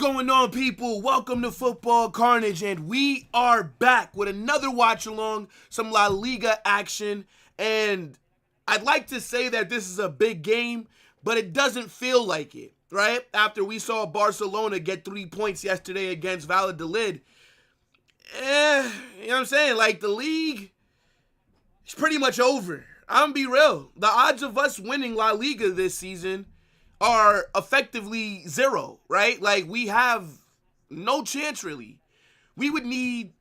going on, people? Welcome to Football Carnage, and we are back with another watch along, some La Liga action. And I'd like to say that this is a big game, but it doesn't feel like it, right? After we saw Barcelona get 3 points yesterday against Valladolid, you know what I'm saying? Like, the league is pretty much over. I'm gonna be real. The odds of us winning La Liga this season are effectively zero, right? Like, we have no chance, really. We would need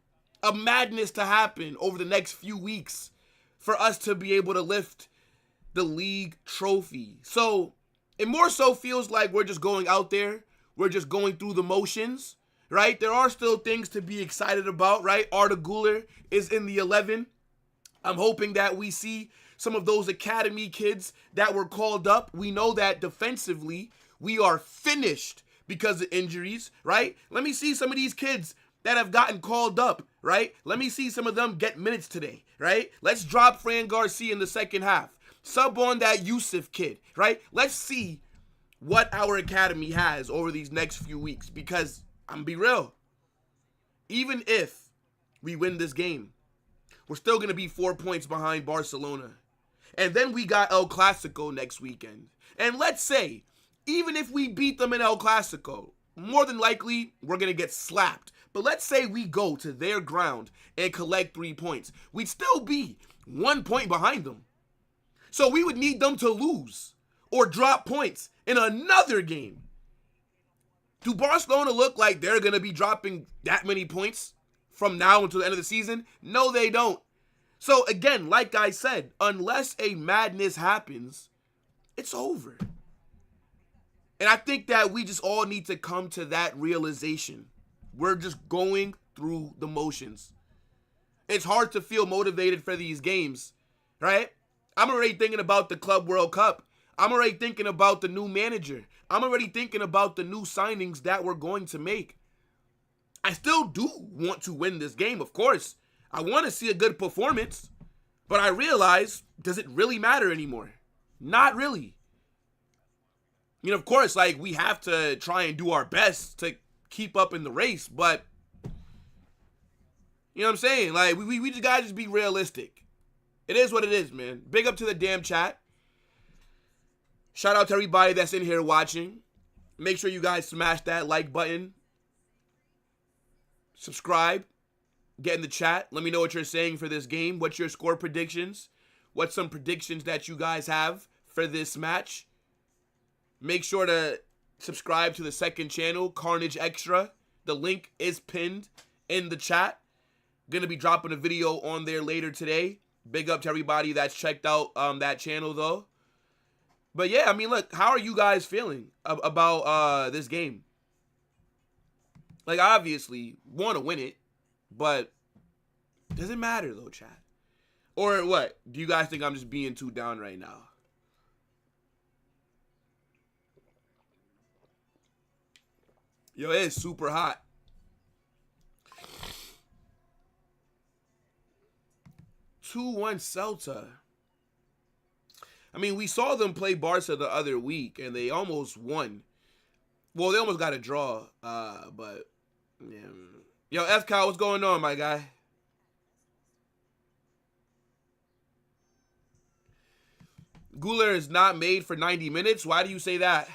a madness to happen over the next few weeks for us to be able to lift the league trophy. So it more so feels like we're just going out there. We're just going through the motions, right? There are still things to be excited about, right? Arda Güler is in the 11. I'm hoping that we see some of those academy kids that were called up. We know that defensively we are finished because of injuries, right? Let me see some of these kids that have gotten called up, right? Let me see some of them get minutes today, right? Let's drop Fran Garcia in the second half. Sub on that Yusuf kid, right? Let's see what our academy has over these next few weeks, because I'm gonna be real. Even if we win this game, we're still going to be 4 points behind Barcelona. And then we got El Clasico next weekend. And let's say, even if we beat them in El Clasico, more than likely, we're going to get slapped. But let's say we go to their ground and collect 3 points. We'd still be 1 point behind them. So we would need them to lose or drop points in another game. Do Barcelona look like they're going to be dropping that many points from now until the end of the season? No, they don't. So again, like I said, unless a madness happens, it's over. And I think that we just all need to come to that realization. We're just going through the motions. It's hard to feel motivated for these games, right? I'm already thinking about the Club World Cup. I'm already thinking about the new manager. I'm already thinking about the new signings that we're going to make. I still do want to win this game, of course. I want to see a good performance. But I realize, does it really matter anymore? Not really. You know, of course, like, we have to try and do our best to keep up in the race. But, you know what I'm saying? Like, we just got to just be realistic. It is what it is, man. Big up to the damn chat. Shout out to everybody that's in here watching. Make sure you guys smash that like button. Subscribe, get in the chat. Let me know what you're saying for this game. What's your score predictions? What's some predictions that you guys have for this match? Make sure to subscribe to the second channel, Carnage Extra. The link is pinned in the chat. Gonna be dropping a video on there later today. Big up to everybody that's checked out that channel, though. But yeah, I mean, look, how are you guys feeling about this game? Like, obviously, want to win it, but does it matter, though, chat? Or what? Do you guys think I'm just being too down right now? Yo, it's super hot. (2-1) Celta. I mean, we saw them play Barca the other week, and they almost won. Well, they almost got a draw, but yeah. Yo, F-Cow, what's going on, my guy? Güler is not made for 90 minutes. Why do you say that?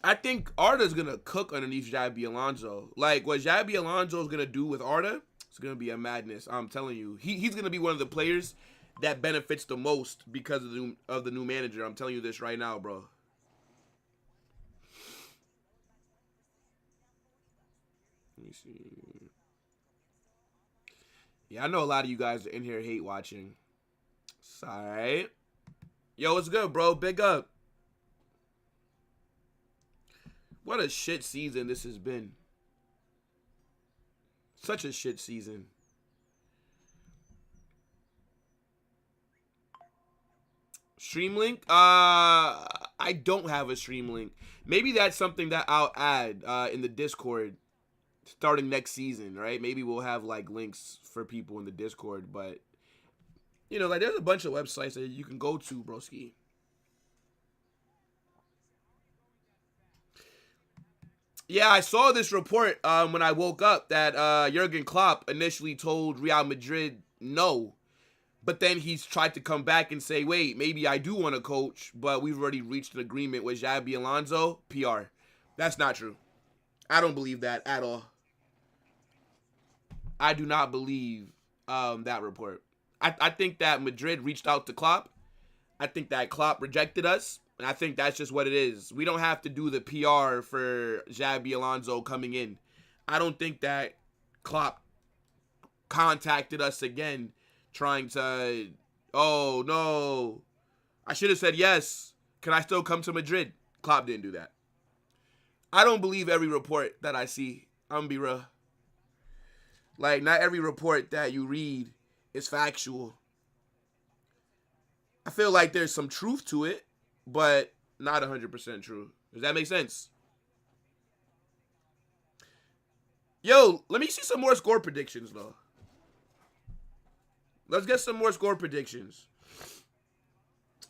I think Arda's going to cook underneath Xabi Alonso. Like, what Xabi Alonso is going to do with Arda, it's going to be a madness. I'm telling you. He's going to be one of the players that benefits the most because of the new manager. I'm telling you this right now, bro. Let me see. Yeah, I know a lot of you guys are in here hate watching. It's alright. Yo, what's good, bro? Big up. What a shit season this has been. Such a shit season. Stream link? I don't have a stream link. Maybe that's something that I'll add in the Discord starting next season, right? Maybe we'll have, like, links for people in the Discord, but, you know, like, there's a bunch of websites that you can go to, broski. Yeah, I saw this report when I woke up that Jurgen Klopp initially told Real Madrid no, but then he's tried to come back and say, wait, maybe I do want to coach, but we've already reached an agreement with Xabi Alonso. PR. That's not true. I don't believe that at all. I do not believe that report. I think that Madrid reached out to Klopp. I think that Klopp rejected us. And I think that's just what it is. We don't have to do the PR for Xabi Alonso coming in. I don't think that Klopp contacted us again trying to, oh, no. I should have said yes. Can I still come to Madrid? Klopp didn't do that. I don't believe every report that I see. I'm going to be real. Like, not every report that you read is factual. I feel like there's some truth to it, but not 100% true. Does that make sense? Yo, let me see some more score predictions, though. Let's get some more score predictions.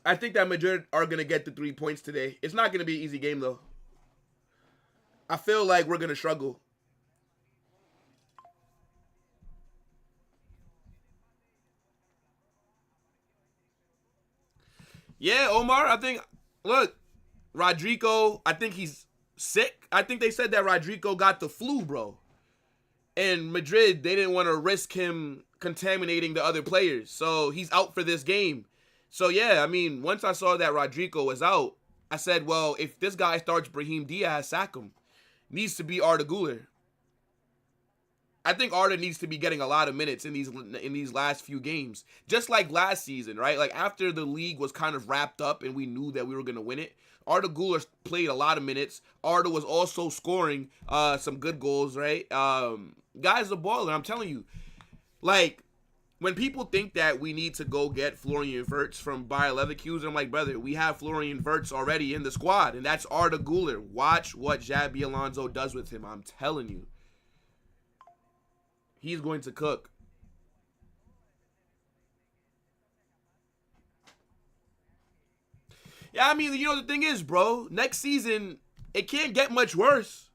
I think that Madrid are going to get the 3 points today. It's not going to be an easy game, though. I feel like we're going to struggle. Yeah, Omar, I think, look, Rodrigo, I think he's sick. I think they said that Rodrigo got the flu, bro. And Madrid, they didn't want to risk him contaminating the other players. So he's out for this game. So, yeah, I mean, once I saw that Rodrigo was out, I said, well, if this guy starts Brahim Diaz, sack him. Needs to be Arda Güler. I think Arda needs to be getting a lot of minutes in these last few games. Just like last season, right? Like after the league was kind of wrapped up and we knew that we were going to win it, Arda Güler played a lot of minutes. Arda was also scoring some good goals, right? Guy's a baller, I'm telling you. Like, when people think that we need to go get Florian Wirtz from Bayer Leverkusen, I'm like, brother, we have Florian Wirtz already in the squad, and that's Arda Güler. Watch what Xabi Alonso does with him, I'm telling you. He's going to cook. Yeah, I mean, you know, the thing is, bro, next season, it can't get much worse.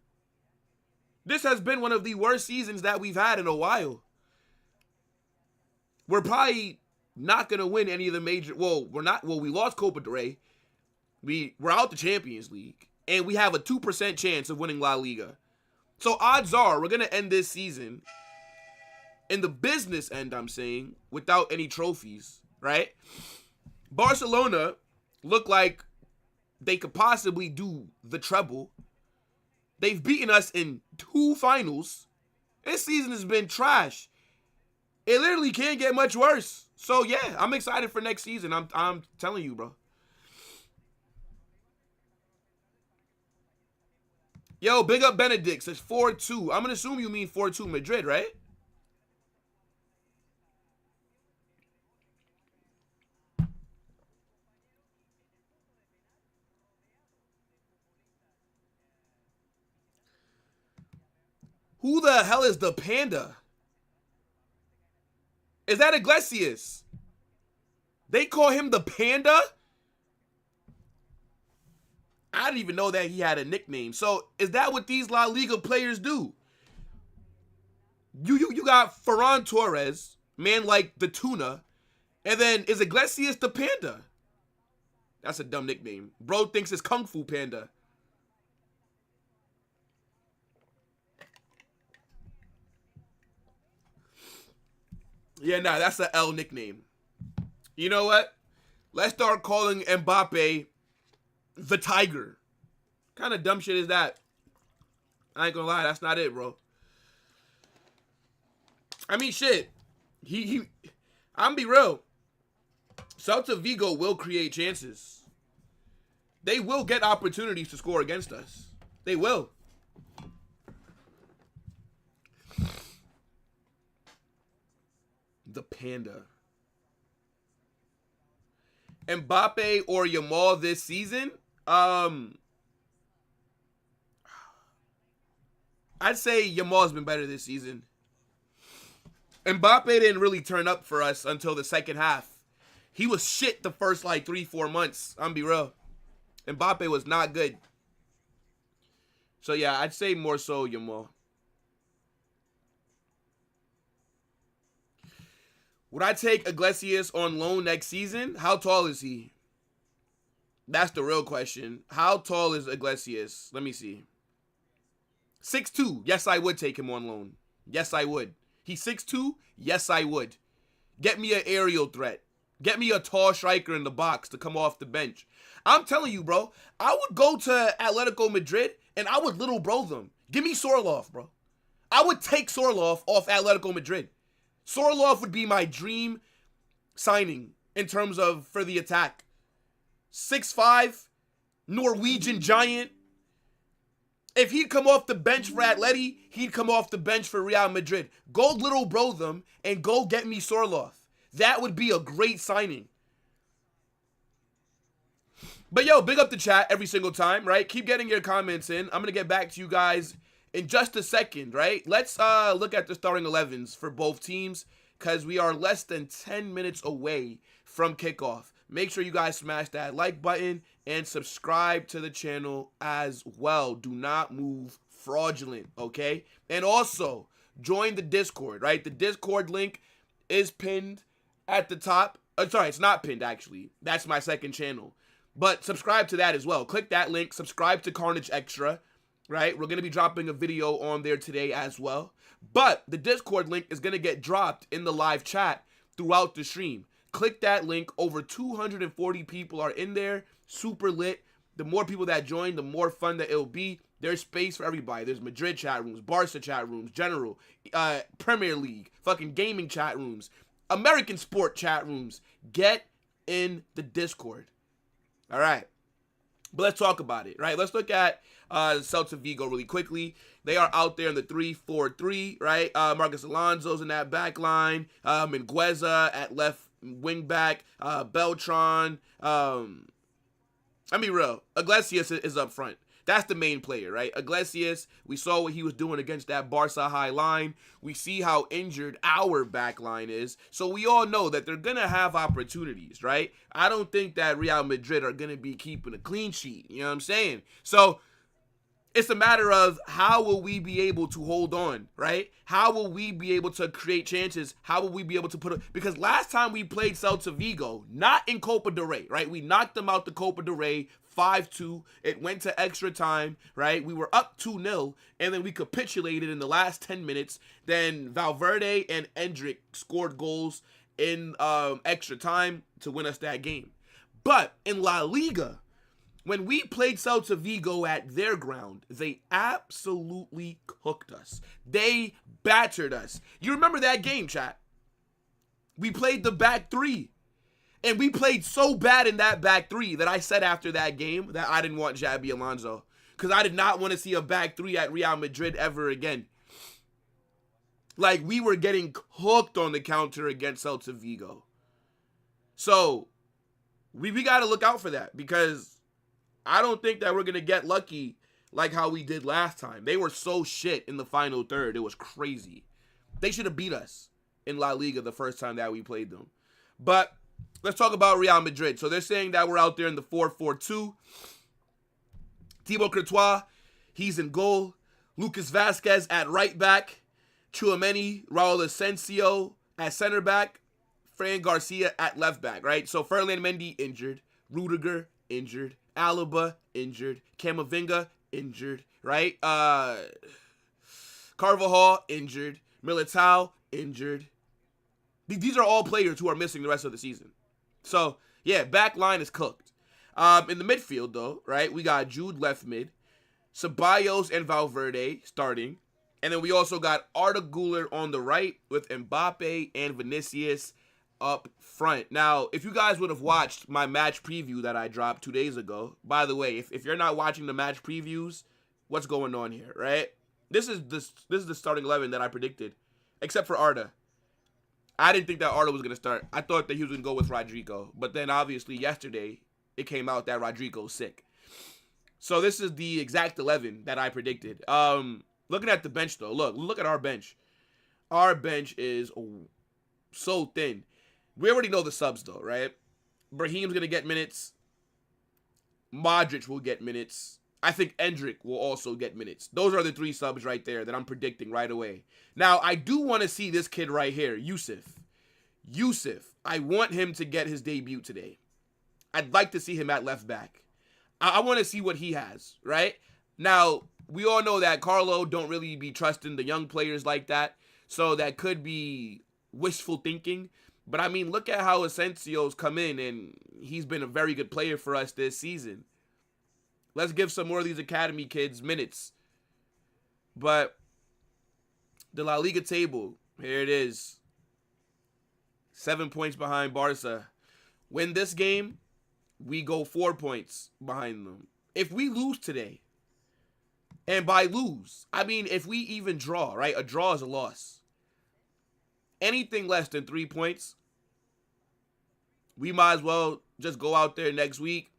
This has been one of the worst seasons that we've had in a while. We're probably not going to win any of the major, we lost Copa del Rey. We're out the Champions League. And we have a 2% chance of winning La Liga. So odds are we're going to end this season in the business end, I'm saying, without any trophies, right? Barcelona look like they could possibly do the treble. They've beaten us in 2 finals. This season has been trash. It literally can't get much worse. So, yeah, I'm excited for next season. I'm telling you, bro. Yo, big up Benedict. Says 4-2. I'm going to assume you mean 4-2 Madrid, right? Who the hell is the Panda? Is that Iglesias? They call him the Panda? I didn't even know that he had a nickname. So, is that what these La Liga players do? You got Ferran Torres, man like the tuna, and then is Iglesias the Panda? That's a dumb nickname. Bro thinks it's Kung Fu Panda. Yeah, nah, that's an L nickname. You know what? Let's start calling Mbappe the Tiger. What kind of dumb shit is that? I ain't gonna lie, that's not it, bro. I mean, shit. I'm gonna be real. Celta Vigo will create chances. They will get opportunities to score against us. They will. The Panda. Mbappe or Yamal this season? I'd say Yamal's been better this season. Mbappe didn't really turn up for us until the second half. He was shit the first 3-4 months. I'm be real. Mbappe was not good. So, yeah, I'd say more so Yamal. Would I take Iglesias on loan next season? How tall is he? That's the real question. How tall is Iglesias? Let me see. 6'2". Yes, I would take him on loan. Yes, I would. He's 6'2". Yes, I would. Get me an aerial threat. Get me a tall striker in the box to come off the bench. I'm telling you, bro, I would go to Atletico Madrid and I would little bro them. Give me Sorloth, bro. I would take Sorloth off Atletico Madrid. Sorloth would be my dream signing in terms of for the attack. 6'5", Norwegian giant. If he'd come off the bench for Atleti, he'd come off the bench for Real Madrid. Go little bro them and go get me Sorloth. That would be a great signing. But yo, big up the chat every single time, right? Keep getting your comments in. I'm going to get back to you guys in just a second, right? Let's look at the starting 11s for both teams because we are less than 10 minutes away from kickoff. Make sure you guys smash that like button and subscribe to the channel as well. Do not move fraudulent, okay? And also, join the Discord, right? The Discord link is pinned at the top. Sorry, it's not pinned, actually. That's my second channel. But subscribe to that as well. Click that link. Subscribe to Carnage Extra, right? We're going to be dropping a video on there today as well. But the Discord link is going to get dropped in the live chat throughout the stream. Click that link. Over 240 people are in there. Super lit. The more people that join, the more fun that it'll be. There's space for everybody. There's Madrid chat rooms, Barca chat rooms, general, Premier League, fucking gaming chat rooms, American sport chat rooms. Get in the Discord. All right. But let's talk about it, right? Let's look at Celta Vigo really quickly. They are out there in the 3-4-3, right? Marcos Alonso's in that back line. Mingueza at left wing back. Beltran. I mean, real. Iglesias is up front. That's the main player, right? Iglesias, we saw what he was doing against that Barca high line. We see how injured our back line is. So we all know that they're going to have opportunities, right? I don't think that Real Madrid are going to be keeping a clean sheet. You know what I'm saying? So it's a matter of how will we be able to hold on, right? How will we be able to create chances? How will we be able to put because last time we played Celta Vigo, not in Copa del Rey, right? We knocked them out the Copa del Rey 5-2. It went to extra time, right? We were up 2-0, and then we capitulated in the last 10 minutes. Then Valverde and Endrick scored goals in extra time to win us that game. But in La Liga, when we played Celta Vigo at their ground, they absolutely cooked us. They battered us. You remember that game, chat? We played the back three. And we played so bad in that back three that I said after that game that I didn't want Xabi Alonso. Because I did not want to see a back three at Real Madrid ever again. Like, we were getting hooked on the counter against Celta Vigo. So, we got to look out for that. Because I don't think that we're going to get lucky like how we did last time. They were so shit in the final third. It was crazy. They should have beat us in La Liga the first time that we played them. But let's talk about Real Madrid. So they're saying that we're out there in the 4-4-2. Thibaut Courtois, he's in goal. Lucas Vazquez at right back. Tchouaméni, Raul Asensio at center back. Fran Garcia at left back, right? So Ferland Mendy injured. Rudiger injured. Alaba injured. Camavinga injured, right? Carvajal injured. Militao injured. These are all players who are missing the rest of the season. So, yeah, back line is cooked. In the midfield, though, right, we got Jude left mid, Ceballos and Valverde starting, and then we also got Arda Güler on the right with Mbappe and Vinicius up front. Now, if you guys would have watched my match preview that I dropped 2 days ago, by the way, if you're not watching the match previews, what's going on here, right? This is the starting 11 that I predicted, except for Arda. I didn't think that Arda was going to start. I thought that he was going to go with Rodrigo. But then, obviously, yesterday, it came out that Rodrigo's sick. So, this is the exact 11 that I predicted. Looking at the bench, though. Look at our bench. Our bench is so thin. We already know the subs, though, right? Brahim's going to get minutes. Modric will get minutes. I think Endrick will also get minutes. Those are the 3 subs right there that I'm predicting right away. Now, I do want to see this kid right here, Yusuf. I want him to get his debut today. I'd like to see him at left back. I want to see what he has, right? Now, we all know that Carlo don't really be trusting the young players like that, so that could be wishful thinking. But, I mean, look at how Asensio's come in, and he's been a very good player for us this season. Let's give some more of these academy kids minutes. But the La Liga table, here it is. 7 points behind Barca. Win this game, we go 4 points behind them. If we lose today, and by lose, I mean if we even draw, right? A draw is a loss. Anything less than 3 points, we might as well just go out there next week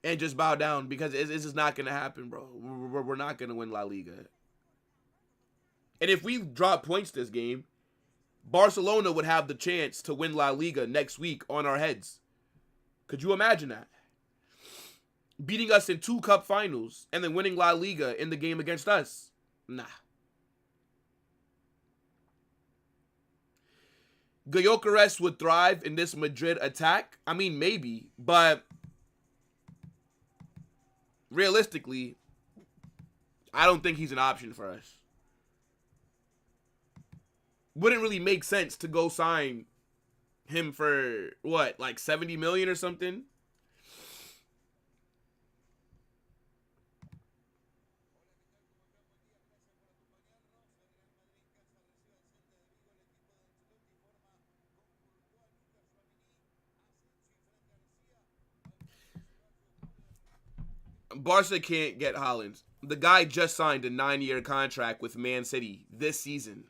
and just bow down, because it's just not going to happen, bro. We're not going to win La Liga. And if we drop points this game, Barcelona would have the chance to win La Liga next week on our heads. Could you imagine that? Beating us in 2 cup finals and then winning La Liga in the game against us? Nah. Gyökeres would thrive in this Madrid attack. I mean, maybe, but realistically, I don't think he's an option for us. Wouldn't really make sense to go sign him for, what, like 70 million or something? Barca can't get Haaland. The guy just signed a 9-year contract with Man City this season.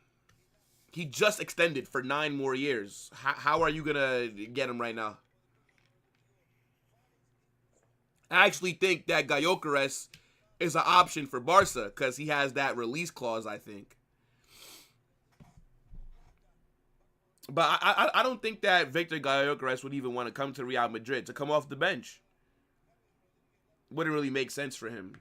He just extended for 9 more years. How are you going to get him right now? I actually think that Gyökeres is an option for Barca because he has that release clause, I think. But I don't think that Victor Gyökeres would even want to come to Real Madrid, to come off the bench. Wouldn't really make sense for him.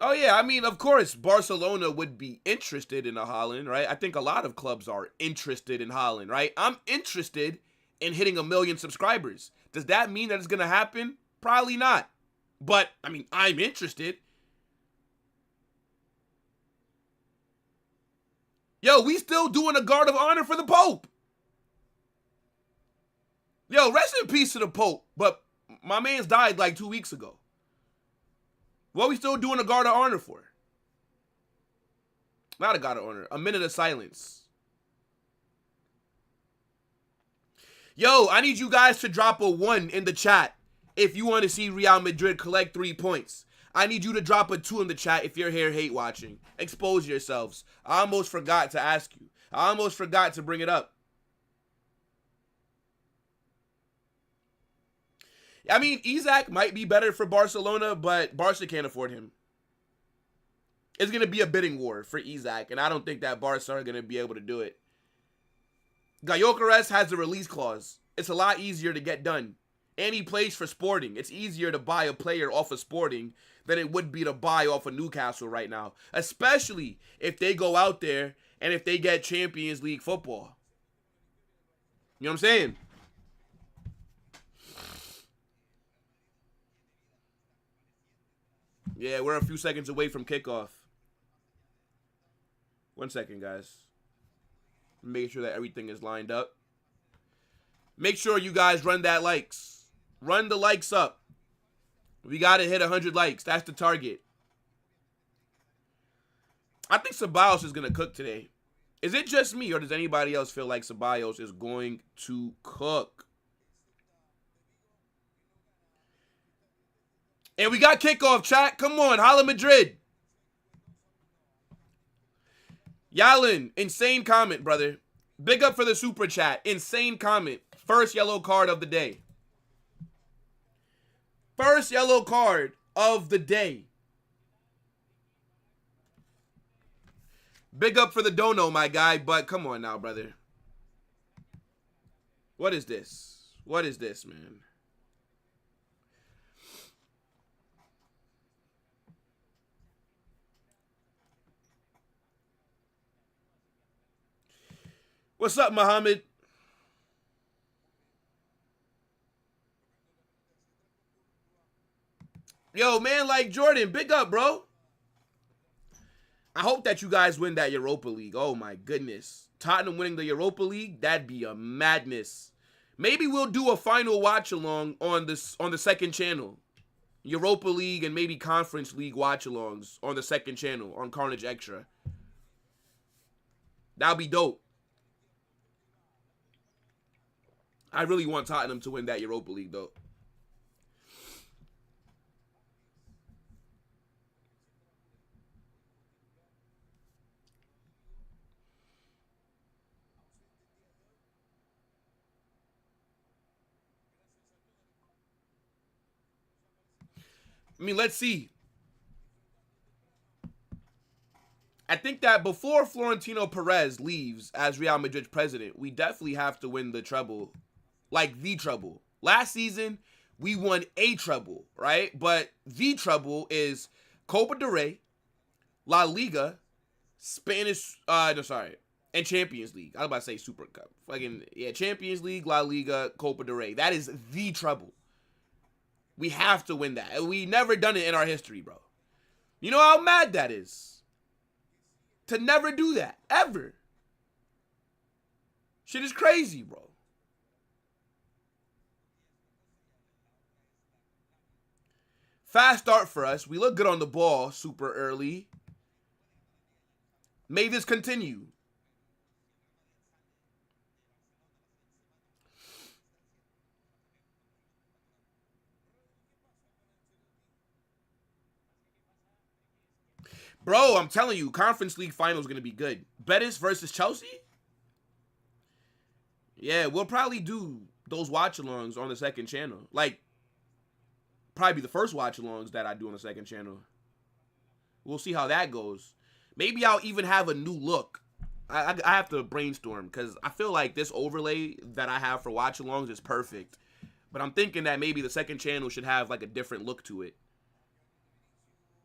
Oh, yeah, I mean, of course, Barcelona would be interested in a Haaland, right? I think a lot of clubs are interested in Haaland, right? I'm interested in hitting 1 million subscribers. Does that mean that it's going to happen? Probably not. But, I mean, I'm interested. Yo, we still doing a guard of honor for the Pope. Yo, rest in peace to the Pope. But my man's died like 2 weeks ago. What are we still doing a guard of honor for? Not a guard of honor. A minute of silence. Yo, I need you guys to drop a 1 in the chat if you want to see Real Madrid collect 3 points. I need you to drop a 2 in the chat if you're here hate watching. Expose yourselves. I almost forgot to ask you. I almost forgot to bring it up. I mean, Isaac might be better for Barcelona, but Barca can't afford him. It's going to be a bidding war for Isaac, and I don't think that Barca are going to be able to do it. Gyökeres has a release clause. It's a lot easier to get done. And he plays for Sporting. It's easier to buy a player off of Sporting than it would be to buy off of Newcastle right now. Especially if they go out there and if they get Champions League football. You know what I'm saying? Yeah, we're a few seconds away from kickoff. 1 second, guys. Make sure that everything is lined up. Make sure you guys run that likes. Run the likes up. We got to hit 100 likes. That's the target. I think Ceballos is going to cook today. Is it just me, or does anybody else feel like Ceballos is going to cook? And we got kickoff, chat. Come on, holla Madrid. Yalin, insane comment, brother. Big up for the super chat. Insane comment. First yellow card of the day. First yellow card of the day. Big up for the dono, my guy, but come on now, brother. What is this? What is this, man? What's up, Muhammad? Yo, man, like Jordan, big up, bro. I hope that you guys win that Europa League. Oh my goodness. Tottenham winning the Europa League, that'd be a madness. Maybe we'll do a final watch along on the second channel. Europa League and maybe Conference League watch alongs on the second channel on Carnage Extra. That'll be dope. I really want Tottenham to win that Europa League though. I mean, let's see. I think that before Florentino Perez leaves as Real Madrid's president, we definitely have to win the treble. Like the treble. Last season, we won a treble, right? But the treble is Copa del Rey, La Liga, Spanish, and Champions League. I was about to say Super Cup. Fucking, yeah, Champions League, La Liga, Copa del Rey. That is the treble. We have to win that. We never done it in our history, bro. You know how mad that is? To never do that. Ever. Shit is crazy, bro. Fast start for us. We look good on the ball super early. May this continue. Bro, I'm telling you, Conference League final is going to be good. Betis versus Chelsea? Yeah, we'll probably do those watch-alongs on the second channel. Like, probably be the first watch-alongs that I do on the second channel. We'll see how that goes. Maybe I'll even have a new look. I have to brainstorm because I feel like this overlay that I have for watch-alongs is perfect. But I'm thinking that maybe the second channel should have like a different look to it.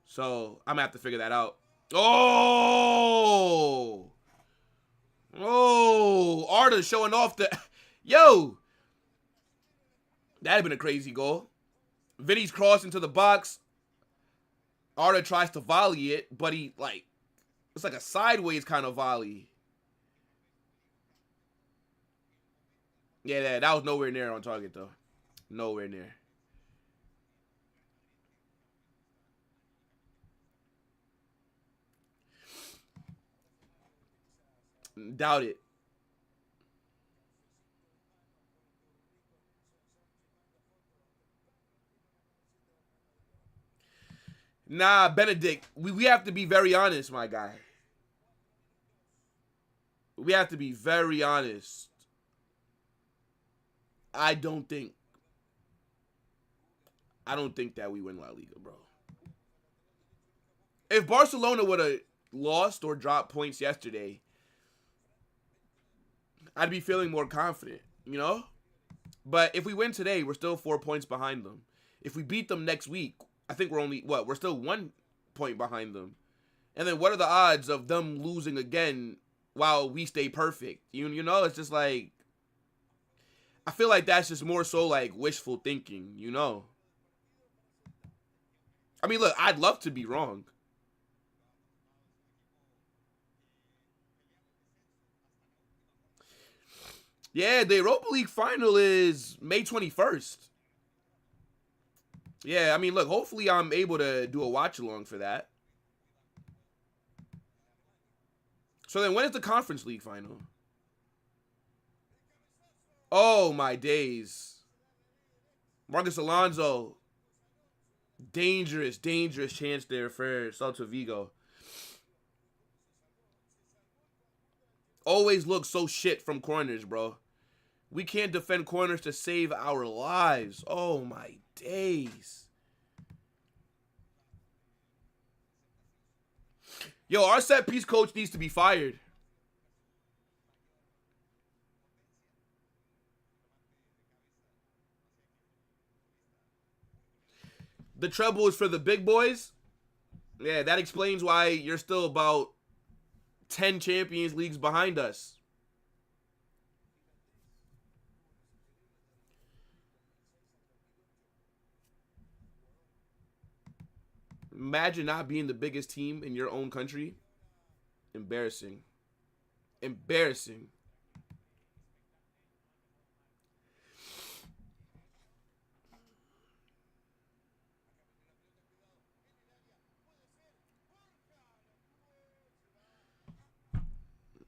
So, I'm going to have to figure that out. Oh! Oh! Arda showing off the... Yo! That'd have been a crazy goal. Vinny's crossed into the box. Arda tries to volley it, but he, like... It's like a sideways kind of volley. Yeah, that was nowhere near on target, though. Nowhere near. Doubt it. Nah, Benedict, we have to be very honest, my guy. We have to be very honest. I don't think that we win La Liga, bro. If Barcelona would have lost or dropped points yesterday, I'd be feeling more confident, you know? But if we win today, we're still 4 points behind them. If we beat them next week, I think we're only, we're still 1 point behind them. And then what are the odds of them losing again while we stay perfect? You know, it's just like, I feel like that's just more so like wishful thinking, you know? I mean, look, I'd love to be wrong. Yeah, the Europa League final is May 21st. Yeah, I mean, look, hopefully I'm able to do a watch-along for that. So then when is the Conference League final? Oh, my days. Marcus Alonso. Dangerous, dangerous chance there for Celta Vigo. Always look so shit from corners, bro. We can't defend corners to save our lives. Oh, my days. Yo, our set piece coach needs to be fired. The treble is for the big boys. Yeah, that explains why you're still about 10 Champions Leagues behind us. Imagine not being the biggest team in your own country. Embarrassing. Embarrassing.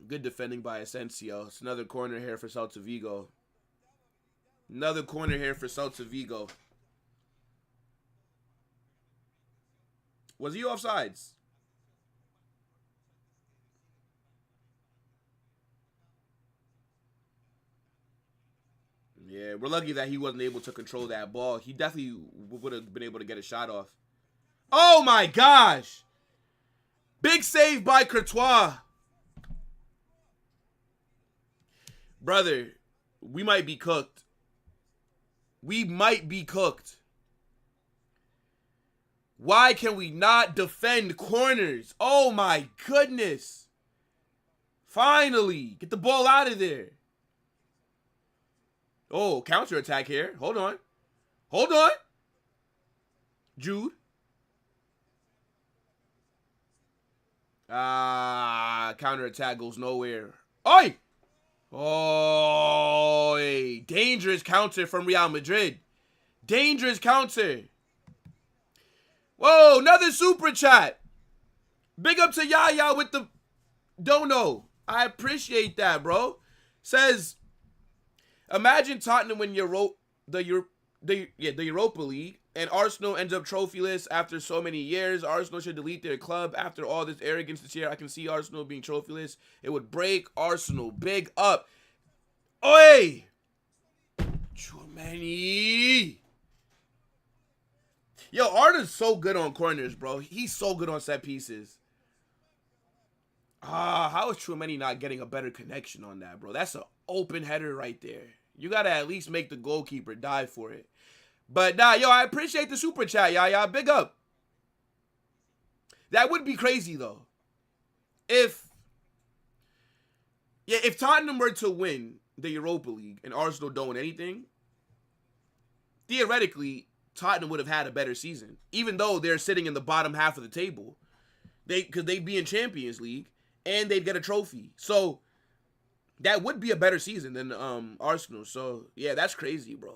Good defending by Asensio. It's another corner here for Celta Vigo. Another corner here for Celta Vigo. Was he offsides? Yeah, we're lucky that he wasn't able to control that ball. He definitely would have been able to get a shot off. Oh my gosh! Big save by Courtois. Brother, we might be cooked. We might be cooked. Why can we not defend corners? Oh my goodness. Finally. Get the ball out of there. Oh, counterattack here. Hold on. Hold on. Jude. Counterattack goes nowhere. Oi! Oh, dangerous counter from Real Madrid. Dangerous counter. Whoa, another super chat. Big up to Yaya with the dono. I appreciate that, bro. Says, imagine Tottenham win the Europa League and Arsenal ends up trophyless after so many years. Arsenal should delete their club after all this arrogance this year. I can see Arsenal being trophyless. It would break Arsenal. Big up. Oi! Tchouameni. Yo, Arda's so good on corners, bro. He's so good on set pieces. How is Tchouameni not getting a better connection on that, bro? That's an open header right there. You got to at least make the goalkeeper dive for it. But nah, yo, I appreciate the super chat, y'all. Big up. That would be crazy, though. If Tottenham were to win the Europa League and Arsenal don't win anything, theoretically, Tottenham would have had a better season, even though they're sitting in the bottom half of the table. Because they'd be in Champions League and they'd get a trophy. So that would be a better season than Arsenal. So yeah, that's crazy, bro.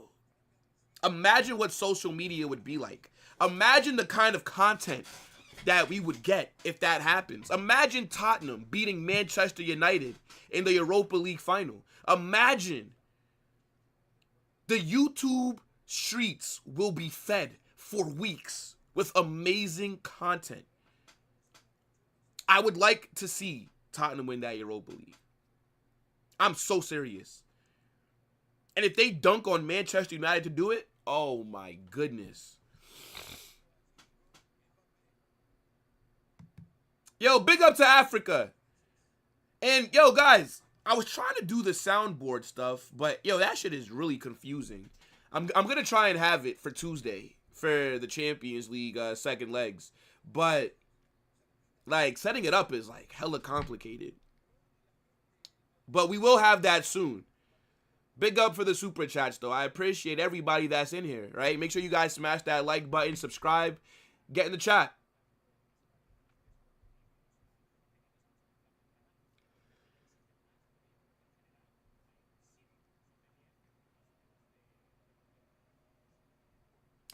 Imagine what social media would be like. Imagine the kind of content that we would get if that happens. Imagine Tottenham beating Manchester United in the Europa League final. Imagine the YouTube streets will be fed for weeks with amazing content. I would like to see Tottenham win that Europa League. I'm so serious. And if they dunk on Manchester United to do it, oh my goodness. Yo, big up to Africa. And yo, guys, I was trying to do the soundboard stuff, but yo, that shit is really confusing. I'm gonna try and have it for Tuesday for the Champions League second legs, but like setting it up is like hella complicated. But we will have that soon. Big up for the super chats though. I appreciate everybody that's in here, right? Make sure you guys smash that like button, subscribe, get in the chat.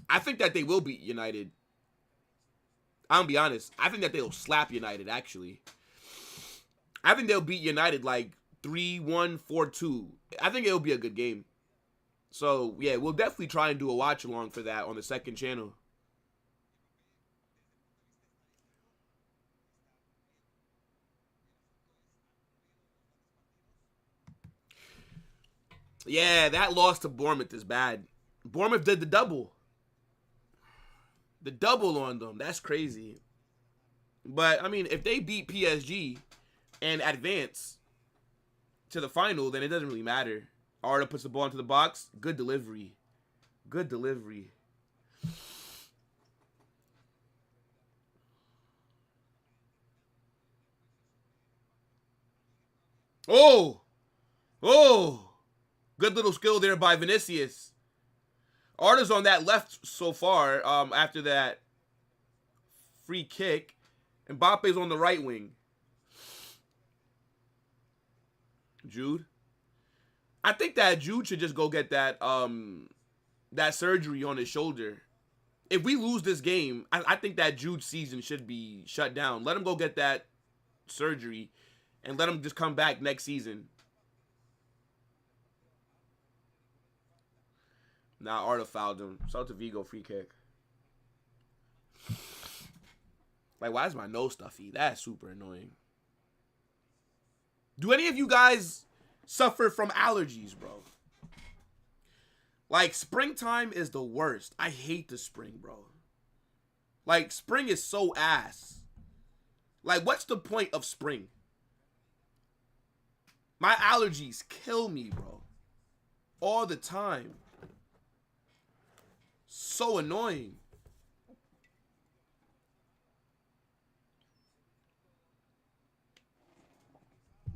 I think that they will beat United. I'm gonna be honest. I think that they'll slap United, actually. I think they'll beat United like 3-1, 4-2. I think it'll be a good game. So, yeah, we'll definitely try and do a watch-along for that on the second channel. Yeah, that loss to Bournemouth is bad. Bournemouth did the double. The double on them. That's crazy. But, I mean, if they beat PSG and advance to the final, then it doesn't really matter. Arda puts the ball into the box. Good delivery. Good delivery. Oh! Oh! Good little skill there by Vinicius. Arda's on that left so far after that free kick. Mbappe's on the right wing. Jude. I think that Jude should just go get that that surgery on his shoulder. If we lose this game, I think that Jude's season should be shut down. Let him go get that surgery and let him just come back next season. Nah, Arda fouled him. Celta Vigo free kick. Like, why is my nose stuffy? That's super annoying. Do any of you guys suffer from allergies, bro? Like, springtime is the worst. I hate the spring, bro. Like, spring is so ass. Like, what's the point of spring? My allergies kill me, bro. All the time. So annoying.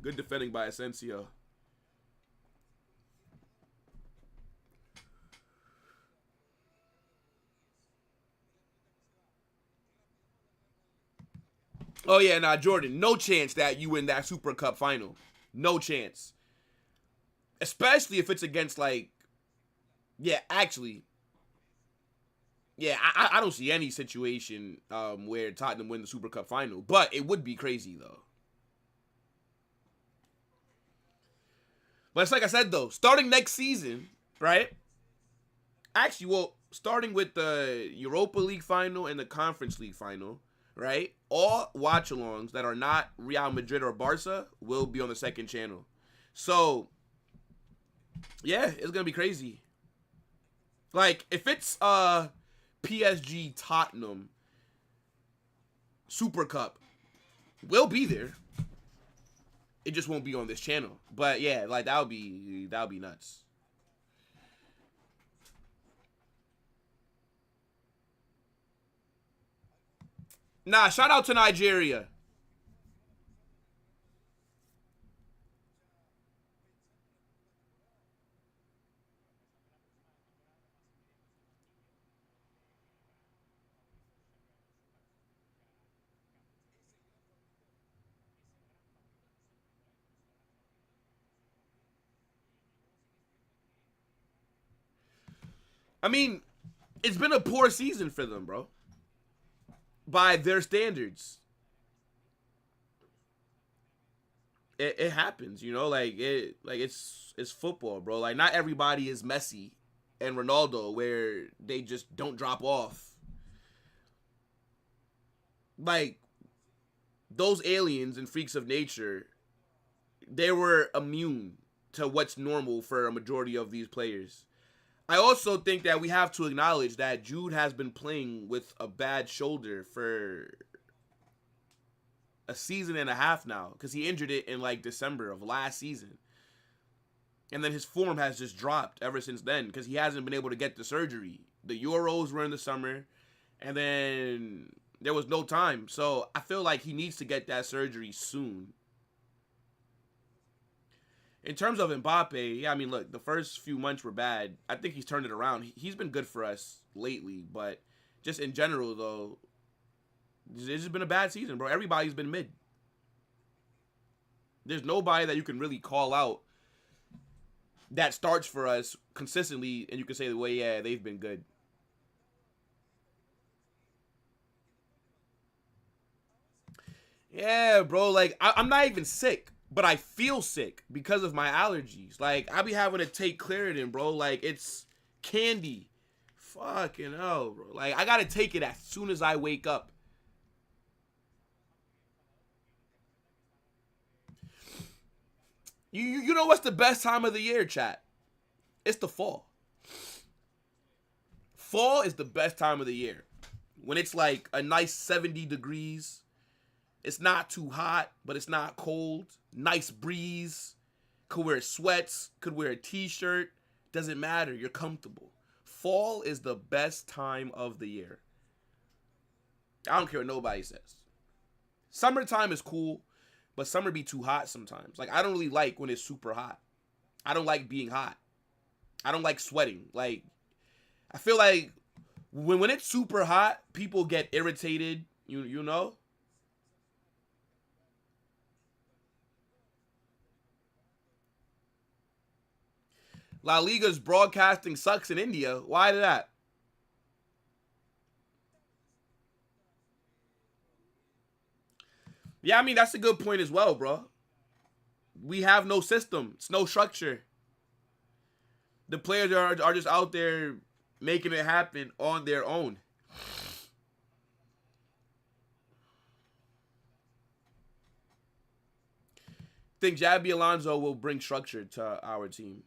Good defending by Asensio. Oh, yeah, nah, Jordan, no chance that you win that Super Cup final. No chance. Especially if it's against, like, yeah, actually, yeah, I don't see any situation where Tottenham win the Super Cup final. But it would be crazy, though. But it's like I said, though, starting next season, right? Actually, well, starting with the Europa League final and the Conference League final, right? All watch-alongs that are not Real Madrid or Barca will be on the second channel. So, yeah, it's going to be crazy. Like, if it's PSG Tottenham Super Cup, we'll be there. It just won't be on this channel. But yeah, like that would be nuts. Nah, shout out to Nigeria. I mean, it's been a poor season for them, bro. By their standards. It happens, you know, like it's football, bro. Like not everybody is Messi and Ronaldo where they just don't drop off. Like those aliens and freaks of nature, they were immune to what's normal for a majority of these players. I also think that we have to acknowledge that Jude has been playing with a bad shoulder for a season and a half now because he injured it in like December of last season. And then his form has just dropped ever since then because he hasn't been able to get the surgery. The Euros were in the summer and then there was no time. So I feel like he needs to get that surgery soon. In terms of Mbappe, yeah, I mean, look, the first few months were bad. I think he's turned it around. He's been good for us lately, but just in general, though, it's just been a bad season, bro. Everybody's been mid. There's nobody that you can really call out that starts for us consistently, and you can say, well, yeah, they've been good. Yeah, bro, like, I'm not even sick. But I feel sick because of my allergies. Like, I be having to take Claritin, bro. Like, it's candy. Fucking hell, bro. Like, I gotta take it as soon as I wake up. You know what's the best time of the year, chat? It's the fall. Fall is the best time of the year. When it's like a nice 70 degrees. It's not too hot, but it's not cold. Nice breeze. Could wear sweats. Could wear a t-shirt. Doesn't matter. You're comfortable. Fall is the best time of the year. I don't care what nobody says. Summertime is cool, but summer be too hot sometimes. Like, I don't really like when it's super hot. I don't like being hot. I don't like sweating. Like, I feel like when it's super hot, people get irritated, you know? La Liga's broadcasting sucks in India. Why did that? Yeah, I mean, that's a good point as well, bro. We have no system. It's no structure. The players are just out there making it happen on their own. I think Javi Alonso will bring structure to our team.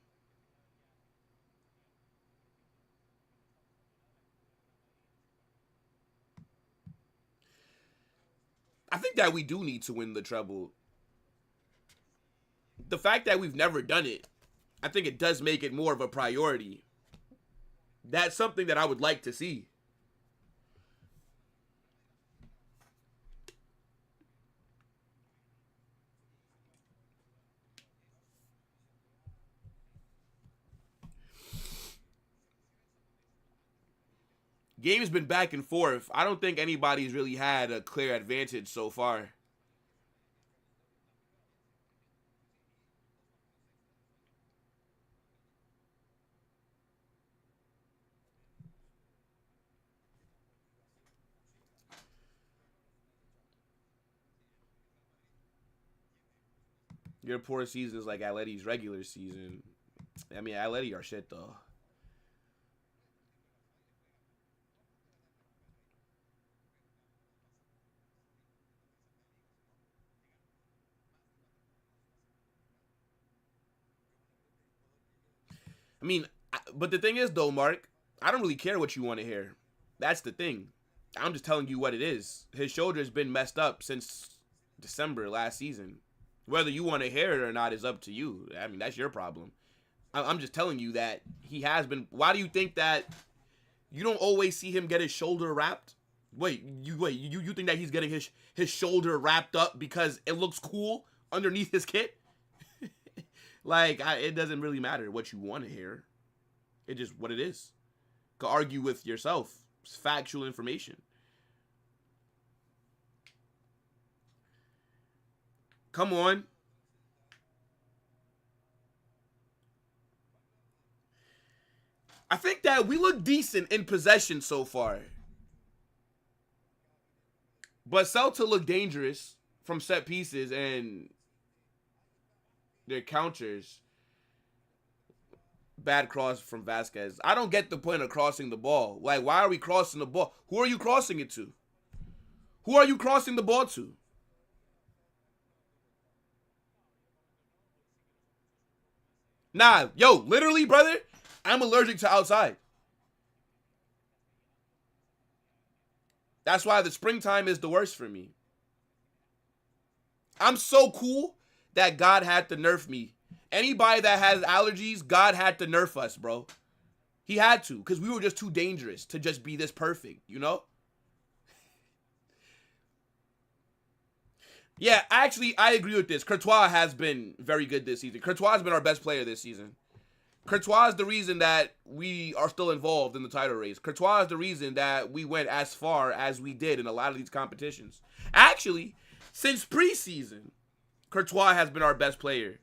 I think that we do need to win the treble. The fact that we've never done it, I think it does make it more of a priority. That's something that I would like to see. Game's been back and forth. I don't think anybody's really had a clear advantage so far. Your poor season is like Atleti's regular season. I mean, Atleti are shit, though. I mean, but the thing is, though, Mark, I don't really care what you want to hear. That's the thing. I'm just telling you what it is. His shoulder's been messed up since December last season. Whether you want to hear it or not is up to you. I mean, that's your problem. I'm just telling you that he has been. Why do you think that you don't always see him get his shoulder wrapped? You think that he's getting his shoulder wrapped up because it looks cool underneath his kit? Like, it doesn't really matter what you want to hear. It's just what it is. Go argue with yourself. It's factual information. Come on. I think that we look decent in possession so far. But Celta look dangerous from set pieces and their counters. Bad cross from Vasquez. I don't get the point of crossing the ball. Like, why are we crossing the ball? Who are you crossing it to? Who are you crossing the ball to? Nah, yo, literally, brother, I'm allergic to outside. That's why the springtime is the worst for me. I'm so cool that God had to nerf me. Anybody that has allergies, God had to nerf us, bro. He had to, because we were just too dangerous to just be this perfect, you know? Yeah, actually, I agree with this. Courtois has been very good this season. Courtois has been our best player this season. Courtois is the reason that we are still involved in the title race. Courtois is the reason that we went as far as we did in a lot of these competitions. Actually, since preseason, Courtois has been our best player.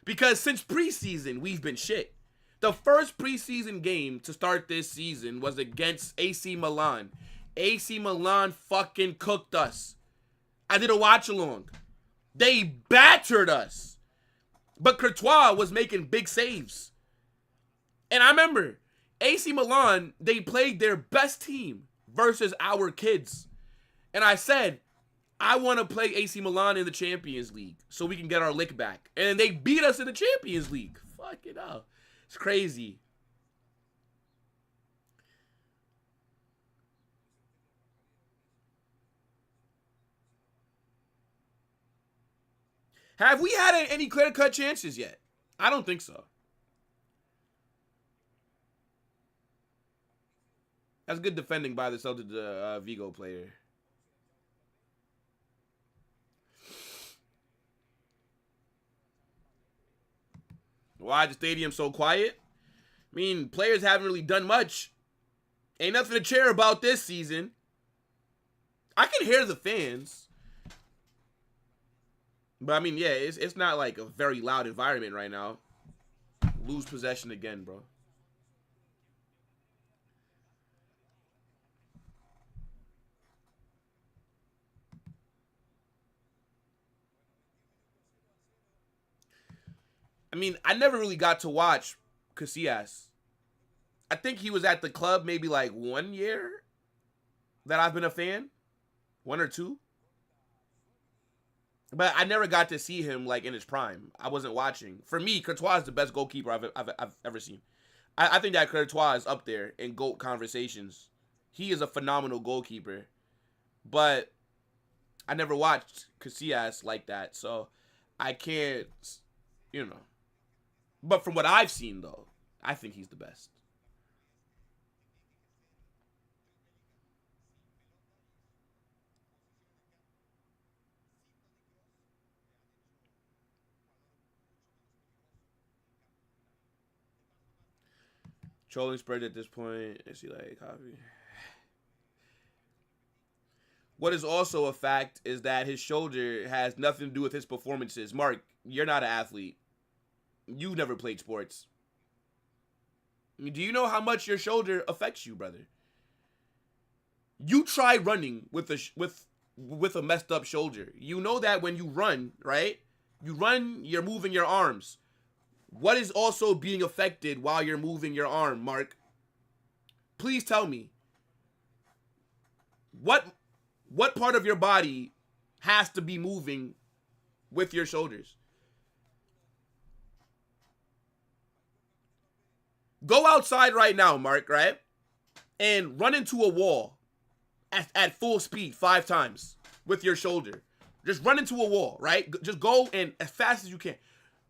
Because since preseason, we've been shit. The first preseason game to start this season was against AC Milan. AC Milan fucking cooked us. I did a watch along. They battered us. But Courtois was making big saves. And I remember AC Milan, they played their best team versus our kids. And I said, I want to play AC Milan in the Champions League so we can get our lick back. And they beat us in the Champions League. Fuck it up. It's crazy. Have we had any clear-cut chances yet? I don't think so. That's good defending by the Celta Vigo player. Why the stadium so quiet? I mean, players haven't really done much. Ain't nothing to cheer about this season. I can hear the fans. But, I mean, yeah, it's not like a very loud environment right now. Lose possession again, bro. I mean, I never really got to watch Casillas. I think he was at the club maybe like 1 year that I've been a fan. 1 or 2. But I never got to see him like in his prime. I wasn't watching. For me, Courtois is the best goalkeeper I've ever seen. I think that Courtois is up there in GOAT conversations. He is a phenomenal goalkeeper. But I never watched Casillas like that. So I can't, you know. But from what I've seen, though, I think he's the best. Trolling spread at this point. Is he like copy? What is also a fact is that his shoulder has nothing to do with his performances. Mark, you're not an athlete. You've never played sports. Do you know how much your shoulder affects you, brother? You try running with a messed up shoulder. You know that when you run, right? You run, you're moving your arms. What is also being affected while you're moving your arm, Mark? Please tell me. What part of your body has to be moving with your shoulders? Go outside right now, Mark, right? And run into a wall at full speed 5 times with your shoulder. Just run into a wall, right? Just go and as fast as you can.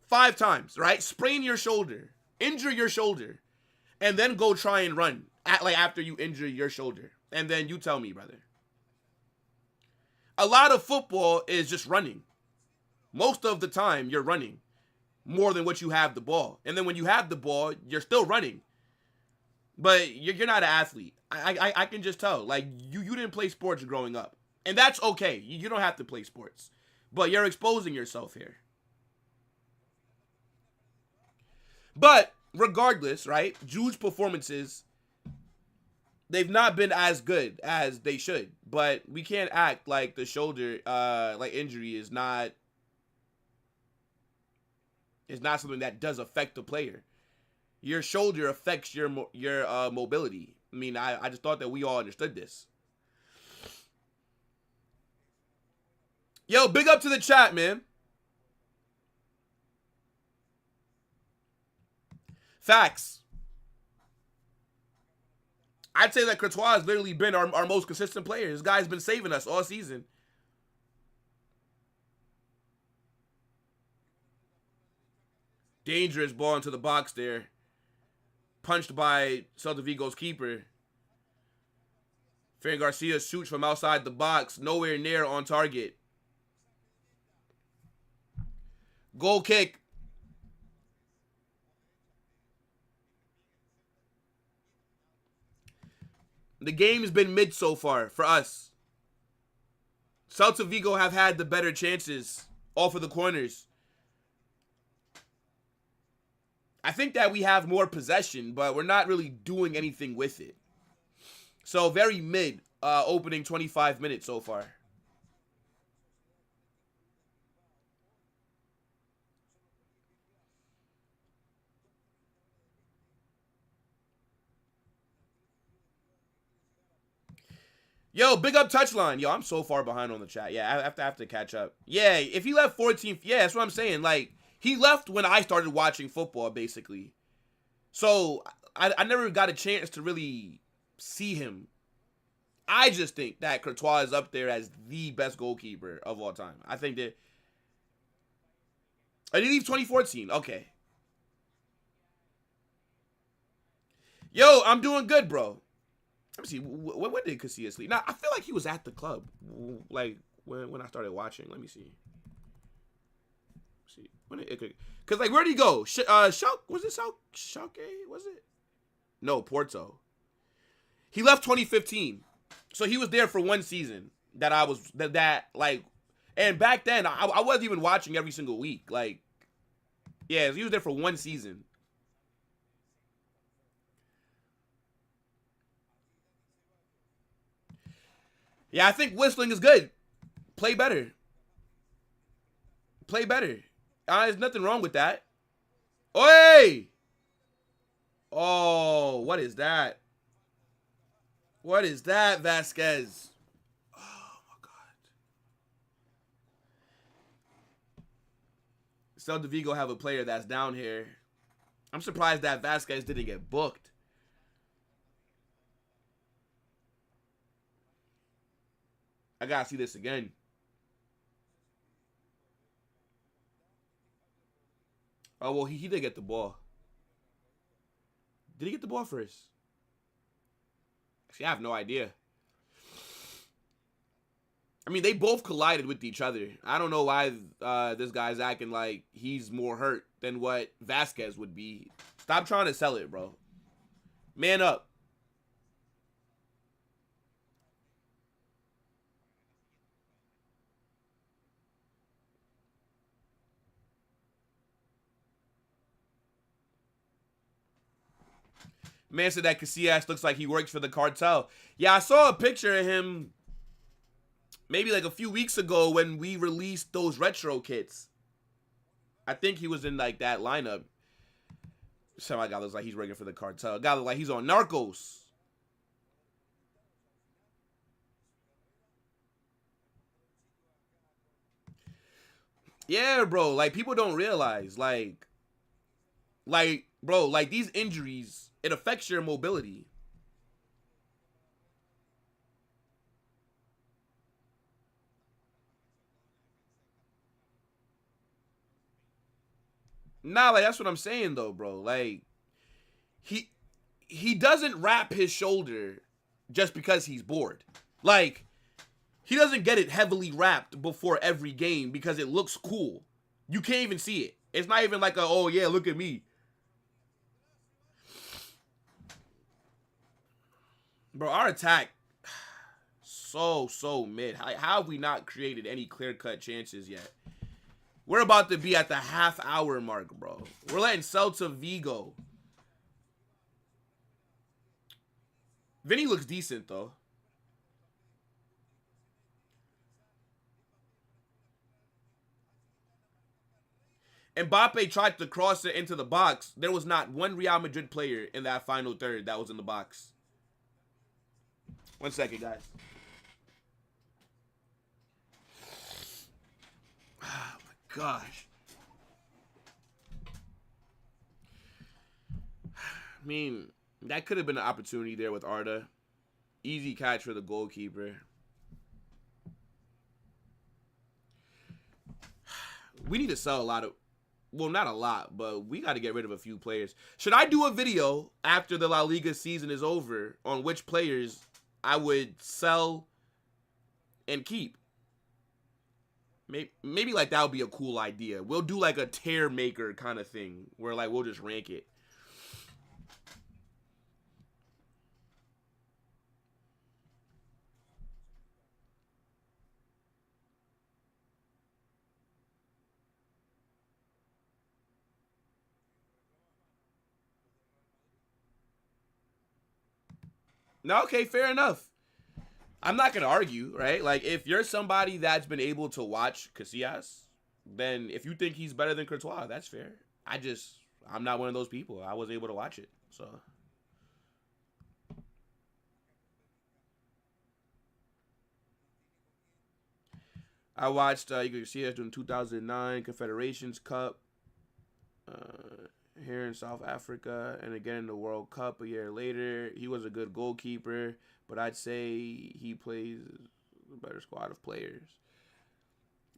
5 times, right? Sprain your shoulder. Injure your shoulder. And then go try and run after you injure your shoulder. And then you tell me, brother. A lot of football is just running. Most of the time, you're running more than what you have the ball. And then when you have the ball, you're still running. But you're not an athlete. I can just tell. Like, you didn't play sports growing up. And that's okay. You don't have to play sports. But you're exposing yourself here. But regardless, right? Jude's performances, they've not been as good as they should. But we can't act like the shoulder injury is not something that does affect the player. Your shoulder affects your mobility. I mean, I just thought that we all understood this. Yo, big up to the chat, man. Facts. I'd say that Courtois has literally been our most consistent player. This guy's been saving us all season. Dangerous ball into the box there. Punched by Celta Vigo's keeper. Fran Garcia shoots from outside the box. Nowhere near on target. Goal kick. The game has been mid so far for us. Celta Vigo have had the better chances off of the corners. I think that we have more possession, but we're not really doing anything with it. So very mid opening 25 minutes so far. Yo, big up touchline. Yo, I'm so far behind on the chat. Yeah, I have to catch up. Yeah, if he left 14th, yeah, that's what I'm saying. Like, he left when I started watching football, basically. So, I never got a chance to really see him. I just think that Courtois is up there as the best goalkeeper of all time. I think that I did leave 2014. Okay. Yo, I'm doing good, bro. Let me see. When did Casillas leave? Now, I feel like he was at the club, like when I started watching. Let me see. See when it could, cause like where did he go? Was it Schalke? Was it? No, Porto. He left 2015, so he was there for one season. That I was that like, and back then I wasn't even watching every single week. Like, yeah, he was there for one season. Yeah, I think whistling is good. Play better. Play better. There's nothing wrong with that. Oi! Oh, what is that? What is that, Vasquez? Oh, my God. Celta Vigo have a player that's down here. I'm surprised that Vasquez didn't get booked. I gotta see this again. Oh, well, he did get the ball. Did he get the ball first? Actually, I have no idea. I mean, they both collided with each other. I don't know why this guy's acting like he's more hurt than what Vasquez would be. Stop trying to sell it, bro. Man up. Man said that Casillas looks like he works for the cartel. Yeah, I saw a picture of him maybe like a few weeks ago when we released those retro kits. I think he was in like that lineup. So my guy looks like he's working for the cartel. Guy looks like he's on Narcos. Yeah, bro. Like people don't realize, bro, like these injuries, it affects your mobility. Nah, like that's what I'm saying though, bro. Like he he doesn't wrap his shoulder just because he's bored. Like he doesn't get it heavily wrapped before every game because it looks cool. You can't even see it. It's not even like a oh yeah, look at me. Bro, our attack so mid. How have we not created any clear-cut chances yet? We're about to be at the half-hour mark, bro. We're letting Celta Vigo. Vinny looks decent, though. Mbappe tried to cross it into the box. There was not one Real Madrid player in that final third that was in the box. 1 second, guys. Oh, my gosh. I mean, that could have been an opportunity there with Arda. Easy catch for the goalkeeper. We need to sell a lot of... Well, not a lot, but we got to get rid of a few players. Should I do a video after the La Liga season is over on which players I would sell and keep? Maybe like that would be a cool idea. We'll do like a tear maker kind of thing where like we'll just rank it. No, okay, fair enough. I'm not gonna argue, right? Like if you're somebody that's been able to watch Casillas, then if you think he's better than Courtois, that's fair. I'm not one of those people. I was able to watch it, so. I watched, you can see us doing 2009 Confederations Cup here in South Africa and again in the World Cup a year later. He was a good goalkeeper, but I'd say he plays a better squad of players.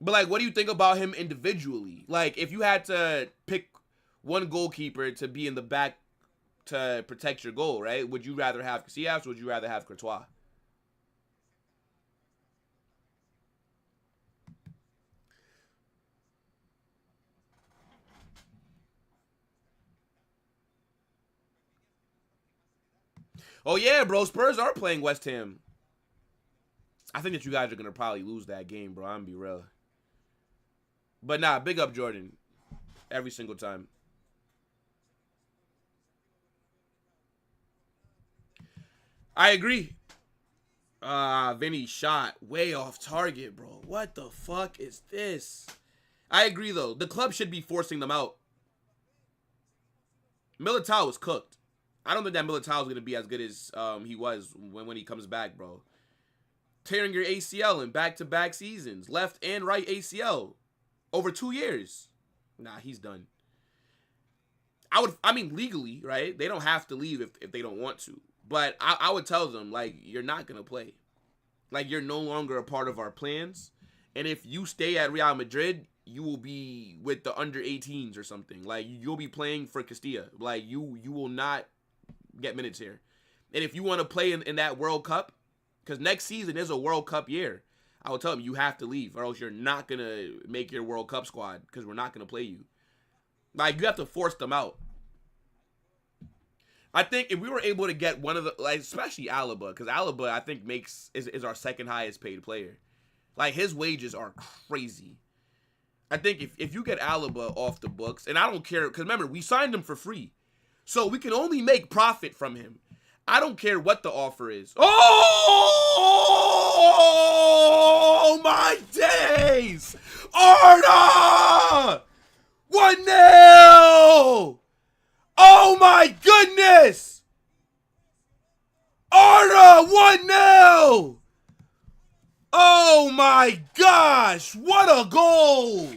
But, like, what do you think about him individually? Like, if you had to pick one goalkeeper to be in the back to protect your goal, right? Would you rather have Casillas or would you rather have Courtois? Oh, yeah, bro. Spurs are playing West Ham. I think that you guys are going to probably lose that game, bro. I'm going to be real. But, nah, big up Jordan. Every single time. I agree. Vinny shot way off target, bro. What the fuck is this? I agree, though. The club should be forcing them out. Militao is cooked. I don't think that Militao is going to be as good as he was when he comes back, bro. Tearing your ACL in back-to-back seasons. Left and right ACL. Over 2 years. Nah, he's done. I mean, legally, right? They don't have to leave if they don't want to. But I would tell them, like, you're not going to play. Like, you're no longer a part of our plans. And if you stay at Real Madrid, you will be with the under 18s or something. Like, you'll be playing for Castilla. Like, you will not get minutes here. And if you want to play in that World Cup, because next season is a World Cup year, I will tell them you have to leave or else you're not going to make your World Cup squad because we're not going to play you. Like, you have to force them out. I think if we were able to get one of the, like, especially Alaba, because Alaba, I think, is our second highest paid player. Like, his wages are crazy. I think if you get Alaba off the books, and I don't care, because remember, we signed him for free. So we can only make profit from him. I don't care what the offer is. Oh, my days! Arda! 1-0! Oh my goodness! Arda 1-0! Oh my gosh! What a goal!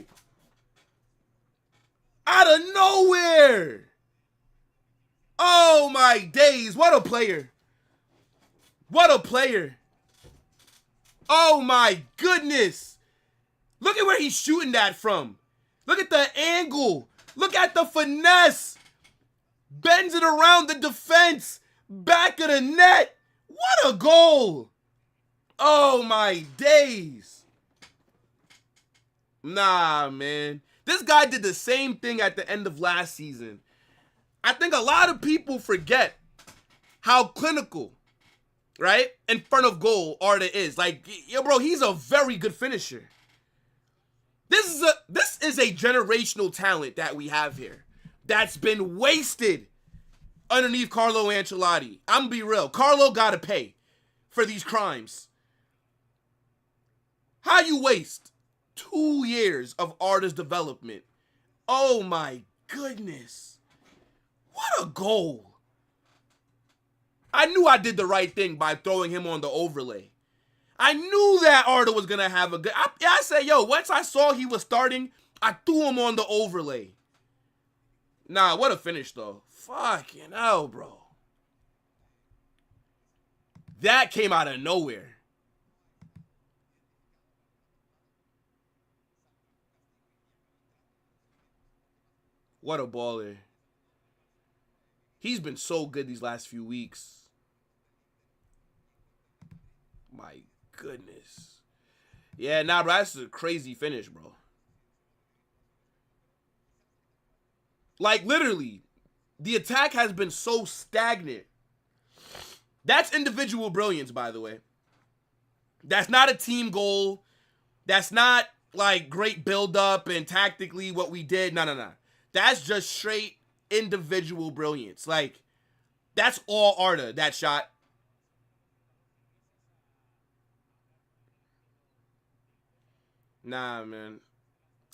Out of nowhere! Oh my days! What a player! What a player! Oh my goodness! Look at where he's shooting that from. Look at the angle. Look at the finesse. Bends it around the defense. Back of the net. What a goal. Oh, my days. Nah, man. This guy did the same thing at the end of last season. I think a lot of people forget how clinical, right, in front of goal Arda is. Like, yo, bro, he's a very good finisher. This is a generational talent that we have here that's been wasted underneath Carlo Ancelotti. I'm gonna be real. Carlo gotta pay for these crimes. How you waste 2 years of Arda's development? Oh my goodness. What a goal. I knew I did the right thing by throwing him on the overlay. I knew that Arda was going to have a good... I said, yo, once I saw he was starting, I threw him on the overlay. Nah, what a finish, though. Fucking hell, bro. That came out of nowhere. What a baller. He's been so good these last few weeks. My goodness. Yeah, nah, bro, that's a crazy finish, bro. Like, literally, the attack has been so stagnant. That's individual brilliance, by the way. That's not a team goal. That's not, like, great build-up and tactically what we did. No. That's just straight individual brilliance. Like, that's all Arda, that shot. Nah, man.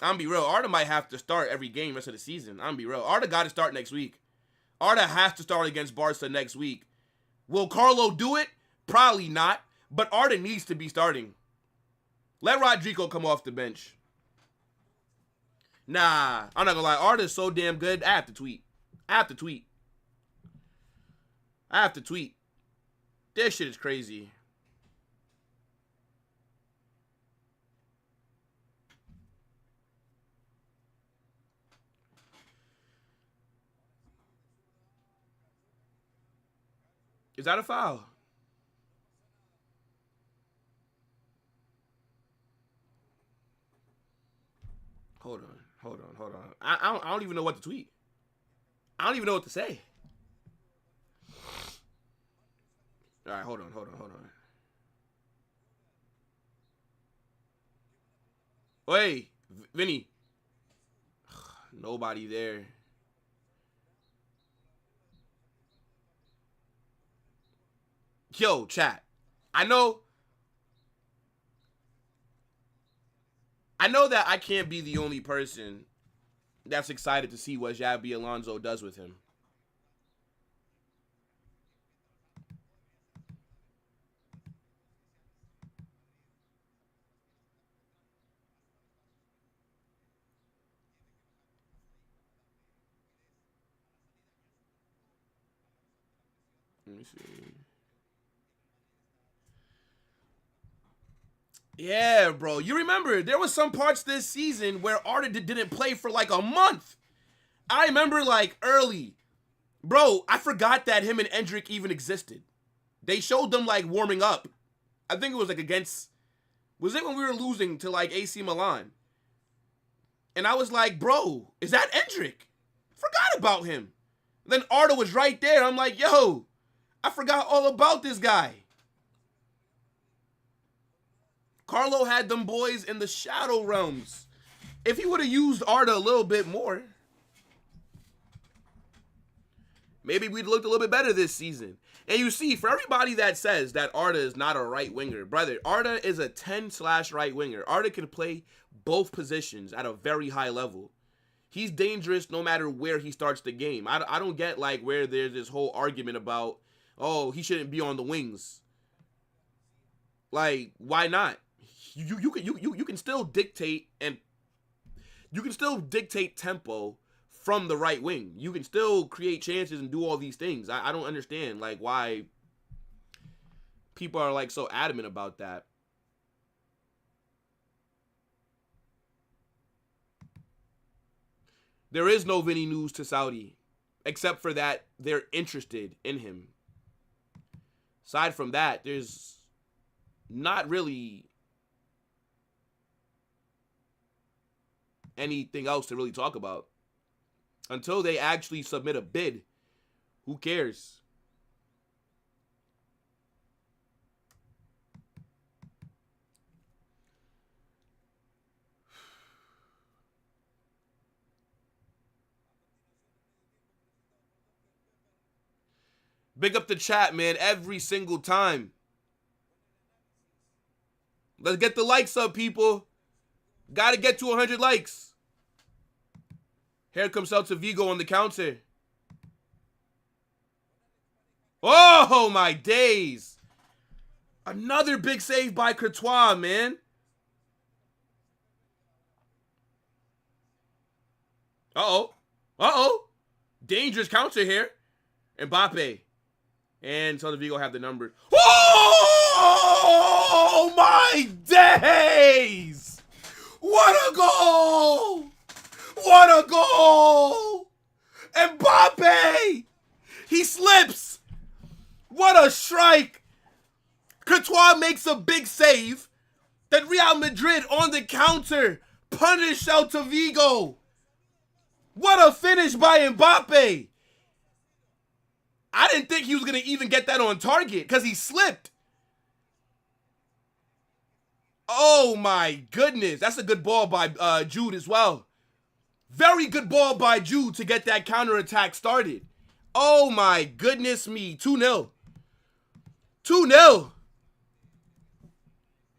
I'm gonna be real. Arda might have to start every game rest of the season. I'm gonna be real. Arda got to start next week. Arda has to start against Barca next week. Will Carlo do it? Probably not. But Arda needs to be starting. Let Rodrigo come off the bench. Nah, I'm not gonna lie. Arda is so damn good. I have to tweet. This shit is crazy. Is that a foul? Hold on. I don't even know what to tweet. I don't even know what to say. All right, hold on. Hey, Vinny. Nobody there. Yo, chat. I know that I can't be the only person that's excited to see what Xabi Alonso does with him. Let me see. Yeah, bro. You remember, there was some parts this season where Arda didn't play for like a month. I remember like early. Bro, I forgot that him and Endrick even existed. They showed them like warming up. I think it was like against... Was it when we were losing to like AC Milan? And I was like, bro, is that Endrick? Forgot about him. Then Arda was right there. I'm like, yo, I forgot all about this guy. Carlo had them boys in the shadow realms. If he would have used Arda a little bit more, maybe we'd looked a little bit better this season. And you see, for everybody that says that Arda is not a right winger, brother, Arda is a 10/right winger. Arda can play both positions at a very high level. He's dangerous no matter where he starts the game. I don't get like where there's this whole argument about, oh, he shouldn't be on the wings. Like, why not? You can still dictate, and you can still dictate tempo from the right wing. You can still create chances and do all these things. I don't understand like why people are like so adamant about that. There is no Vinny news to Saudi, except for that they're interested in him. Aside from that, there's not really anything else to really talk about. Until they actually submit a bid, who cares? Big up the chat, man, every single time. Let's get the likes up, people. Gotta get to 100 likes. Here comes Celta Vigo on the counter. Oh, my days. Another big save by Courtois, man. Uh-oh. Dangerous counter here. Mbappe. And Celta Vigo have the numbers. Oh, my days. What a goal. What a goal! Mbappe! He slips! What a strike! Courtois makes a big save. Then Real Madrid on the counter punish Celta Vigo. What a finish by Mbappe! I didn't think he was going to even get that on target because he slipped. Oh my goodness. That's a good ball by Jude as well. Very good ball by Jude to get that counterattack started. Oh my goodness me. 2-0. 2-0.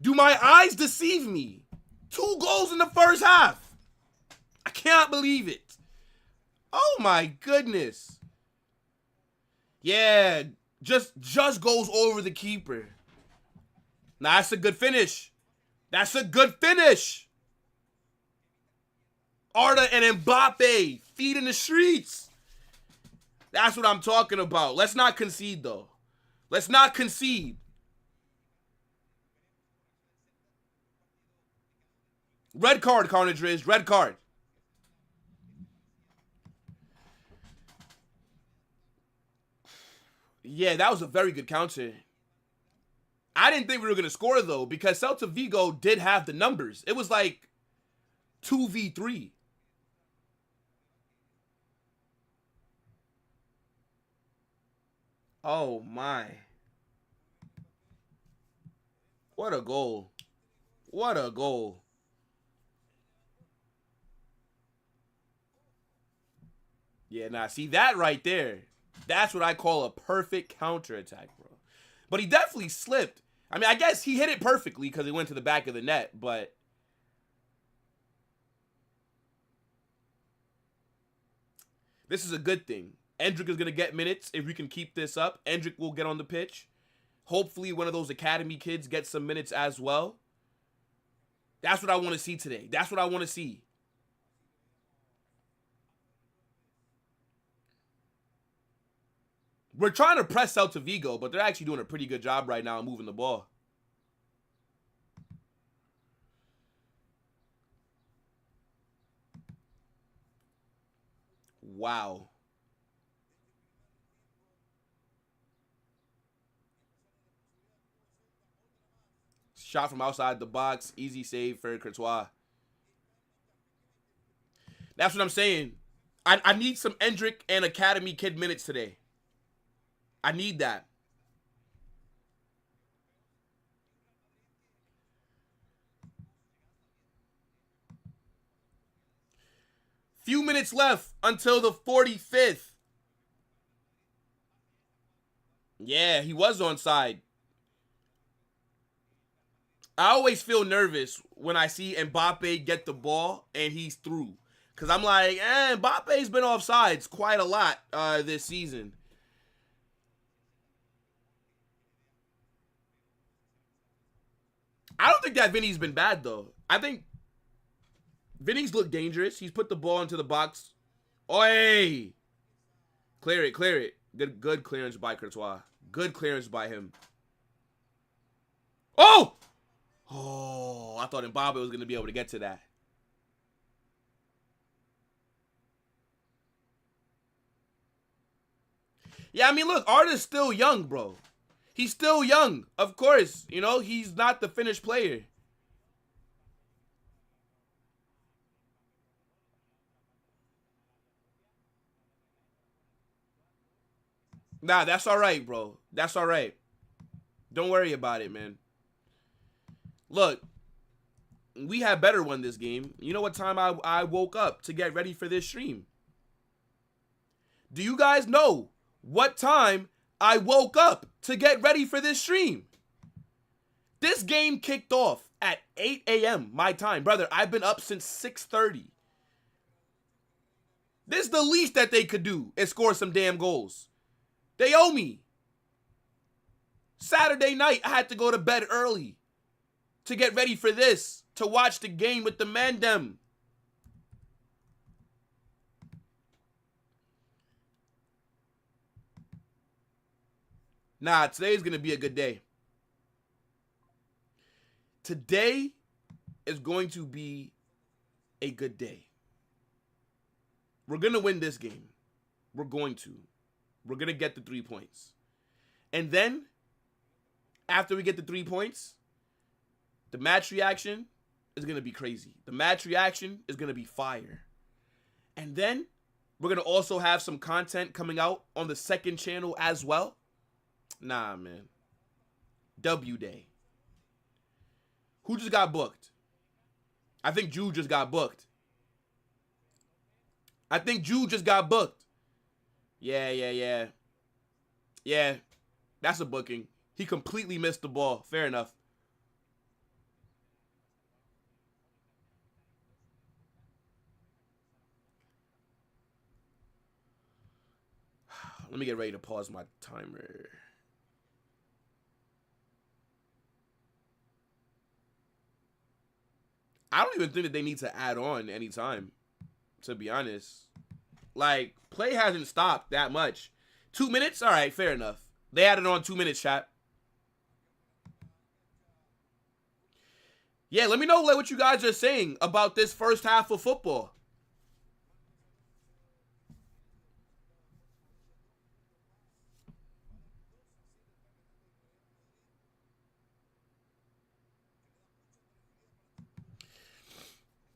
Do my eyes deceive me? 2 goals in the first half. I can't believe it. Oh my goodness. Yeah, just goes over the keeper. Now that's a good finish. That's a good finish. Arda and Mbappe, feet in the streets. That's what I'm talking about. Let's not concede, though. Let's not concede. Red card, Carnage Riz. Red card. Yeah, that was a very good counter. I didn't think we were going to score, though, because Celta Vigo did have the numbers. It was like 2v3. Oh, my. What a goal. What a goal. Yeah, nah, see that right there. That's what I call a perfect counterattack, bro. But he definitely slipped. I mean, I guess he hit it perfectly because it went to the back of the net, but this is a good thing. Endrick is going to get minutes. If we can keep this up, Endrick will get on the pitch. Hopefully one of those academy kids gets some minutes as well. That's what I want to see today. That's what I want to see. We're trying to press Celta Vigo, but they're actually doing a pretty good job right now moving the ball. Wow. Shot from outside the box. Easy save for Courtois. That's what I'm saying. I need some Endrick and academy kid minutes today. I need that. Few minutes left until the 45th. Yeah, he was onside. I always feel nervous when I see Mbappe get the ball and he's through. Because I'm like, Mbappe's been offsides quite a lot this season. I don't think that Vinny's been bad, though. I think Vinny's looked dangerous. He's put the ball into the box. Oi! Clear it, clear it. Good clearance by Courtois. Good clearance by him. Oh! Oh, I thought Mbappe was going to be able to get to that. Yeah, I mean, look, Arda's still young, bro. He's still young. Of course, you know, he's not the finished player. Nah, that's all right, bro. That's all right. Don't worry about it, man. Look, we had better won this game. You know what time I woke up to get ready for this stream? Do you guys know what time I woke up to get ready for this stream? This game kicked off at 8 a.m. my time. Brother, I've been up since 6:30. This is the least that they could do is score some damn goals. They owe me. Saturday night, I had to go to bed early to get ready for this, to watch the game with the Mandem. Nah, today's going to be a good day. Today is going to be a good day. We're going to win this game. We're going to. We're going to get the 3 points. And then, after we get the 3 points, the match reaction is going to be crazy. The match reaction is going to be fire. And then, we're going to also have some content coming out on the second channel as well. Nah, man. W Day. Who just got booked? I think Jude just got booked. I think Jude just got booked. Yeah. Yeah, that's a booking. He completely missed the ball. Fair enough. Let me get ready to pause my timer. I don't even think that they need to add on any time, to be honest. Like, play hasn't stopped that much. 2 minutes? All right, fair enough. They added on 2 minutes, chat. Yeah, let me know what you guys are saying about this first half of football.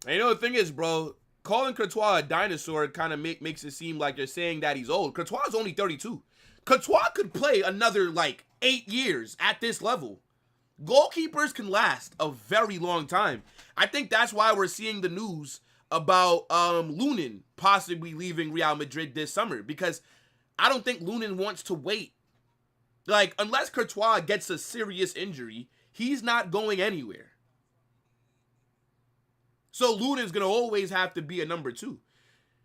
And you know the thing is, bro, calling Courtois a dinosaur kind of makes it seem like you're saying that he's old. Courtois is only 32. Courtois could play another like 8 years at this level. Goalkeepers can last a very long time. I think that's why we're seeing the news about Lunin possibly leaving Real Madrid this summer, because I don't think Lunin wants to wait. Like, unless Courtois gets a serious injury, he's not going anywhere. So Lunin's going to always have to be a number 2.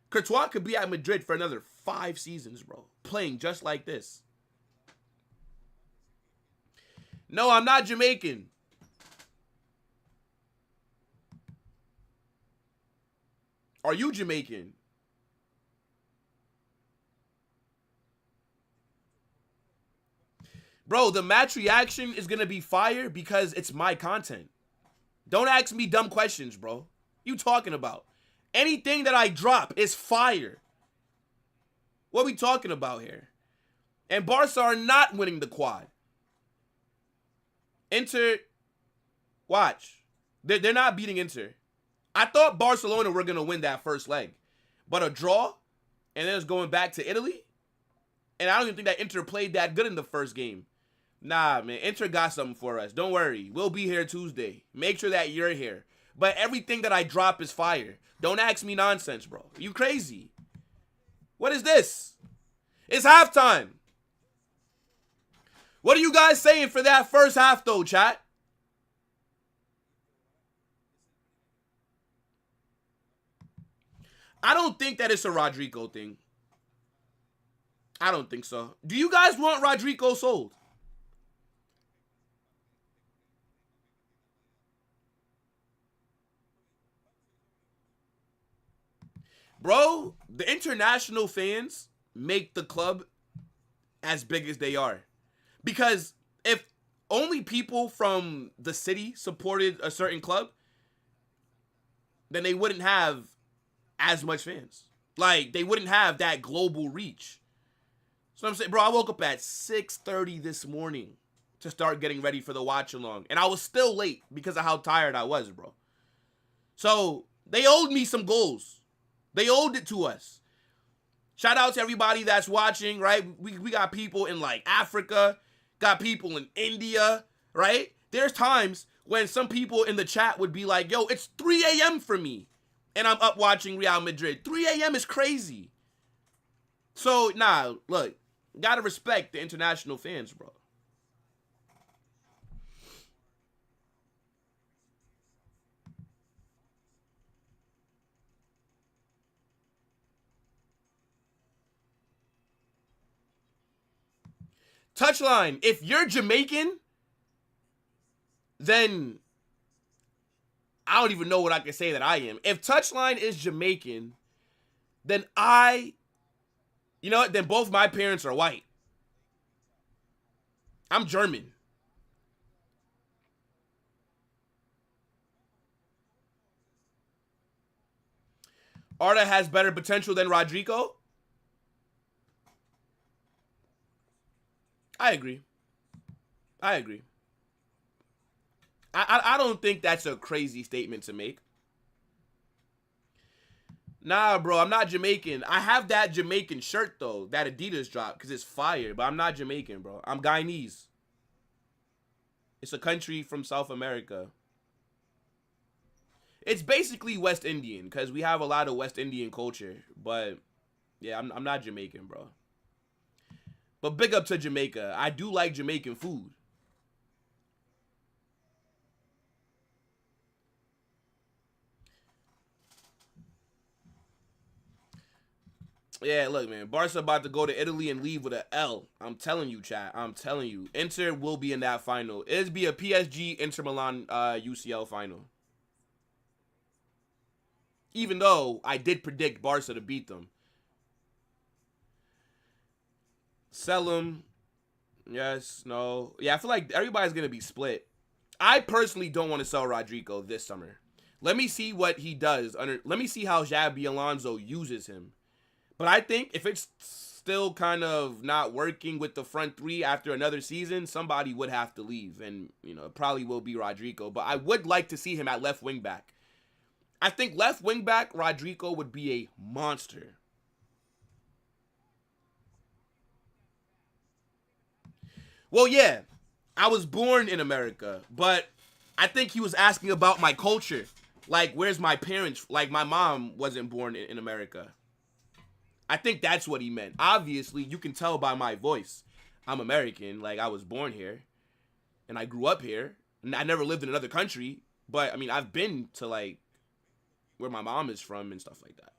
Courtois could be at Madrid for another 5 seasons, bro, playing just like this. No, I'm not Jamaican. Are you Jamaican? Bro, the match reaction is going to be fire because it's my content. Don't ask me dumb questions, bro. You talking about? Anything that I drop is fire. What are we talking about here? And Barca are not winning the quad. Inter, watch. They're not beating Inter. I thought Barcelona were going to win that first leg. But a draw, and then it's going back to Italy? And I don't even think that Inter played that good in the first game. Nah, man. Inter got something for us. Don't worry. We'll be here Tuesday. Make sure that you're here. But everything that I drop is fire. Don't ask me nonsense, bro. You crazy? What is this? It's halftime. What are you guys saying for that first half, though, chat? I don't think that it's a Rodrigo thing. I don't think so. Do you guys want Rodrigo sold? Bro, the international fans make the club as big as they are. Because if only people from the city supported a certain club, then they wouldn't have as much fans. Like, they wouldn't have that global reach. So I'm saying, bro, I woke up at 6:30 this morning to start getting ready for the watch along. And I was still late because of how tired I was, bro. So they owed me some goals. They owed it to us. Shout out to everybody that's watching, right? We got people in like Africa, got people in India, right? There's times when some people in the chat would be like, yo, it's 3 a.m. for me. And I'm up watching Real Madrid. 3 a.m. is crazy. So, nah, look, gotta respect the international fans, bro. Touchline, if you're Jamaican, then I don't even know what I can say that I am. If Touchline is Jamaican, then you know what? Then both my parents are white. I'm German. Arda has better potential than Rodrigo? I agree. I agree. I don't think that's a crazy statement to make. Nah, bro, I'm not Jamaican. I have that Jamaican shirt, though, that Adidas dropped, because it's fire, but I'm not Jamaican, bro. I'm Guyanese. It's a country from South America. It's basically West Indian, because we have a lot of West Indian culture, but yeah, I'm not Jamaican, bro. But big up to Jamaica. I do like Jamaican food. Yeah, look, man. Barca about to go to Italy and leave with an L. I'm telling you, chat. I'm telling you. Inter will be in that final. It'll be a PSG Inter Milan UCL final. Even though I did predict Barca to beat them. Sell them. Yes, no. Yeah, I feel like everybody's going to be split. I personally don't want to sell Rodrigo this summer. Let me see what he does. Let me see how Xabi Alonso uses him. But I think if it's still kind of not working with the front three after another season, somebody would have to leave. And, you know, it probably will be Rodrigo. But I would like to see him at left wing back. I think left wing back Rodrigo would be a monster. Well, yeah, I was born in America, but I think he was asking about my culture. Like, where's my parents? Like, my mom wasn't born in America. I think that's what he meant. Obviously, you can tell by my voice. I'm American. Like, I was born here. And I grew up here. And I never lived in another country. But, I mean, I've been to, like, where my mom is from and stuff like that.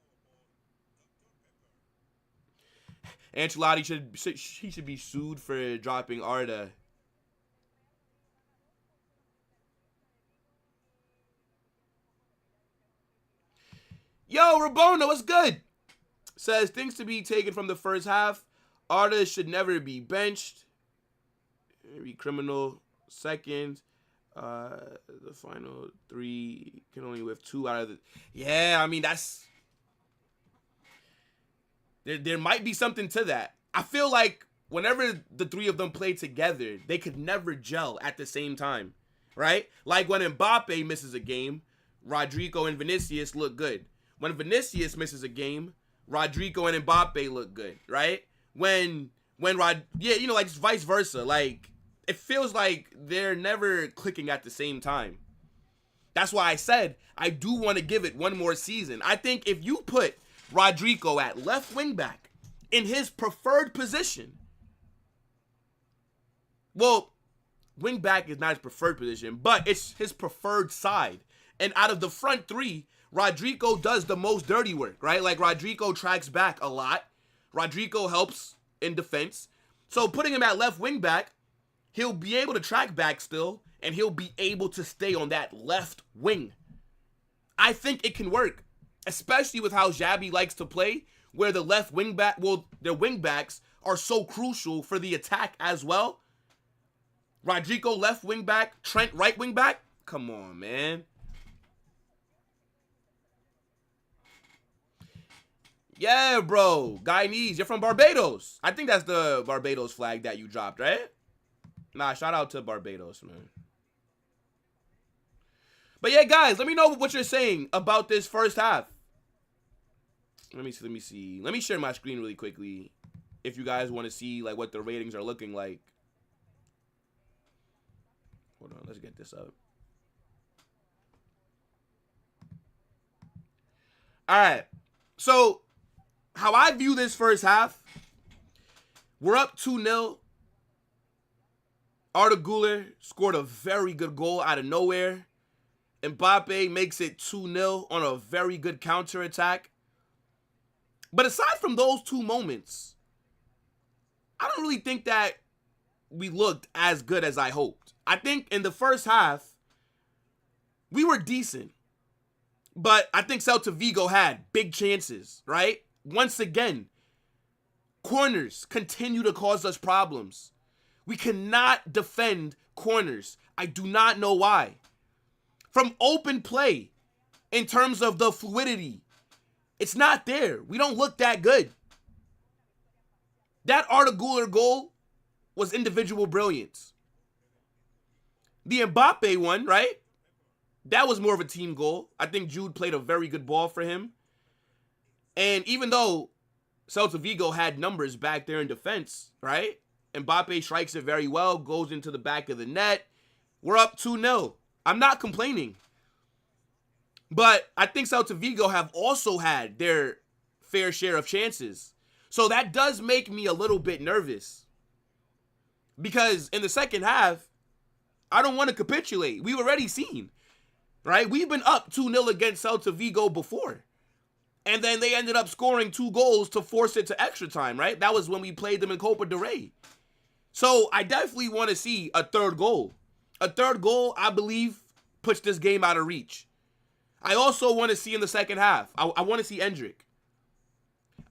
Ancelotti should be sued for dropping Arda. Yo, Rabona, what's good? Says things to be taken from the first half. Arda should never be benched. Be criminal. Second. The final three can only whiff 2 out of the. Yeah, I mean that's. There might be something to that. I feel like whenever the 3 of them play together, they could never gel at the same time, right? Like when Mbappe misses a game, Rodrigo and Vinicius look good. When Vinicius misses a game, Rodrigo and Mbappe look good, right? Like vice versa. Like it feels like they're never clicking at the same time. That's why I said I do want to give it one more season. I think if you put Rodrigo at left wing back in his preferred position. Well, wing back is not his preferred position, but it's his preferred side. And out of the front 3, Rodrigo does the most dirty work, right? Like Rodrigo tracks back a lot. Rodrigo helps in defense. So putting him at left wing back, he'll be able to track back still, and he'll be able to stay on that left wing. I think it can work. Especially with how Xabi likes to play, where the left wing back, their wing backs are so crucial for the attack as well. Rodrigo left wing back, Trent right wing back. Come on, man. Yeah, bro. Guyanese, you're from Barbados. I think that's the Barbados flag that you dropped, right? Nah, shout out to Barbados, man. But yeah, guys, let me know what you're saying about this first half. Let me see. Let me share my screen really quickly if you guys want to see like what the ratings are looking like. Hold on, let's get this up. All right. So, how I view this first half, we're up 2-0. Arda Güler scored a very good goal out of nowhere. Mbappe makes it 2-0 on a very good counterattack. But aside from those 2 moments, I don't really think that we looked as good as I hoped. I think in the first half, we were decent. But I think Celta Vigo had big chances, right? Once again, corners continue to cause us problems. We cannot defend corners. I do not know why. From open play, in terms of the fluidity, it's not there. We don't look that good. That Arda Güler goal was individual brilliance. The Mbappe one, right? That was more of a team goal. I think Jude played a very good ball for him. And even though Celta Vigo had numbers back there in defense, right? Mbappe strikes it very well, goes into the back of the net. We're up 2-0. I'm not complaining. But I think Celta Vigo have also had their fair share of chances. So that does make me a little bit nervous. Because in the second half, I don't want to capitulate. We've already seen, right? We've been up 2-0 against Celta Vigo before. And then they ended up scoring 2 goals to force it to extra time, right? That was when we played them in Copa del Rey. So I definitely want to see a third goal. A third goal, I believe, puts this game out of reach. I also want to see in the second half, I want to see Endrick.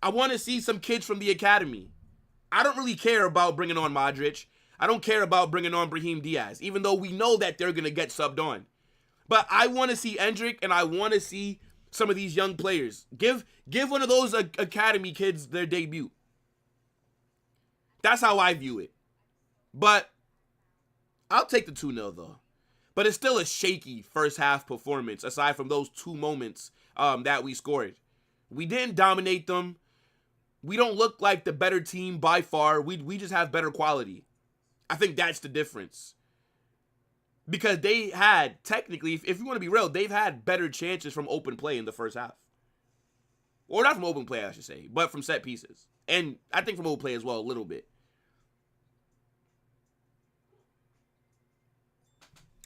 I want to see some kids from the academy. I don't really care about bringing on Modric. I don't care about bringing on Brahim Diaz, even though we know that they're going to get subbed on. But I want to see Endrick, and I want to see some of these young players. Give one of those academy kids their debut. That's how I view it. But I'll take the 2-0 though. But it's still a shaky first half performance, aside from those 2 moments that we scored. We didn't dominate them. We don't look like the better team by far. We just have better quality. I think that's the difference. Because they had, technically, if you want to be real, they've had better chances from open play in the first half. Or not from open play, I should say, but from set pieces. And I think from open play as well, a little bit.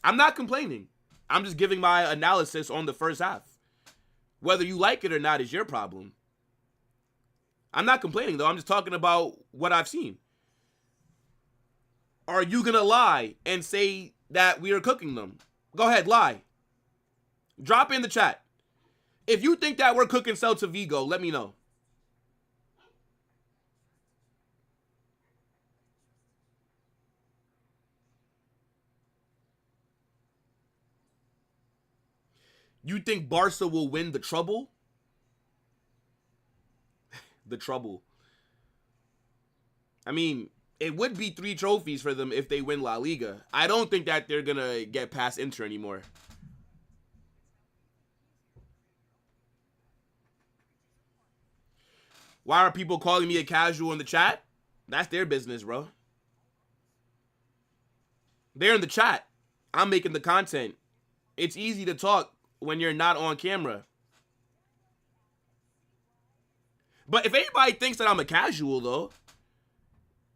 I'm not complaining. I'm just giving my analysis on the first half. Whether you like it or not is your problem. I'm not complaining, though. I'm just talking about what I've seen. Are you going to lie and say that we are cooking them? Go ahead, lie. Drop in the chat. If you think that we're cooking Celta Vigo, let me know. You think Barca will win the treble? The trouble. I mean, it would be 3 trophies for them if they win La Liga. I don't think that they're going to get past Inter anymore. Why are people calling me a casual in the chat? That's their business, bro. They're in the chat. I'm making the content. It's easy to talk when you're not on camera. But if anybody thinks that I'm a casual, though,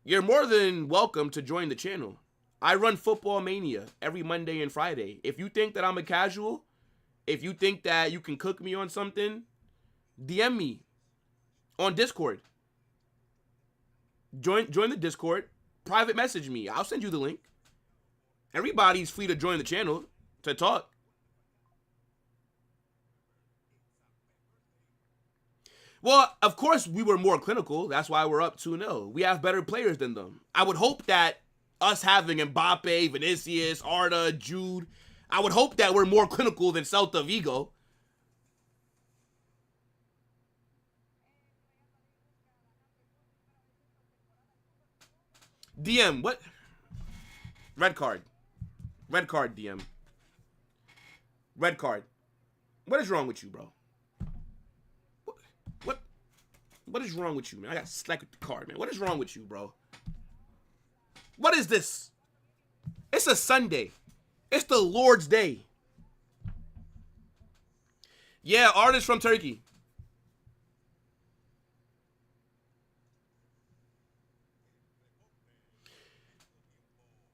you're more than welcome to join the channel. I run Football Mania every Monday and Friday. If you think that I'm a casual, if you think that you can cook me on something, DM me on Discord. Join the Discord. Private message me. I'll send you the link. Everybody's free to join the channel to talk. Well, of course, we were more clinical. That's why we're up 2-0. We have better players than them. I would hope that us having Mbappe, Vinicius, Arda, Jude, I would hope that we're more clinical than Celta Vigo. DM, what? Red card. Red card, DM. Red card. What is wrong with you, bro? What is wrong with you, man? I got slack with the card, man. What is wrong with you, bro? What is this? It's a Sunday. It's the Lord's Day. Yeah, artist from Turkey.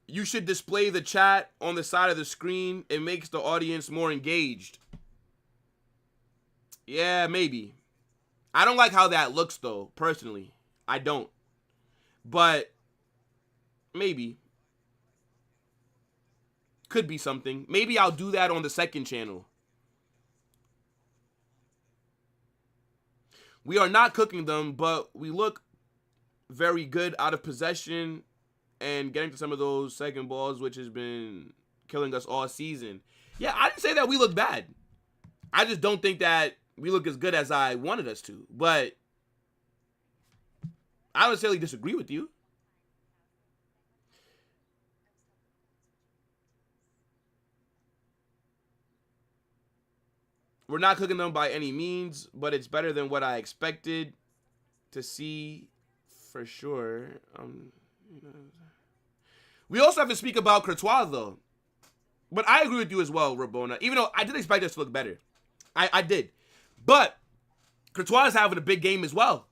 You should display the chat on the side of the screen. It makes the audience more engaged. Yeah, maybe. I don't like how that looks, though, personally. I don't. But maybe. Could be something. Maybe I'll do that on the second channel. We are not cooking them, but we look very good out of possession and getting to some of those second balls, which has been killing us all season. Yeah, I didn't say that we look bad. I just don't think that we look as good as I wanted us to. But I don't necessarily disagree with you. We're not cooking them by any means, but it's better than what I expected to see for sure. We also have to speak about Courtois, though. But I agree with you as well, Rabona. Even though I did expect us to look better. I did. But Courtois is having a big game as well.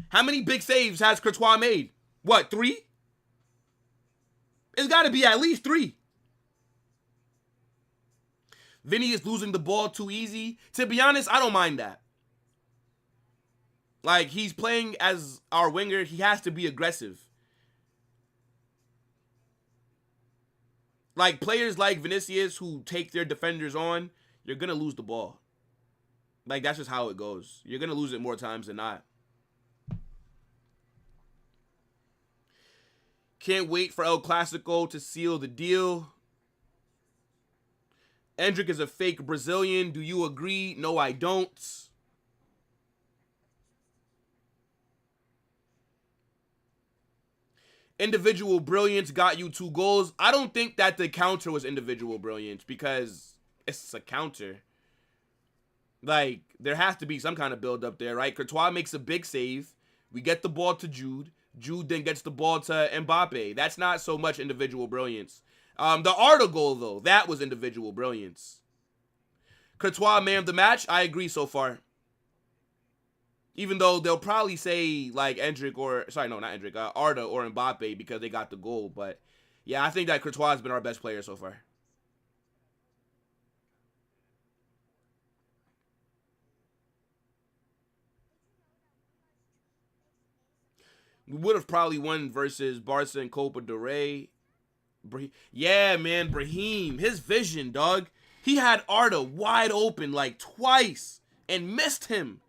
How many big saves has Courtois made? What, 3? It's got to be at least 3. Vinny is losing the ball too easy. To be honest, I don't mind that. Like, he's playing as our winger. He has to be aggressive. Like, players like Vinicius who take their defenders on, you're going to lose the ball. Like, that's just how it goes. You're going to lose it more times than not. Can't wait for El Clasico to seal the deal. Endrick is a fake Brazilian. Do you agree? No, I don't. individual brilliance got you 2 goals. I don't think that the counter was individual brilliance because it's a counter. Like, there has to be some kind of build up there, right? Courtois makes a big save. We get the ball to Jude. Jude then gets the ball to Mbappe. That's not so much individual brilliance. The Arda goal, though, that was individual brilliance. Courtois, man of the match, I agree so far. Even though they'll probably say, like, Endrick or... Sorry, no, not Endrick. Arda or Mbappe because they got the goal. But, yeah, I think that Courtois has been our best player so far. We would have probably won versus Barca and Copa del Rey. Yeah, man, Brahim. His vision, dog. He had Arda wide open like twice and missed him.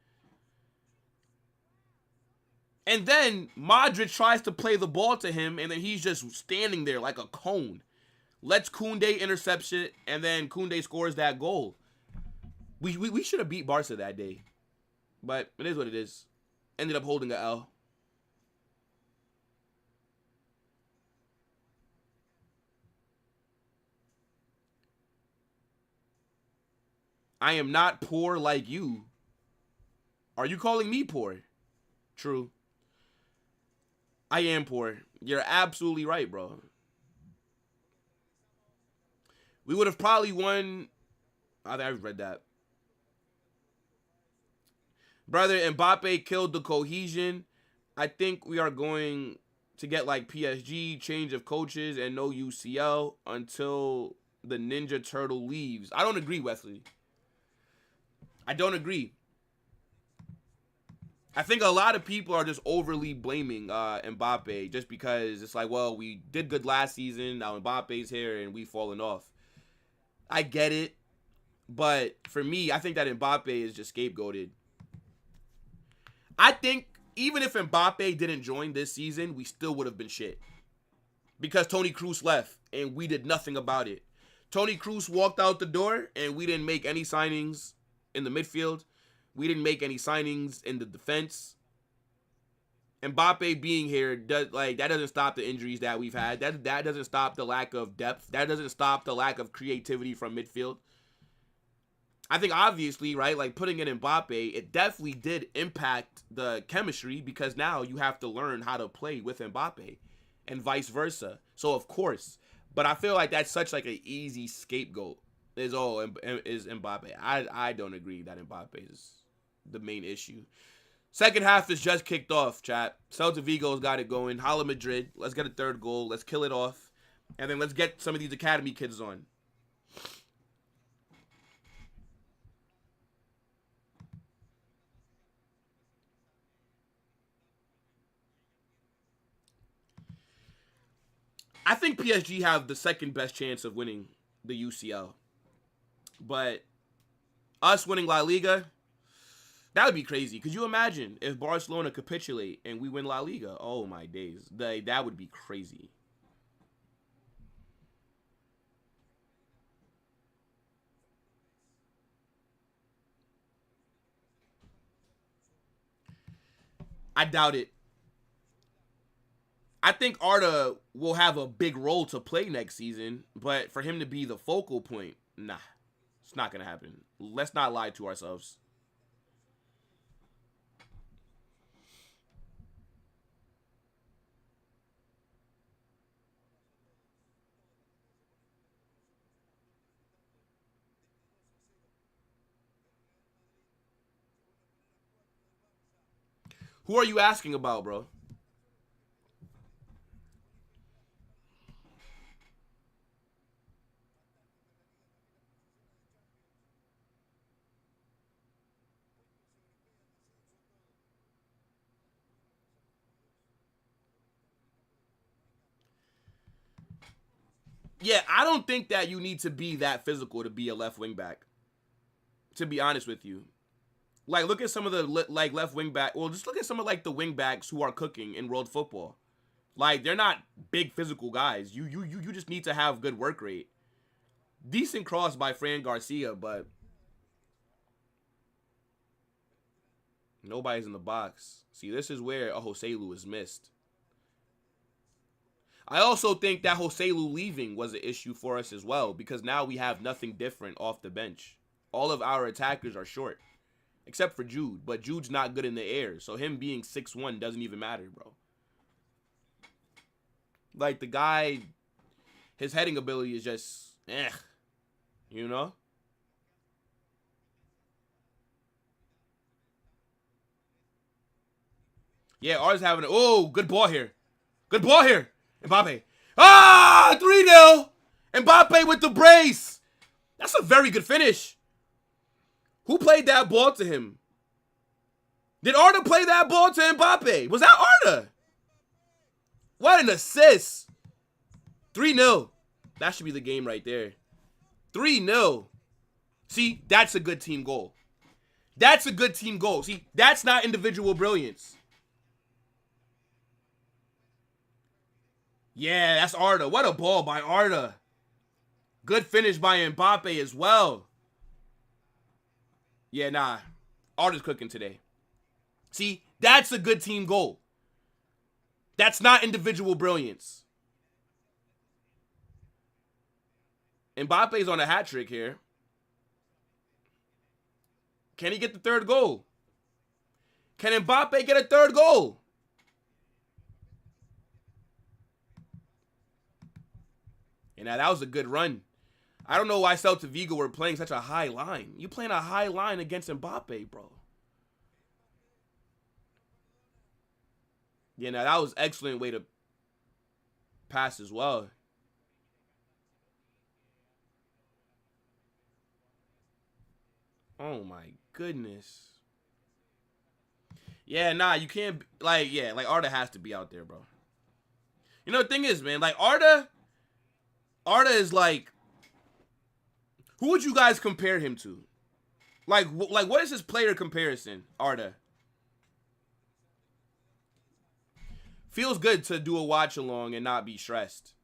And then Modric tries to play the ball to him, and then he's just standing there like a cone. Lets Koundé intercept it, and then Koundé scores that goal. We should have beat Barca that day. But it is what it is. Ended up holding a L. I am not poor like you. Are you calling me poor? True. I am poor. You're absolutely right, bro. We would have probably won. I think I've read that. Brother, Mbappe killed the cohesion. I think we are going to get like PSG, change of coaches, and no UCL until the Ninja Turtle leaves. I don't agree, Wesley. I don't agree. I think a lot of people are just overly blaming Mbappe just because it's like, well, we did good last season. Now Mbappe's here and we've fallen off. I get it. But for me, I think that Mbappe is just scapegoated. I think even if Mbappe didn't join this season, we still would have been shit. Because Toni Kroos left and we did nothing about it. Toni Kroos walked out the door and we didn't make any signings in the midfield. We didn't make any signings in the defense. Mbappe being here that doesn't stop the injuries that we've had. That doesn't stop the lack of depth. That doesn't stop the lack of creativity from midfield. I think obviously, right, like putting in Mbappe, it definitely did impact the chemistry because now you have to learn how to play with Mbappe and vice versa. So of course, but I feel like that's such like an easy scapegoat. Is Mbappe. I don't agree that Mbappe is the main issue. Second half is just kicked off, chat. Celta Vigo's got it going. Hala Madrid. Let's get a third goal. Let's kill it off. And then let's get some of these academy kids on. I think PSG have the second best chance of winning the UCL. But us winning La Liga, that would be crazy. Could you imagine if Barcelona capitulate and we win La Liga? Oh, my days. That would be crazy. I doubt it. I think Arda will have a big role to play next season, but for him to be the focal point, nah. It's not going to happen. Let's not lie to ourselves. Who are you asking about, bro? Yeah, I don't think that you need to be that physical to be a left wing back. To be honest with you. Like, look at some of the like left wing back. Well, just look at some of like the wing backs who are cooking in world football. Like, they're not big physical guys. You just need to have good work rate. Decent cross by Fran Garcia, but nobody's in the box. See, this is where a Joselu is missed. I also think that Joselu leaving was an issue for us as well because now we have nothing different off the bench. All of our attackers are short, except for Jude, but Jude's not good in the air, so him being 6'1" doesn't even matter, bro. Like, the guy, his heading ability is just, you know? Yeah, ours having oh, good ball here. Good ball here. Mbappe. Ah, 3-0. Mbappe with the brace. That's a very good finish. Who played that ball to him? Did Arda play that ball to Mbappe? Was that Arda? What an assist. 3-0. That should be the game right there. 3-0. See, that's a good team goal. That's a good team goal. See, that's not individual brilliance. Yeah, that's Arda. What a ball by Arda. Good finish by Mbappe as well. Yeah, nah. Arda's cooking today. See, that's a good team goal. That's not individual brilliance. Mbappe's on a hat trick here. Can he get the third goal? Can Mbappe get a third goal? And now that was a good run. I don't know why Celta Vigo were playing such a high line. You playing a high line against Mbappe, bro. Yeah, now that was an excellent way to pass as well. Oh my goodness. Yeah, nah, you can't, like Arda has to be out there, bro. You know, the thing is, man, like, Arda is like, who would you guys compare him to? Like what is his player comparison, Arda? Feels good to do a watch along and not be stressed.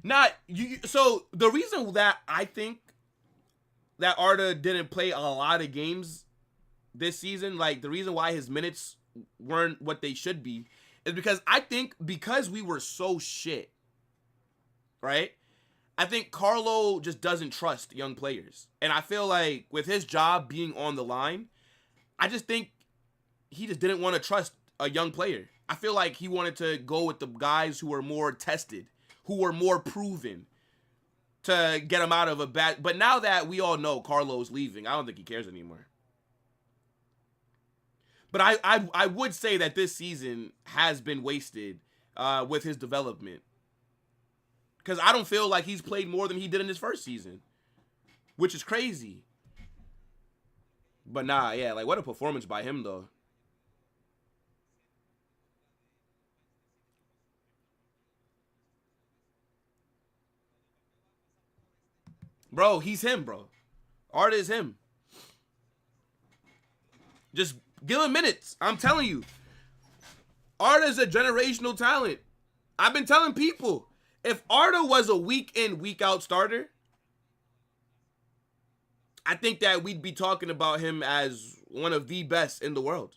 Not you. So the reason that I think that Arda didn't play a lot of games this season, like the reason why his minutes weren't what they should be, is because I think because we were so shit, right? I think Carlo just doesn't trust young players. And I feel like with his job being on the line, I just think he just didn't want to trust a young player. I feel like he wanted to go with the guys who were more tested, who were more proven to get him out of a bad. But now that we all know Carlo's leaving, I don't think he cares anymore. But I would say that this season has been wasted with his development. Because I don't feel like he's played more than he did in his first season, which is crazy. But nah, yeah, like what a performance by him, though. Bro, he's him, bro. Arda is him. Just give him minutes. I'm telling you. Arda is a generational talent. I've been telling people, if Arda was a week in, week out starter, I think that we'd be talking about him as one of the best in the world.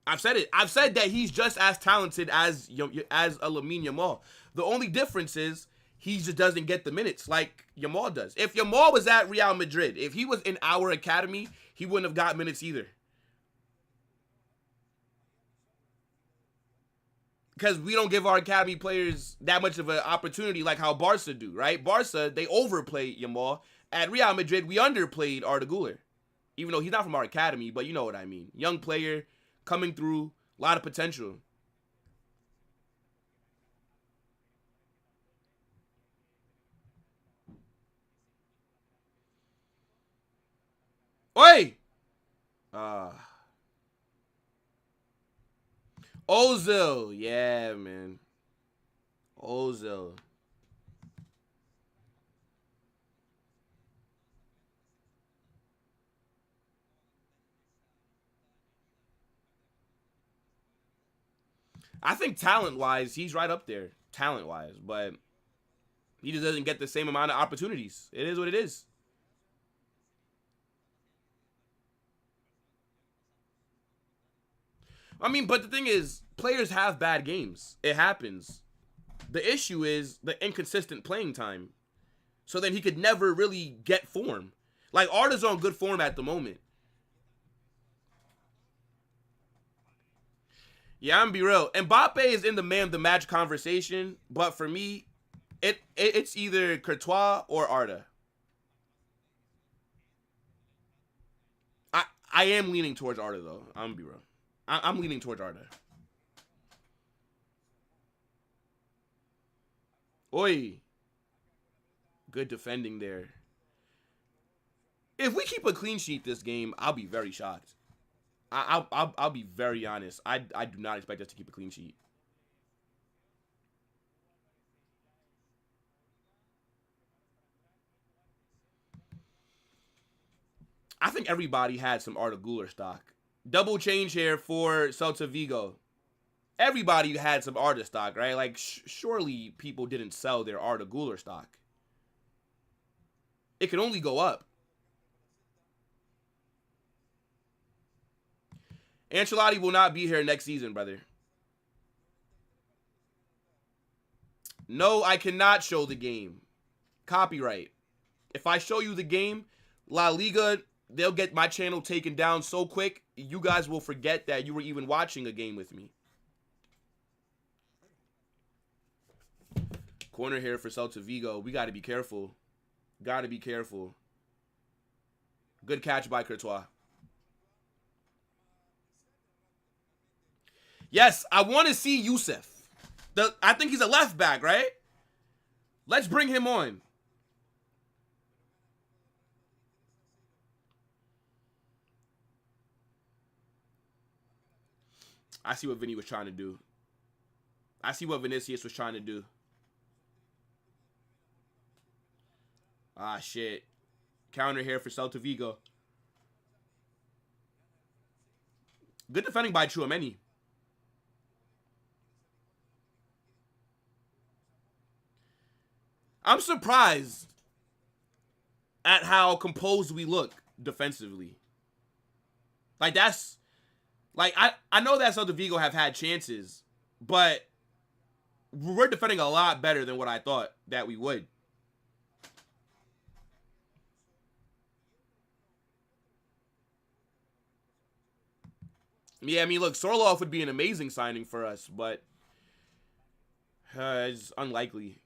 I've said it. I've said that he's just as talented as a Lamine Yamal. The only difference is he just doesn't get the minutes like Yamal does. If Yamal was at Real Madrid, if he was in our academy, he wouldn't have got minutes either. Because we don't give our academy players that much of an opportunity like how Barca do, right? Barca, they overplay Yamal. At Real Madrid, we underplayed Arda Güler. Even though he's not from our academy, but you know what I mean. Young player, coming through, a lot of potential. Oi! Ozil. Yeah, man. Ozil. I think talent-wise, he's right up there. Talent-wise, but He just doesn't get the same amount of opportunities. It is what it is. I mean, but the thing is, players have bad games. It happens. The issue is the inconsistent playing time. So then he could never really get form. Like, Arda's on good form at the moment. Yeah, I'm gonna be real. Mbappe is in the man of the match conversation, but for me, it's either Courtois or Arda. I am leaning towards Arda, though. I'm gonna be real. I'm leaning towards Arda. Oi. Good defending there. If we keep a clean sheet this game, I'll be very shocked. I'll be very honest. I do not expect us to keep a clean sheet. I think everybody had some Arda Güler stock. Double change here for Celta Vigo. Everybody had some Arda stock, right? Like, surely people didn't sell their Arda Güler stock. It can only go up. Ancelotti will not be here next season, brother. No, I cannot show the game. Copyright. If I show you the game, La Liga, they'll get my channel taken down so quick, you guys will forget that you were even watching a game with me. Corner here for Celta Vigo. We got to be careful. Got to be careful. Good catch by Courtois. Yes, I want to see Youssef. I think he's a left back, right? Let's bring him on. I see what Vinny was trying to do. I see what Vinicius was trying to do. Ah, shit. Counter here for Celta Vigo. Good defending by Tchouaméni. I'm surprised at how composed we look defensively. Like, that's... Like, I know that Celta Vigo have had chances, but we're defending a lot better than what I thought that we would. Yeah, I mean, look, Sorloth would be an amazing signing for us, but it's unlikely.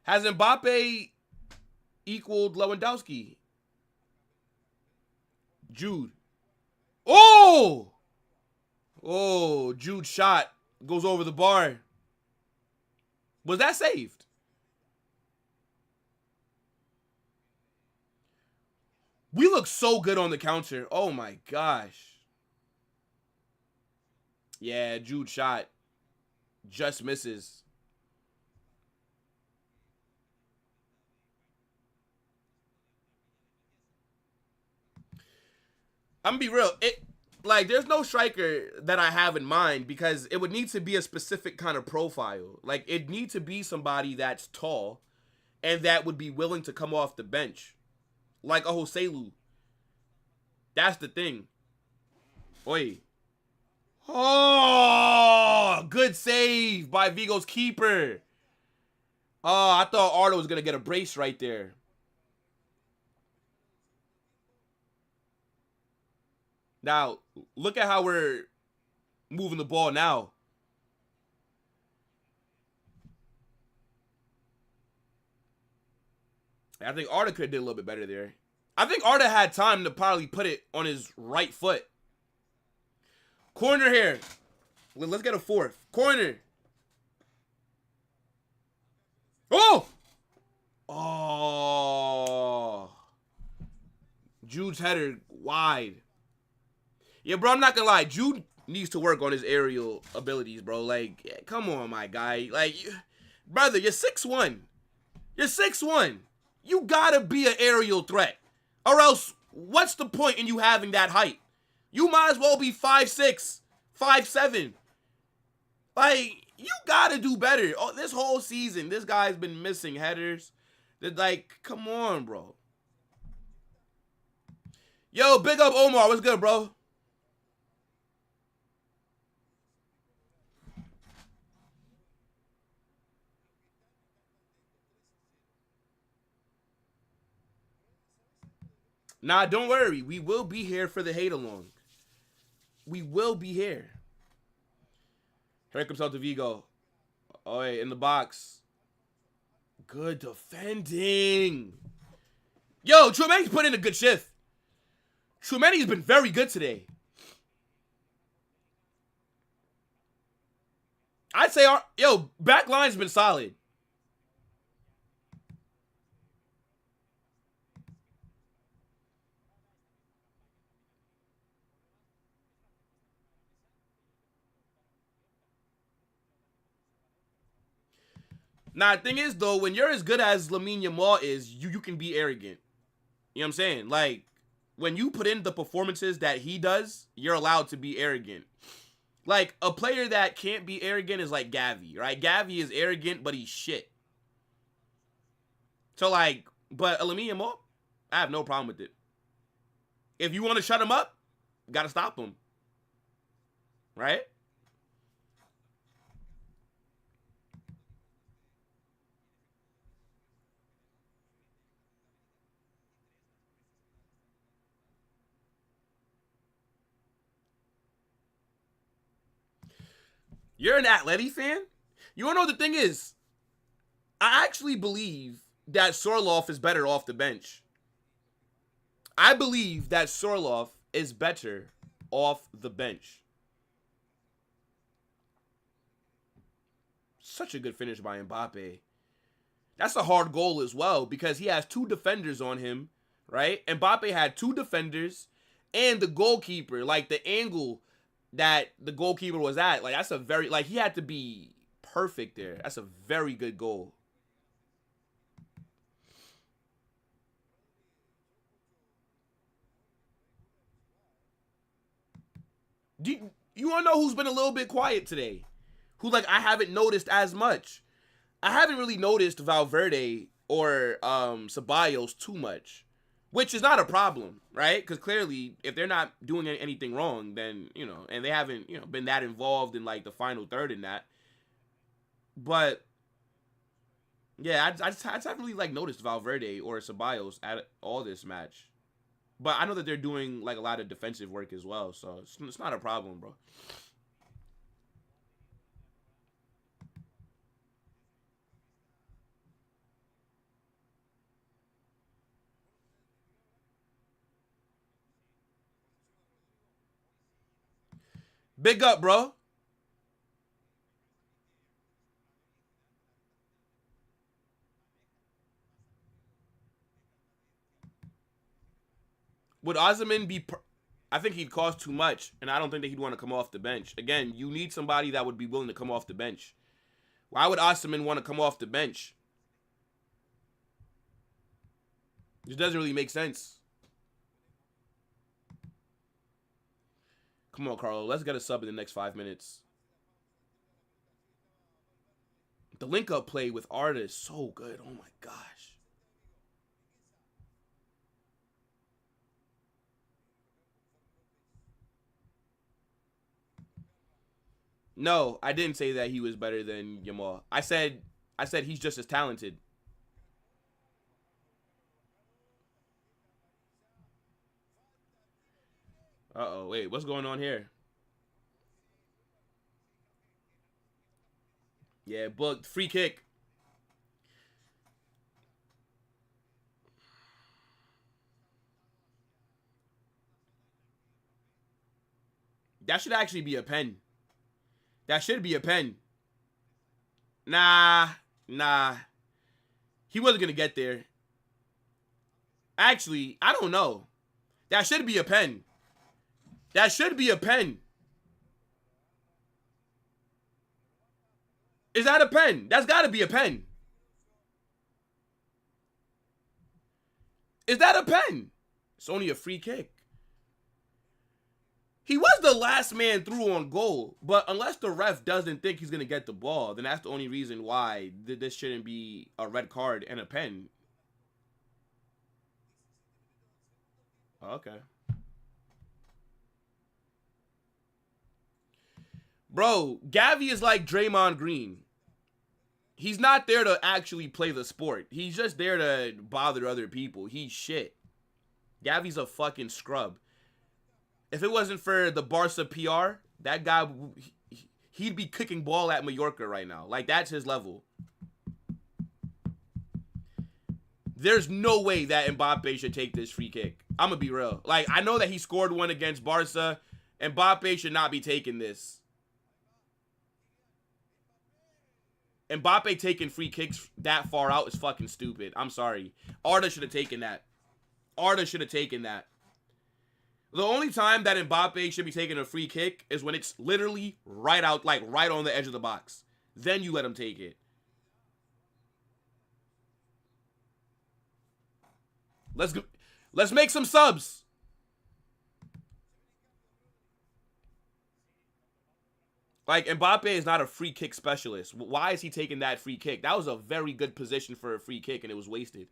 Has Mbappe equaled Lewandowski? Jude. Oh! Oh, Jude's shot goes over the bar. Was that saved? We look so good on the counter. Oh my gosh. Yeah, Jude's shot just misses. I'm gonna be real. There's no striker that I have in mind because it would need to be a specific kind of profile. Like, it need to be somebody that's tall and that would be willing to come off the bench. Like a Joselu. That's the thing. Oi. Oh, good save by Vigo's keeper. Oh, I thought Arda was going to get a brace right there. Now, look at how we're moving the ball now. I think Arda could have did a little bit better there. I think Arda had time to probably put it on his right foot. Corner here. Let's get a fourth. Corner. Oh! Oh. Jude's header wide. Yeah, bro, I'm not gonna lie. Jude needs to work on his aerial abilities, bro. Like, yeah, come on, my guy. Like, brother, you're 6'1". You're 6'1". You gotta be an aerial threat. Or else, what's the point in you having that height? You might as well be 5'6", 5'7". Like, you gotta do better. Oh, this whole season, this guy's been missing headers. That, like, come on, bro. Yo, big up Omar. What's good, bro? Nah, don't worry. We will be here for the hate along. We will be here. Here comes Celta Vigo. Oh, wait, in the box. Good defending. Yo, Trumani's put in a good shift. Trumani's been very good today. I'd say our back line's been solid. Now, the thing is, though, when you're as good as Lamine Yamal is, you can be arrogant. You know what I'm saying? Like, when you put in the performances that he does, you're allowed to be arrogant. Like, a player that can't be arrogant is like Gavi, right? Gavi is arrogant, but he's shit. So, like, but Lamine Yamal, I have no problem with it. If you want to shut him up, you got to stop him. Right? You're an Atleti fan? You want to know what the thing is? I actually believe that Sorloth is better off the bench. I believe that Sorloth is better off the bench. Such a good finish by Mbappe. That's a hard goal as well because he has two defenders on him, right? Mbappe had two defenders and the goalkeeper, like the angle that the goalkeeper was at. Like, that's a very, like, he had to be perfect there. That's a very good goal. You want to know who's been a little bit quiet today? Who, like, I haven't noticed as much? I haven't really noticed Valverde or Ceballos too much, which is not a problem, right? Because clearly, if they're not doing anything wrong, then, you know, and they haven't, you know, been that involved in, like, the final third in that. But, yeah, I just haven't really, like, noticed Valverde or Ceballos at all this match. But I know that they're doing, like, a lot of defensive work as well, so it's not a problem, bro. Big up, bro. Would Osimhen be... I think he'd cost too much, and I don't think that he'd want to come off the bench. Again, you need somebody that would be willing to come off the bench. Why would Osimhen want to come off the bench? It doesn't really make sense. Come on, Carlo. Let's get a sub in the next 5 minutes. The link-up play with Arda is so good. Oh, my gosh. No, I didn't say that he was better than Yamal. I said he's just as talented. Uh-oh, wait, what's going on here? Yeah, booked. Free kick. That should actually be a pen. That should be a pen. Nah. He wasn't going to get there. Actually, I don't know. That should be a pen. That should be a pen. Is that a pen? That's got to be a pen. Is that a pen? It's only a free kick. He was the last man through on goal, but unless the ref doesn't think he's going to get the ball, then that's the only reason why this shouldn't be a red card and a pen. Okay. Bro, Gavi is like Draymond Green. He's not there to actually play the sport. He's just there to bother other people. He's shit. Gavi's a fucking scrub. If it wasn't for the Barca PR, that guy, he'd be kicking ball at Mallorca right now. Like, that's his level. There's no way that Mbappe should take this free kick. I'm going to be real. Like, I know that he scored one against Barca. Mbappe should not be taking this. Mbappe taking free kicks that far out is fucking stupid. I'm sorry. Arda should have taken that. Arda should have taken that. The only time that Mbappe should be taking a free kick is when it's literally right out, like right on the edge of the box. Then you let him take it. Let's go. Let's make some subs. Like, Mbappe is not a free kick specialist. Why is he taking that free kick? That was a very good position for a free kick, and it was wasted.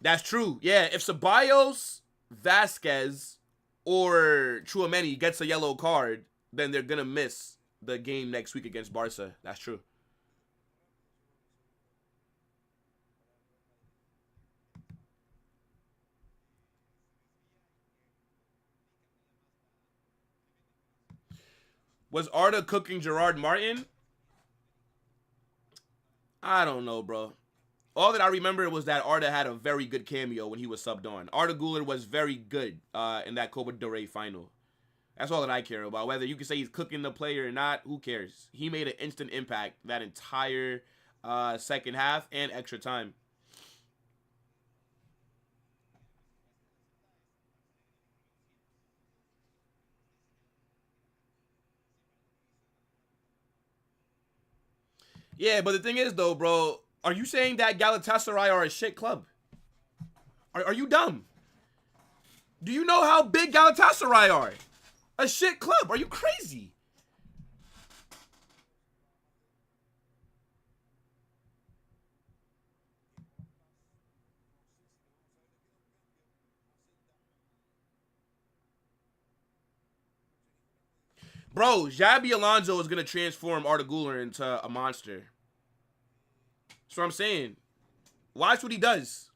That's true. Yeah, if Ceballos, Vasquez, or Tchouaméni gets a yellow card, then they're going to miss the game next week against Barca. That's true. Was Arda cooking Gerard Martin? I don't know, bro. All that I remember was that Arda had a very good cameo when he was subbed on. Arda Güler was very good in that Copa del Rey final. That's all that I care about. Whether you can say he's cooking the player or not, who cares? He made an instant impact that entire second half and extra time. Yeah, but the thing is, though, bro, are you saying that Galatasaray are a shit club? Are you dumb? Do you know how big Galatasaray are? A shit club. Are you crazy? Bro, Xabi Alonso is going to transform Arda Güler into a monster. That's what I'm saying. Watch what he does.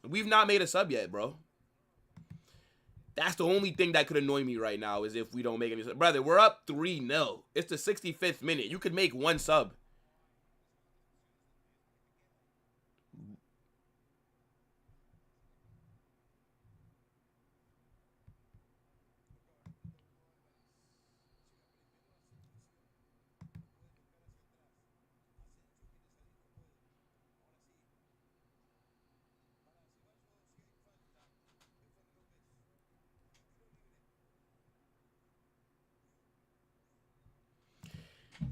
We've not made a sub yet, bro. That's the only thing that could annoy me right now is if we don't make any sub. Brother, we're up 3-0. It's the 65th minute. You could make one sub.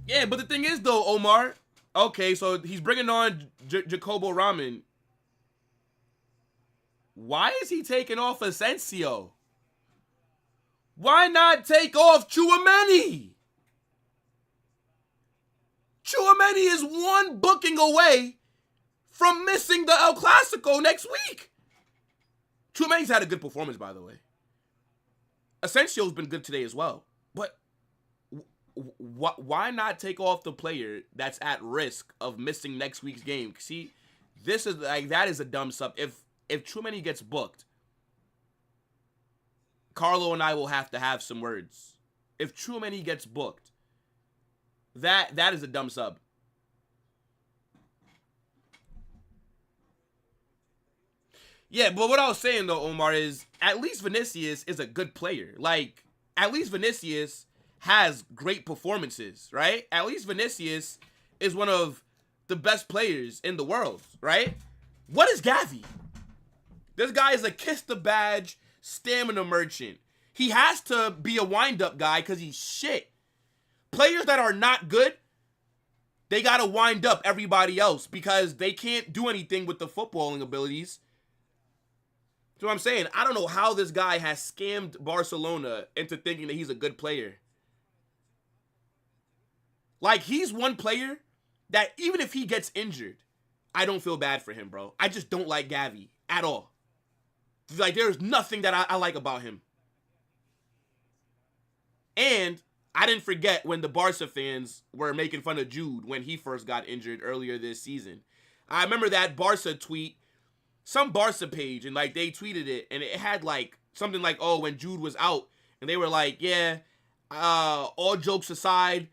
Yeah, but the thing is, though, Omar, okay, so he's bringing on Jacobo Ramen. Why is he taking off Asensio? Why not take off Tchouaméni? Tchouaméni is one booking away from missing the El Clasico next week. Tchouaméni's had a good performance, by the way. Asensio's been good today as well. But why not take off the player that's at risk of missing next week's game? See, this is like that is a dumb sub. If Tchouaméni gets booked, Carlo and I will have to have some words. If Tchouaméni gets booked, that is a dumb sub. Yeah, but what I was saying though, Omar, is at least Vinicius is a good player. Like, at least Vinicius has great performances, right? At least Vinicius is one of the best players in the world, right? What is Gavi? This guy is a kiss the badge stamina merchant. He has to be a wind-up guy because he's shit. Players that are not good they got to wind up everybody else because they can't do anything with the footballing abilities. That's what I'm saying. I don't know how this guy has scammed Barcelona into thinking that he's a good player. Like, he's one player that even if he gets injured, I don't feel bad for him, bro. I just don't like Gavi at all. Like, there's nothing that I like about him. And I didn't forget when the Barca fans were making fun of Jude when he first got injured earlier this season. I remember that Barca tweet, some Barca page, and like they tweeted it, and it had like something like, oh, when Jude was out, and they were like, yeah, all jokes aside,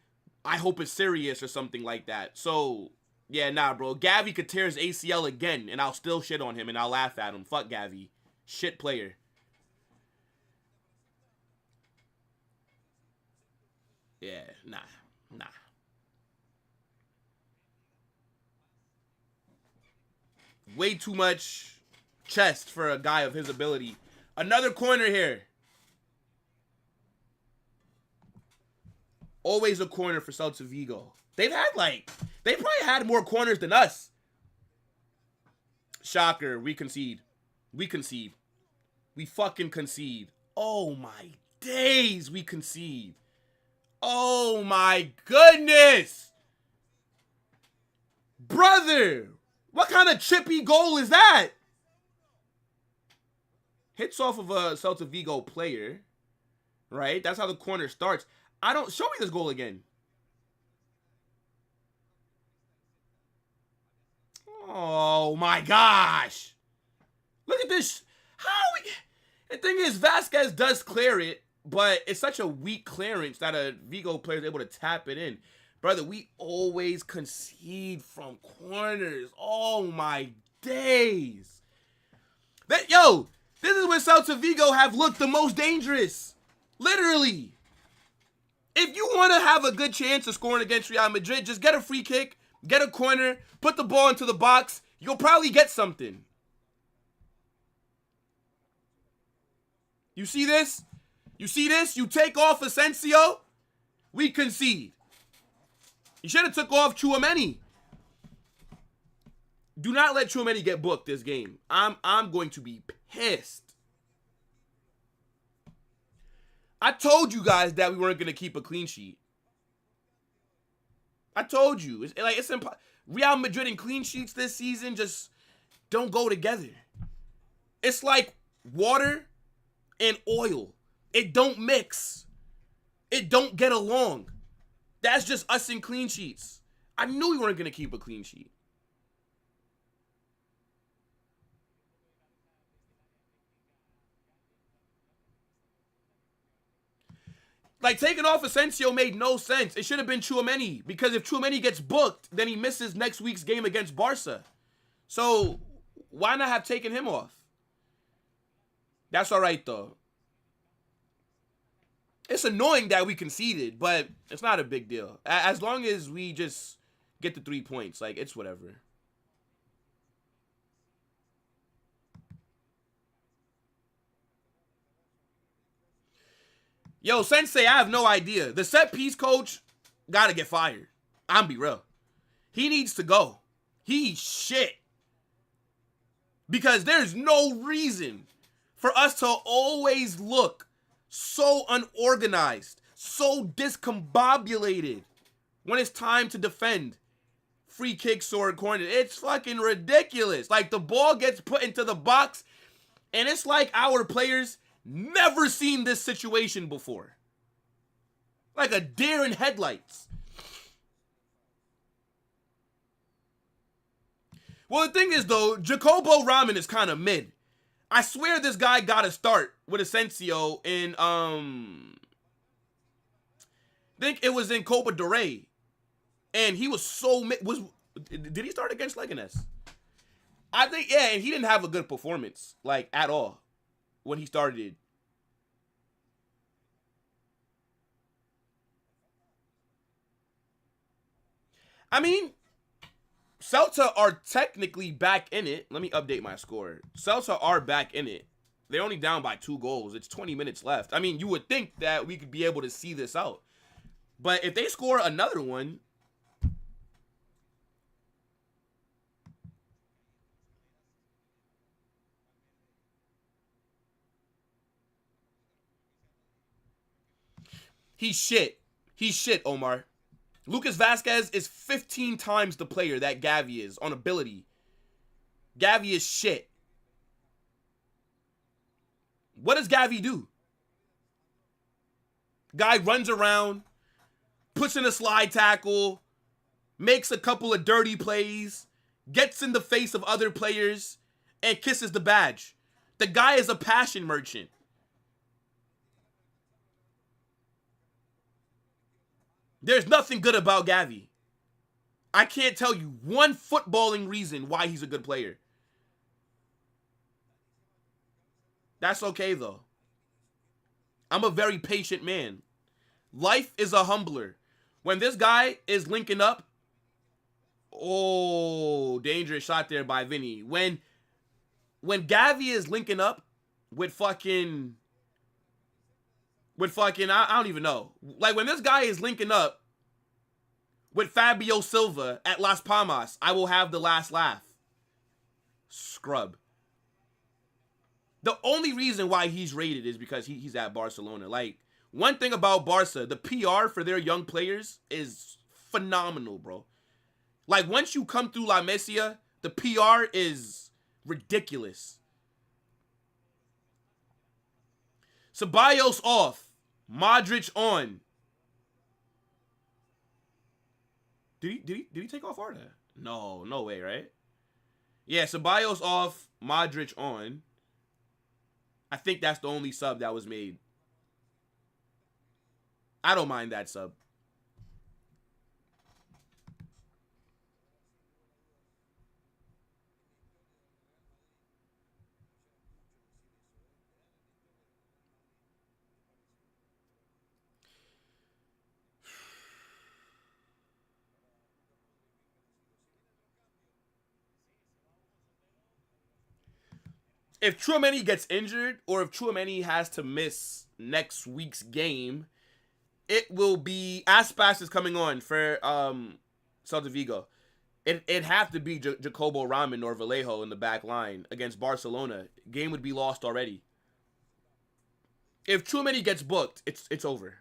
I hope it's serious or something like that. So, yeah, nah, bro. Gavi could tear his ACL again, and I'll still shit on him, and I'll laugh at him. Fuck Gavi. Shit player. Yeah, nah. Way too much chest for a guy of his ability. Another corner here. Always a corner for Celta Vigo. They probably had more corners than us. Shocker, we concede. We fucking concede. Oh my days, we concede. Oh my goodness. Brother, what kind of chippy goal is that? Hits off of a Celta Vigo player, right? That's how the corner starts. Show me this goal again. Oh my gosh. Look at this. The thing is, Vasquez does clear it, but it's such a weak clearance that a Vigo player is able to tap it in. Brother, we always concede from corners. Oh my days. This is when Celta Vigo have looked the most dangerous. Literally. If you want to have a good chance of scoring against Real Madrid, just get a free kick, get a corner, put the ball into the box. You'll probably get something. You see this? You see this? You take off Asensio, we concede. You should have took off Tchouaméni. Do not let Tchouaméni get booked this game. I'm going to be pissed. I told you guys that we weren't going to keep a clean sheet. I told you. It's Real Madrid and clean sheets this season just don't go together. It's like water and oil. It don't mix. It don't get along. That's just us in clean sheets. I knew we weren't going to keep a clean sheet. Like, taking off Asensio made no sense. It should have been Tchouaméni, because if Tchouaméni gets booked, then he misses next week's game against Barca. So, why not have taken him off? That's all right, though. It's annoying that we conceded, but it's not a big deal. As long as we just get the 3 points, like, it's whatever. Yo, Sensei, I have no idea. The set piece coach got to get fired. I'm be real. He needs to go. He's shit. Because there's no reason for us to always look so unorganized, so discombobulated when it's time to defend free kicks or corner. It's fucking ridiculous. Like, the ball gets put into the box, and it's like our players never seen this situation before. Like a deer in headlights. Well, the thing is, though, Jacobo Ramen is kind of mid. I swear this guy got a start with Asensio in, I think it was in Copa del Rey. And he was so mid. Did he start against Leganes? I think, yeah, and he didn't have a good performance, like, at all when he started. I mean, Celta are technically back in it. Let me update my score. Celta are back in it. They're only down by 2 goals. It's 20 minutes left. I mean, you would think that we could be able to see this out. But if they score another one, He's shit. He's shit, Omar. Lucas Vasquez is 15 times the player that Gavi is on ability. Gavi is shit. What does Gavi do? Guy runs around, puts in a slide tackle, makes a couple of dirty plays, gets in the face of other players, and kisses the badge. The guy is a passion merchant. There's nothing good about Gavi. I can't tell you one footballing reason why he's a good player. That's okay, though. I'm a very patient man. Life is a humbler. When this guy is linking up, oh, dangerous shot there by Vinny. When Gavi is linking up with fucking, I don't even know. Like, when this guy is linking up with Fabio Silva at Las Palmas, I will have the last laugh. Scrub. The only reason why he's rated is because he's at Barcelona. Like, one thing about Barca, the PR for their young players is phenomenal, bro. Like, once you come through La Masia, the PR is ridiculous. Ceballos off. Modric on. Did he take off Arda? No way, right? Yeah, Ceballos off, Modric on. I think that's the only sub that was made. I don't mind that sub. If Tchouaméni gets injured or if Tchouaméni has to miss next week's game, it will be Aspas is coming on for Celta Vigo. It'd have to be Jacobo Ramen or Vallejo in the back line against Barcelona. Game would be lost already. If Tchouaméni gets booked, it's over.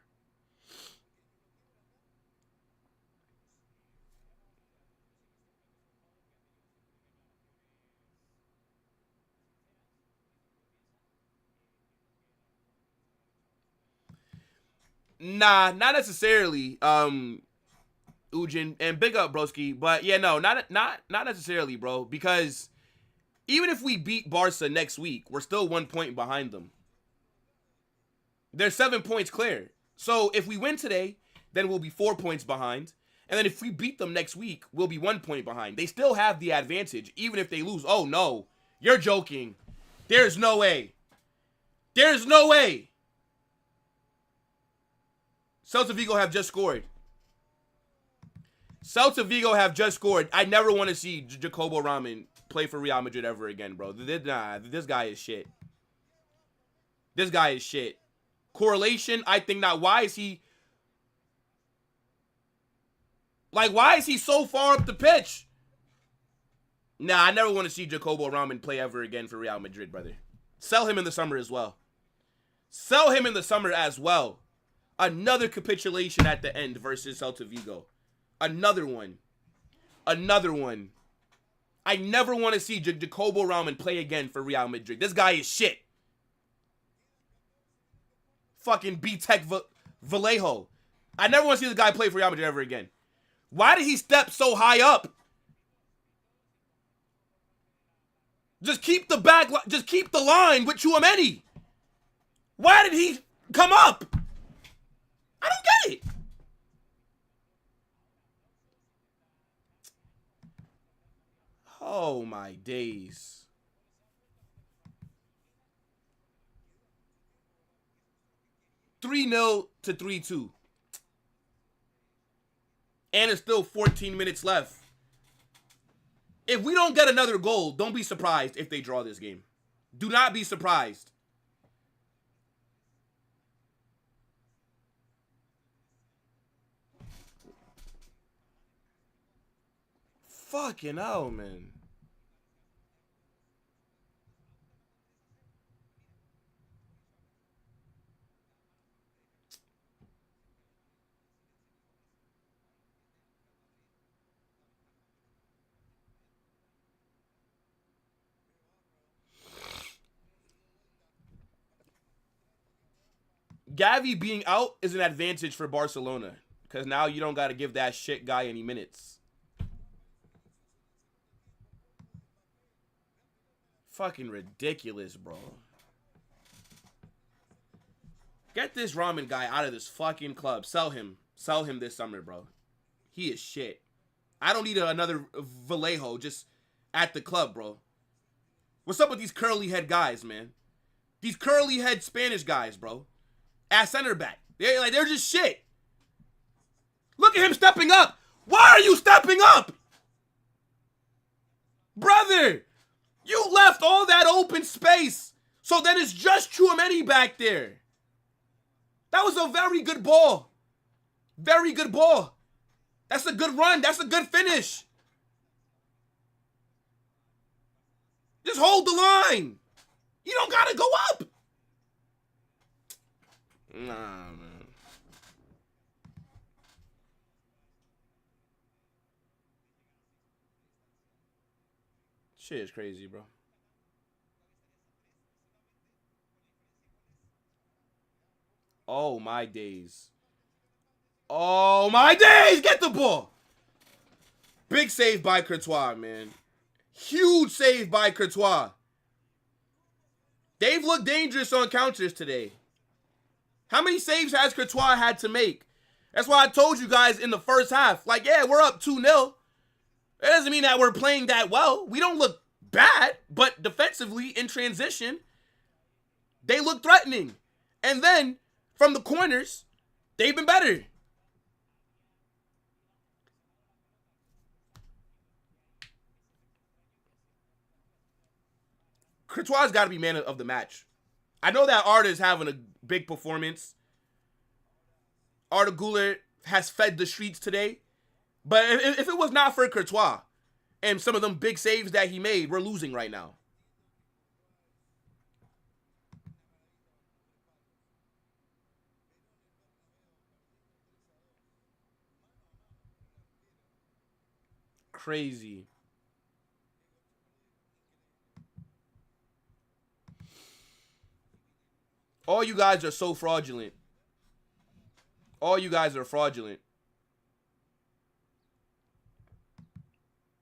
Nah, not necessarily. Ujin, and big up broski, but yeah, no, not necessarily, bro, because even if we beat Barca next week, we're still 1 point behind them. They're 7 points clear. So if we win today, then we'll be 4 points behind. And then if we beat them next week, we'll be 1 point behind. They still have the advantage, even if they lose. Oh, no. You're joking. There's no way. There's no way. Celta Vigo have just scored. Celta Vigo have just scored. I never want to see Jacobo Ramen play for Real Madrid ever again, bro. Nah, this guy is shit. This guy is shit. Correlation, I think not. Why is he... Like, why is he so far up the pitch? Nah, I never want to see Jacobo Ramen play ever again for Real Madrid, brother. Sell him in the summer as well. Sell him in the summer as well. Another capitulation at the end versus Celta Vigo. Another one. Another one. I never want to see Jacobo Ramen play again for Real Madrid. This guy is shit. Fucking B-Tech Vallejo. I never want to see this guy play for Real Madrid ever again. Why did he step so high up? Just keep the back. Just keep the line with Tchouaméni. Why did he come up? I don't get it. Oh my days. (3-0 to 3-2). And it's still 14 minutes left. If we don't get another goal, don't be surprised if they draw this game. Do not be surprised. Fucking hell, man. Gavi being out is an advantage for Barcelona because now you don't got to give that shit guy any minutes. Fucking ridiculous, bro. Get this ramen guy out of this fucking club. Sell him. Sell him this summer, bro. He is shit. I don't need another Vallejo just at the club, bro. What's up with these curly head guys, man? These curly head Spanish guys, bro. At center back. They're just shit. Look at him stepping up. Why are you stepping up? Brother, you left all that open space. So then it's just Tchouaméni back there. That was a very good ball. Very good ball. That's a good run. That's a good finish. Just hold the line. You don't got to go up. Nah, man. Shit is crazy, bro. Oh, my days. Oh, my days! Get the ball! Big save by Courtois, man. Huge save by Courtois. They've looked dangerous on counters today. How many saves has Courtois had to make? That's why I told you guys in the first half. Like, yeah, we're up 2-0. It doesn't mean that we're playing that well. We don't look bad, but defensively in transition, they look threatening. And then, from the corners, they've been better. Courtois got to be man of the match. I know that Arda is having a big performance. Arda Güler has fed the streets today. But if it was not for Courtois and some of them big saves that he made, we're losing right now. Crazy. All you guys are so fraudulent. All you guys are fraudulent.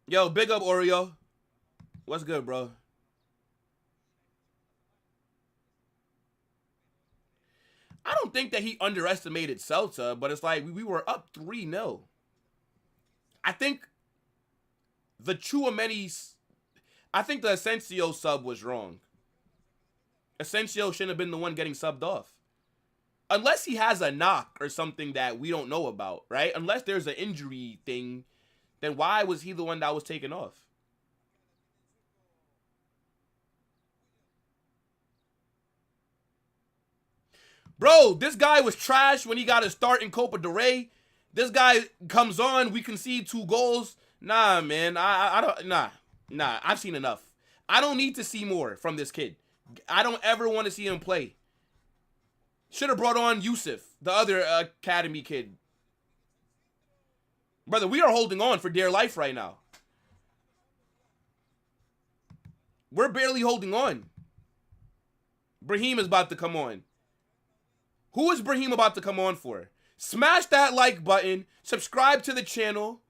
Yo, big up Oreo. What's good, bro? I don't think that he underestimated Celta, but it's like we were up 3-0. I think the Tchouaméni's... I think the Asensio sub was wrong. Asensio shouldn't have been the one getting subbed off. Unless he has a knock or something that we don't know about, right? Unless there's an injury thing, then why was he the one that was taken off? Bro, this guy was trash when he got a start in Copa del Rey. This guy comes on, we concede 2 goals. Nah, man, I don't, nah, I've seen enough. I don't need to see more from this kid. I don't ever want to see him play. Should have brought on Yusuf, the other academy kid. Brother, we are holding on for dear life right now. We're barely holding on. Brahim is about to come on. Who is Brahim about to come on for? Smash that like button, subscribe to the channel,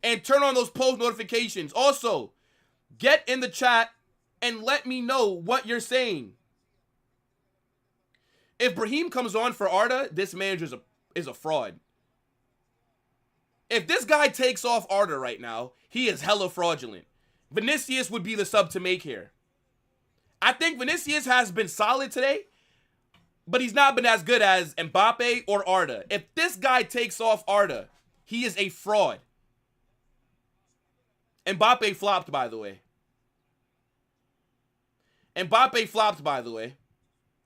and turn on those post notifications. Also, get in the chat and let me know what you're saying. If Brahim comes on for Arda, this manager is a fraud. If this guy takes off Arda right now, he is hella fraudulent. Vinicius would be the sub to make here. I think Vinicius has been solid today, but he's not been as good as Mbappe or Arda. If this guy takes off Arda, he is a fraud. Mbappe flopped, by the way. Mbappe flopped, by the way.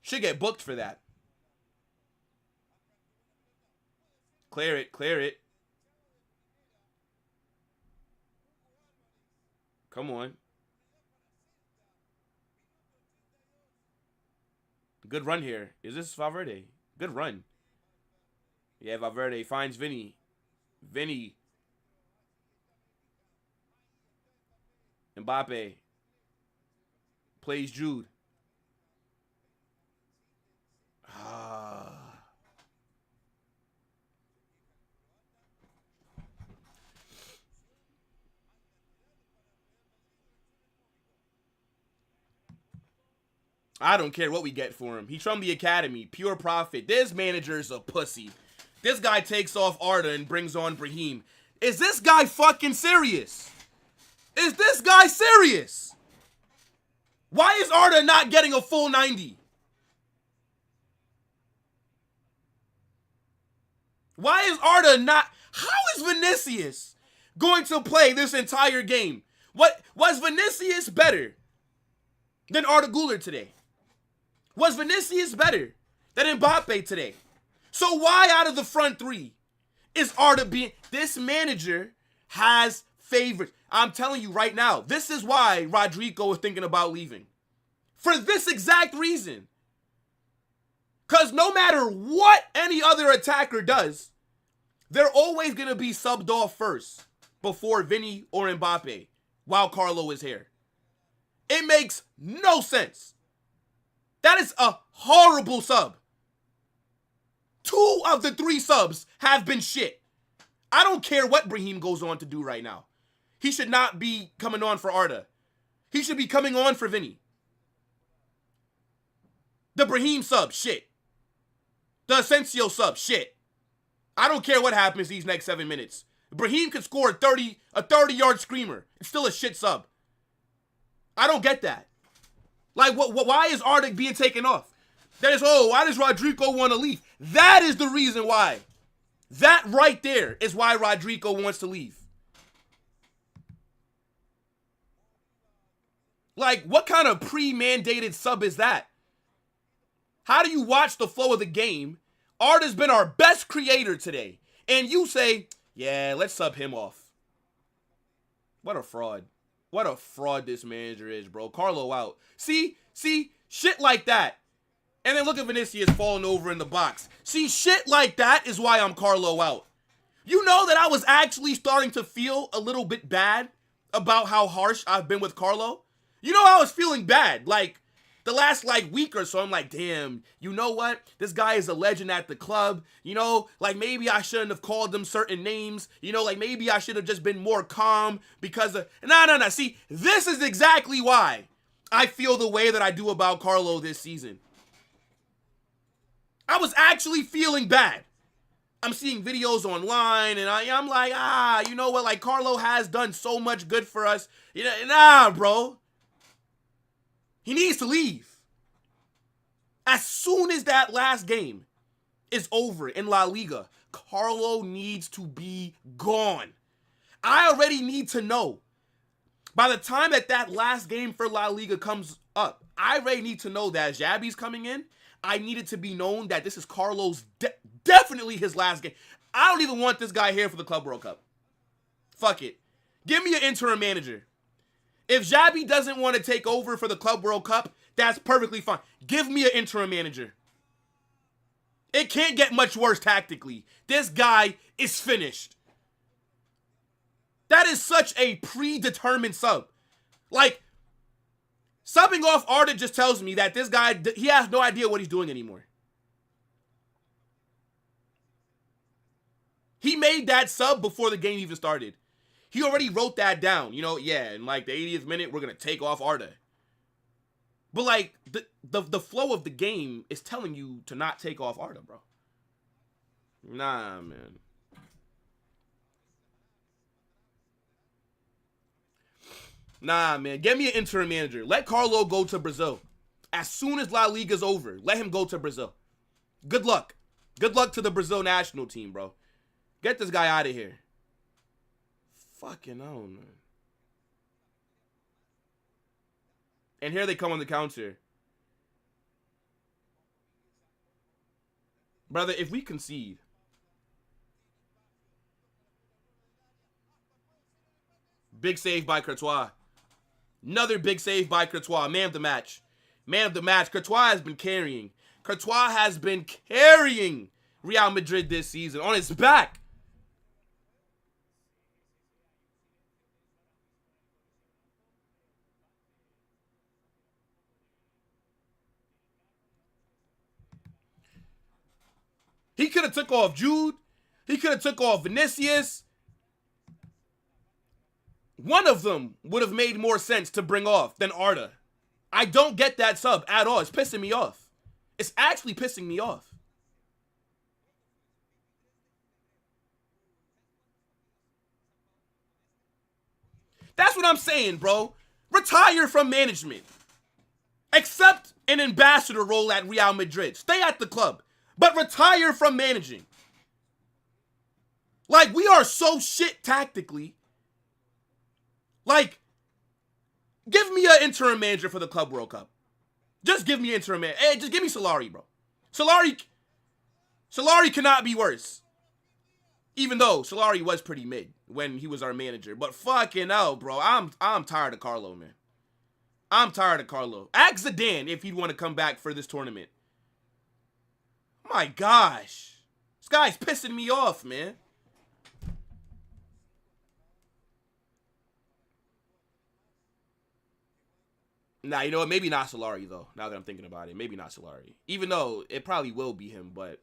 Should get booked for that. Clear it, clear it. Come on. Good run here. Is this Valverde? Good run. Yeah, Valverde finds Vinny. Vinny. Mbappe. Plays Jude. I don't care what we get for him. He's from the academy. Pure profit. This manager's a pussy. This guy takes off Arda and brings on Brahim. Is this guy fucking serious? Is this guy serious? Why is Arda not getting a full 90? Why is Arda not... How is Vinicius going to play this entire game? What was Vinicius better than Arda Güler today? Was Vinicius better than Mbappe today? So why out of the front three is Arda being... This manager has favorites. I'm telling you right now, this is why Rodrigo is thinking about leaving. For this exact reason. Because no matter what any other attacker does, they're always going to be subbed off first before Vinny or Mbappe while Carlo is here. It makes no sense. That is a horrible sub. 2 of the 3 subs have been shit. I don't care what Brahim goes on to do right now. He should not be coming on for Arda. He should be coming on for Vinny. The Brahim sub, shit. The Asensio sub, shit. I don't care what happens these next 7 minutes. Brahim could score a 30-yard screamer. It's still a shit sub. I don't get that. Like, why is Arda being taken off? That is, why does Rodrigo want to leave? That is the reason why. That right there is why Rodrigo wants to leave. Like, what kind of pre-mandated sub is that? How do you watch the flow of the game? Arda's been our best creator today. And you say, yeah, let's sub him off. What a fraud. What a fraud this manager is, bro. Carlo out. See, shit like that. And then look at Vinicius falling over in the box. See, shit like that is why I'm Carlo out. You know that I was actually starting to feel a little bit bad about how harsh I've been with Carlo? You know, I was feeling bad. Like, the last, week or so, I'm like, damn, you know what? This guy is a legend at the club. You know, maybe I shouldn't have called him certain names. You know, maybe I should have just been more calm because of... No. See, this is exactly why I feel the way that I do about Carlo this season. I was actually feeling bad. I'm seeing videos online, and I'm like, you know what? Carlo has done so much good for us. You know, nah, bro. He needs to leave. As soon as that last game is over in La Liga, Carlo needs to be gone. I already need to know. By the time that last game for La Liga comes up, I already need to know that Xabi's coming in. I need it to be known that this is Carlo's definitely his last game. I don't even want this guy here for the Club World Cup. Fuck it. Give me an interim manager. If Xabi doesn't want to take over for the Club World Cup, that's perfectly fine. Give me an interim manager. It can't get much worse tactically. This guy is finished. That is such a predetermined sub. Subbing off Arda just tells me that this guy, he has no idea what he's doing anymore. He made that sub before the game even started. He already wrote that down. You know, yeah, in the 80th minute, we're going to take off Arda. But, the flow of the game is telling you to not take off Arda, bro. Nah, man. Nah, man. Get me an interim manager. Let Carlo go to Brazil. As soon as La Liga's over, let him go to Brazil. Good luck. Good luck to the Brazil national team, bro. Get this guy out of here. Fucking hell, man. And here they come on the counter. Brother, if we concede... Big save by Courtois. Another big save by Courtois. Man of the match. Man of the match. Courtois has been carrying. Courtois has been carrying Real Madrid this season on his back. He could have took off Jude. He could have took off Vinicius. One of them would have made more sense to bring off than Arda. I don't get that sub at all. It's pissing me off. It's actually pissing me off. That's what I'm saying, bro. Retire from management. Accept an ambassador role at Real Madrid. Stay at the club, but retire from managing. Like, we are so shit tactically. Like, give me an interim manager for the Club World Cup. Just give me an interim manager. Hey, just give me Solari, bro. Solari cannot be worse. Even though Solari was pretty mid when he was our manager. But fucking hell, bro. I'm tired of Carlo, man. I'm tired of Carlo. Ask Zidane if he'd want to come back for this tournament. My gosh. This guy's pissing me off, man. Nah, you know what? Maybe not Solari, though, now that I'm thinking about it. Maybe not Solari. Even though it probably will be him, but...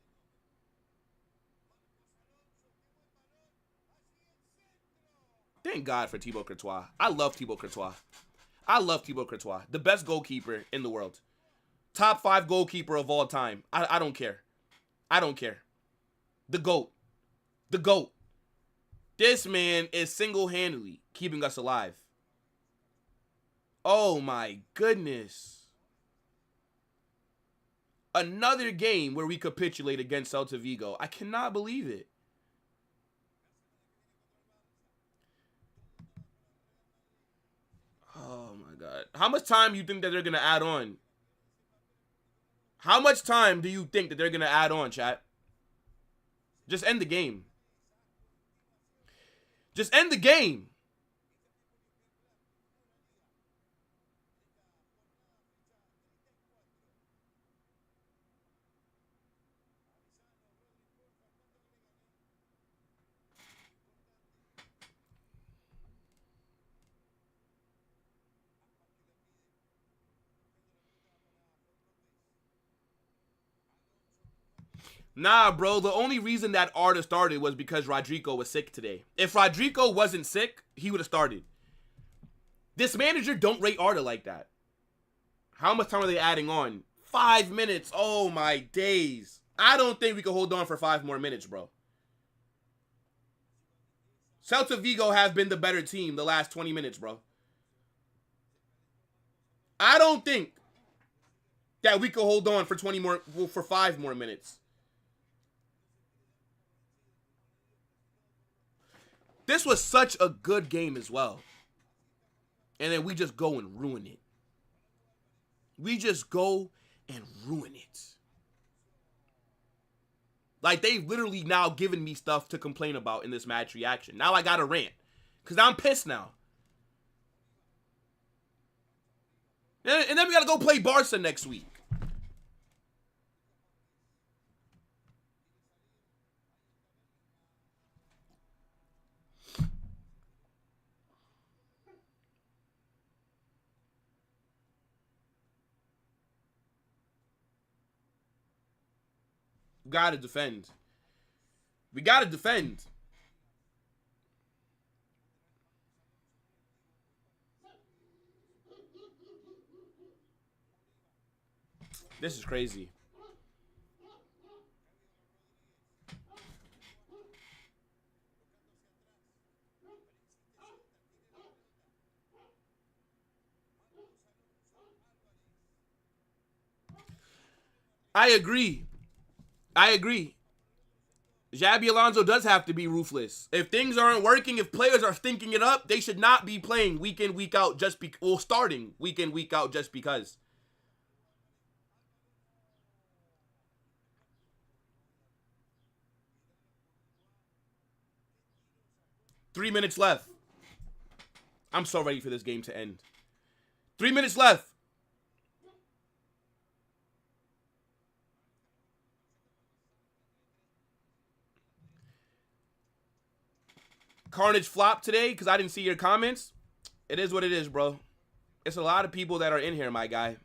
Thank God for Thibaut Courtois. I love Thibaut Courtois. I love Thibaut Courtois. The best goalkeeper in the world. Top 5 goalkeeper of all time. I don't care. I don't care. The GOAT. The GOAT. This man is single-handedly keeping us alive. Oh my goodness. Another game where we capitulate against Celta Vigo. I cannot believe it. Oh my God. How much time do you think that they're going to add on? How much time do you think that they're going to add on, chat? Just end the game. Just end the game. Nah, bro. The only reason that Arda started was because Rodrigo was sick today. If Rodrigo wasn't sick, he would have started. This manager don't rate Arda like that. How much time are they adding on? 5 minutes. Oh, my days. I don't think we can hold on for 5 more minutes, bro. Celta Vigo have been the better team the last 20 minutes, bro. I don't think that we could hold on for 5 more minutes. This was such a good game as well. And then we just go and ruin it. We just go and ruin it. Like, they've literally now given me stuff to complain about in this match reaction. Now I got to rant. Because I'm pissed now. And then we got to go play Barca next week. We got to defend. We got to defend. This is crazy. I agree. I agree. Xabi Alonso does have to be ruthless. If things aren't working, if players are stinking it up, they should not be playing week in, week out just because, well, starting week in, week out just because. Three minutes left. I'm so ready for this game to end. 3 minutes left. Carnage flopped today because I didn't see your comments. It is what it is, bro. It's a lot of people that are in here, my guy.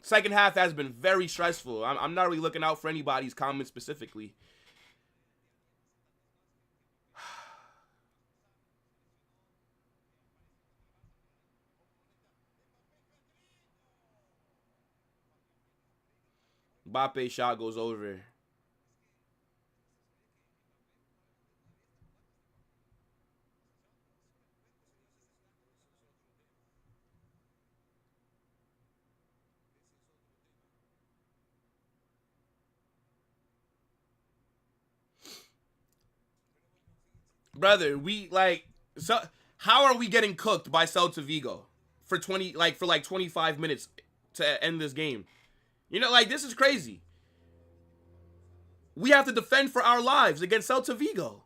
Second half has been very stressful. I'm not really looking out for anybody's comments specifically. Mbappe shot goes over. Brother, so how are we getting cooked by Celta Vigo for 25 minutes to end this game? You know, like, this is crazy. We have to defend for our lives against Celta Vigo.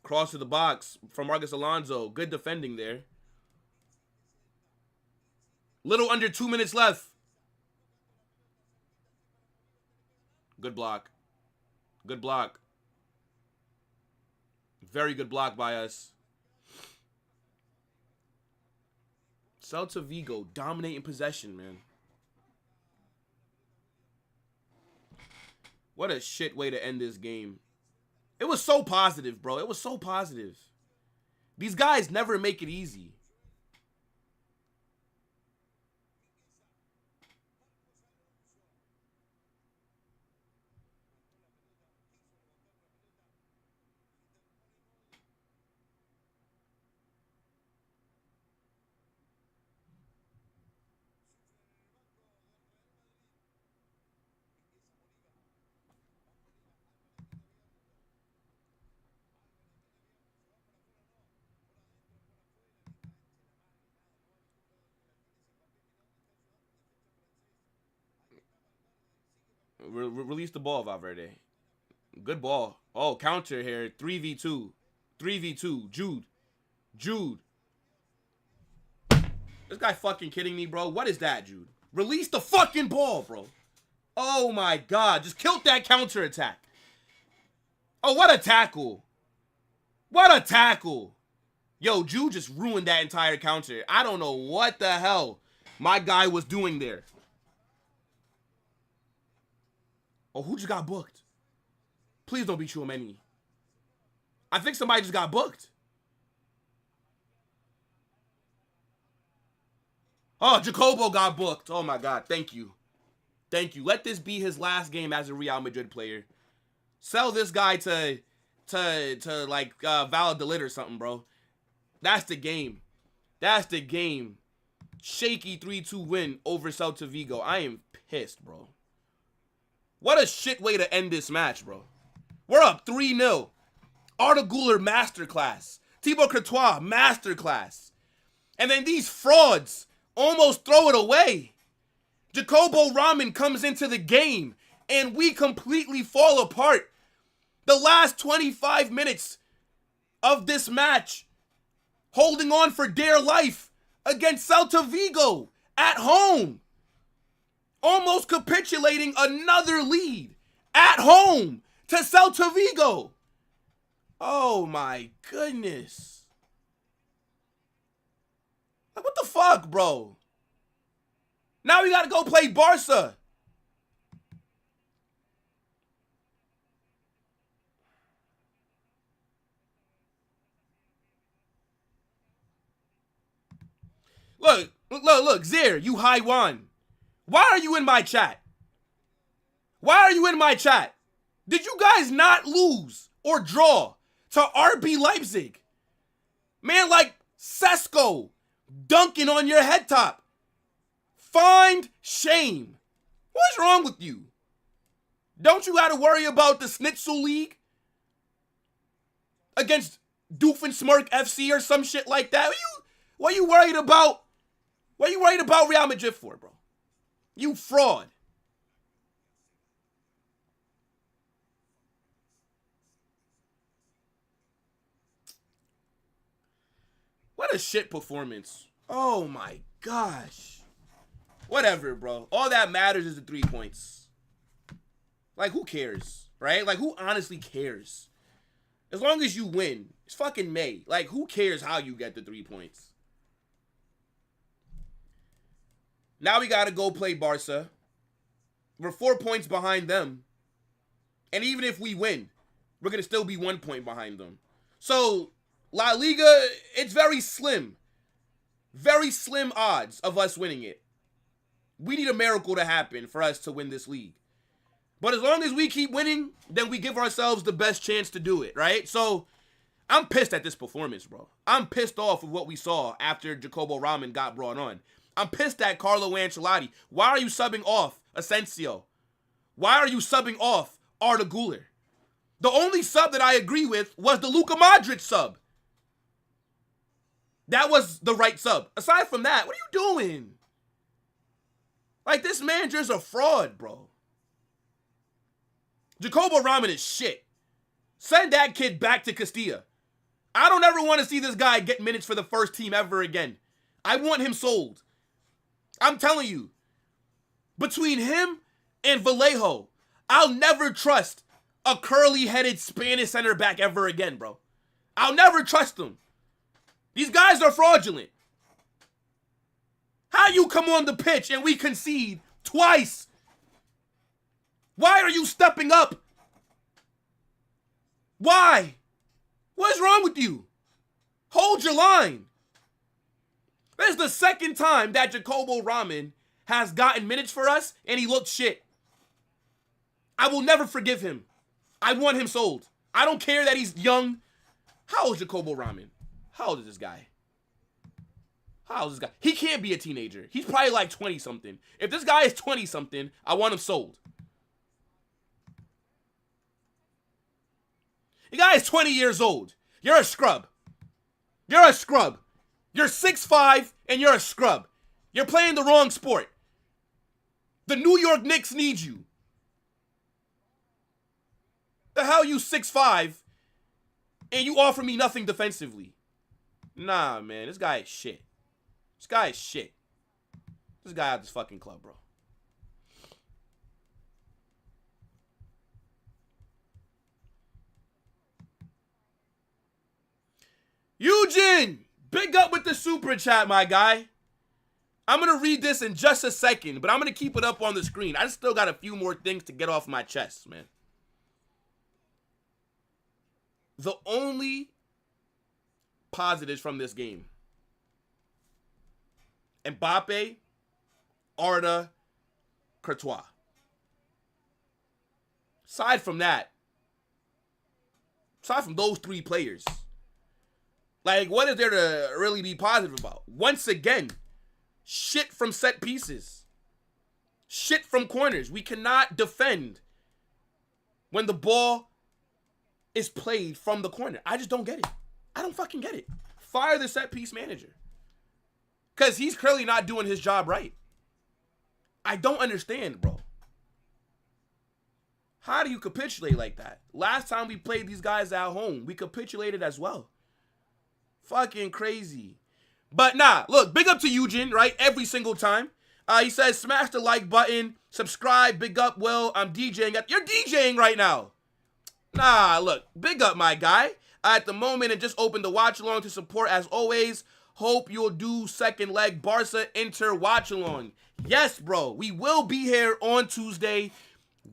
Cross to the box from Marcus Alonso. Good defending there. Little under 2 minutes left. Good block. Good block. Very good block by us. Celta Vigo dominating possession, man. What a shit way to end this game. It was so positive, bro. It was so positive. These guys never make it easy. Release the ball, Valverde. Good ball. Oh, counter here. 3v2. 3v2. Jude. This guy fucking kidding me, bro? What is that, Jude? Release the fucking ball, bro. Oh, my God. Just killed that counter attack. Oh, what a tackle. What a tackle. Yo, Jude just ruined that entire counter. I don't know what the hell my guy was doing there. Oh, who just got booked? Please don't be Tchouaméni. I think somebody just got booked. Oh, Jacobo got booked. Oh, my God. Thank you. Thank you. Let this be his last game as a Real Madrid player. Sell this guy to Valladolid or something, bro. That's the game. That's the game. Shaky 3-2 win over Celta Vigo. I am pissed, bro. What a shit way to end this match, bro. We're up 3-0. Arda Güler, masterclass. Thibaut Courtois, masterclass. And then these frauds almost throw it away. Jacobo Rahman comes into the game, and we completely fall apart. The last 25 minutes of this match, holding on for dear life against Celta Vigo at home. Almost capitulating another lead at home to Celta Vigo. Oh my goodness. Like, what the fuck, bro? Now we gotta go play Barca. Look, Zir, you Haiwan. Why are you in my chat? Why are you in my chat? Did you guys not lose or draw to RB Leipzig? Man, like Sesko dunking on your head top. Find shame. What's wrong with you? Don't you gotta worry about the Schnitzel League against Doofensmirk FC or some shit like that? What are you worried about? What are you worried about Real Madrid for, bro? You fraud. What a shit performance. Oh my gosh. Whatever, bro. All that matters is the 3 points. Like, who cares, right? Like, who honestly cares? As long as you win, it's fucking May. Like, who cares how you get the 3 points? Now we got to go play Barca. We're 4 points behind them. And even if we win, we're going to still be 1 point behind them. So, La Liga, it's very slim. Very slim odds of us winning it. We need a miracle to happen for us to win this league. But as long as we keep winning, then we give ourselves the best chance to do it, right? So I'm pissed at this performance, bro. I'm pissed off with what we saw after Jacobo Ramen got brought on. I'm pissed at Carlo Ancelotti. Why are you subbing off Asensio? Why are you subbing off Arda Güler? The only sub that I agree with was the Luka Modric sub. That was the right sub. Aside from that, what are you doing? Like, this manager's a fraud, bro. Jacobo Ramen is shit. Send that kid back to Castilla. I don't ever want to see this guy get minutes for the first team ever again. I want him sold. I'm telling you, between him and Vallejo, I'll never trust a curly-headed Spanish center back ever again, bro. I'll never trust them. These guys are fraudulent. How you come on the pitch and we concede twice? Why are you stepping up? Why? What is wrong with you? Hold your line. This is the second time that Jacobo Ramen has gotten minutes for us and he looked shit. I will never forgive him. I want him sold. I don't care that he's young. How old is Jacobo Ramen? How old is this guy? How old is this guy? He can't be a teenager. He's probably like 20-something. If this guy is 20-something, I want him sold. The guy is 20 years old. You're a scrub. You're a scrub. You're 6'5", and you're a scrub. You're playing the wrong sport. The New York Knicks need you. The hell you 6'5", and you offer me nothing defensively? Nah, man. This guy is shit. This guy is shit. This guy out this fucking club, bro. Eugene, big up with the super chat, my guy. I'm going to read this in just a second, but I'm going to keep it up on the screen. I still got a few more things to get off my chest, man. The only positives from this game: Mbappe, Arda, Courtois. Aside from those three players, like, what is there to really be positive about? Once again, shit from set pieces. Shit from corners. We cannot defend when the ball is played from the corner. I just don't get it. I don't fucking get it. Fire the set piece manager. Because he's clearly not doing his job right. I don't understand, bro. How do you capitulate like that? Last time we played these guys at home, we capitulated as well. Fucking crazy. But nah, look, big up to Eugene, right? Every single time. He says, smash the like button, subscribe, big up, Will. I'm DJing. You're DJing right now. Nah, look, big up, my guy. At the moment, and just opened the watch along to support as always. Hope you'll do second leg Barca Inter watch along. Yes, bro. We will be here on Tuesday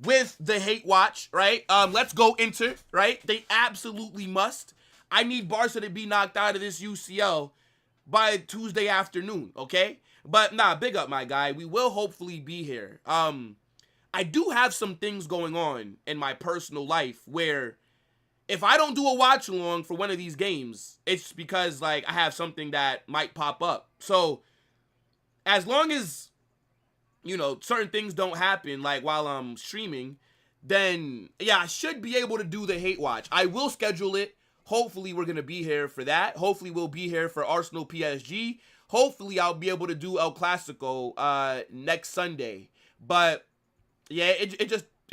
with the hate watch, right? Let's go Inter, right? They absolutely must. I need Barca to be knocked out of this UCL by Tuesday afternoon, okay? But nah, big up, my guy. We will hopefully be here. I do have some things going on in my personal life where if I don't do a watch along for one of these games, it's because, like, I have something that might pop up. So as long as, you know, certain things don't happen, like while I'm streaming, then yeah, I should be able to do the hate watch. I will schedule it. Hopefully we're going to be here for that. Hopefully we'll be here for Arsenal PSG. Hopefully I'll be able to do El Clasico next Sunday. But yeah, it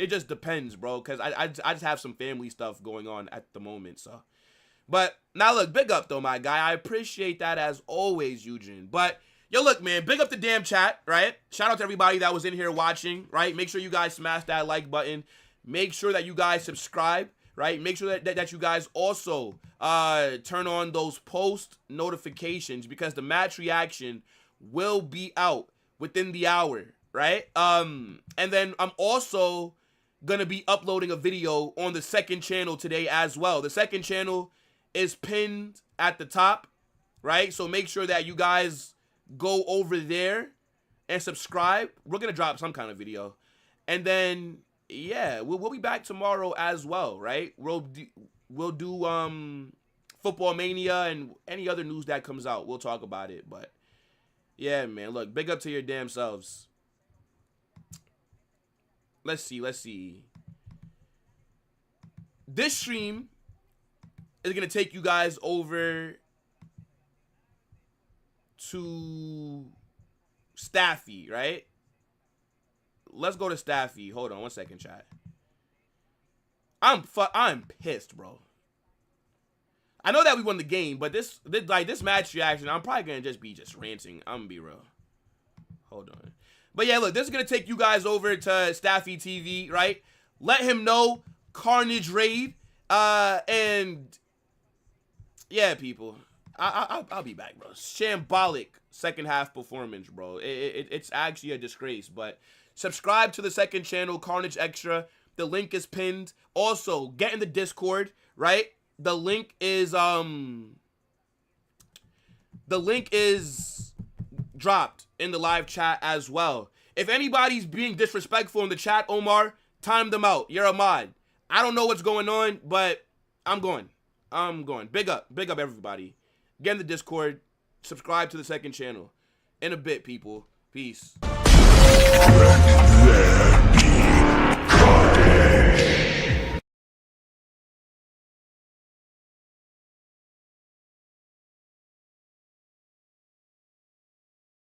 just depends, bro, because I just have some family stuff going on at the moment. So, but now look, big up though, my guy. I appreciate that as always, Eugene. But yo, look, man, big up the damn chat, right? Shout out to everybody that was in here watching, right? Make sure you guys smash that like button. Make sure that you guys subscribe, right? Make sure that you guys also turn on those post notifications, because the match reaction will be out within the hour, right? And then I'm also gonna be uploading a video on the second channel today as well. The second channel is pinned at the top, right? So make sure that you guys go over there and subscribe. We're going to drop some kind of video. And then, yeah, we'll be back tomorrow as well, right? We'll do Football Mania and any other news that comes out. We'll talk about it. But, yeah, man, look, big up to your damn selves. Let's see. This stream is going to take you guys over to Staffy, right? Let's go to Staffy. Hold on 1 second, chat. I'm pissed, bro. I know that we won the game, but this match reaction, I'm probably going to be ranting. I'm going to be real. Hold on. But yeah, look, this is going to take you guys over to Staffy TV, right? Let him know Carnage Raid. And yeah, people, I'll be back, bro. Shambolic second half performance, bro. It's actually a disgrace, but subscribe to the second channel, Carnage Extra. The link is pinned. Also, get in the Discord, right? The link is dropped in the live chat as well. If anybody's being disrespectful in the chat, Omar, time them out. You're a mod. I don't know what's going on, but I'm going. Big up everybody. Get in the Discord. Subscribe to the second channel. In a bit, people. Peace.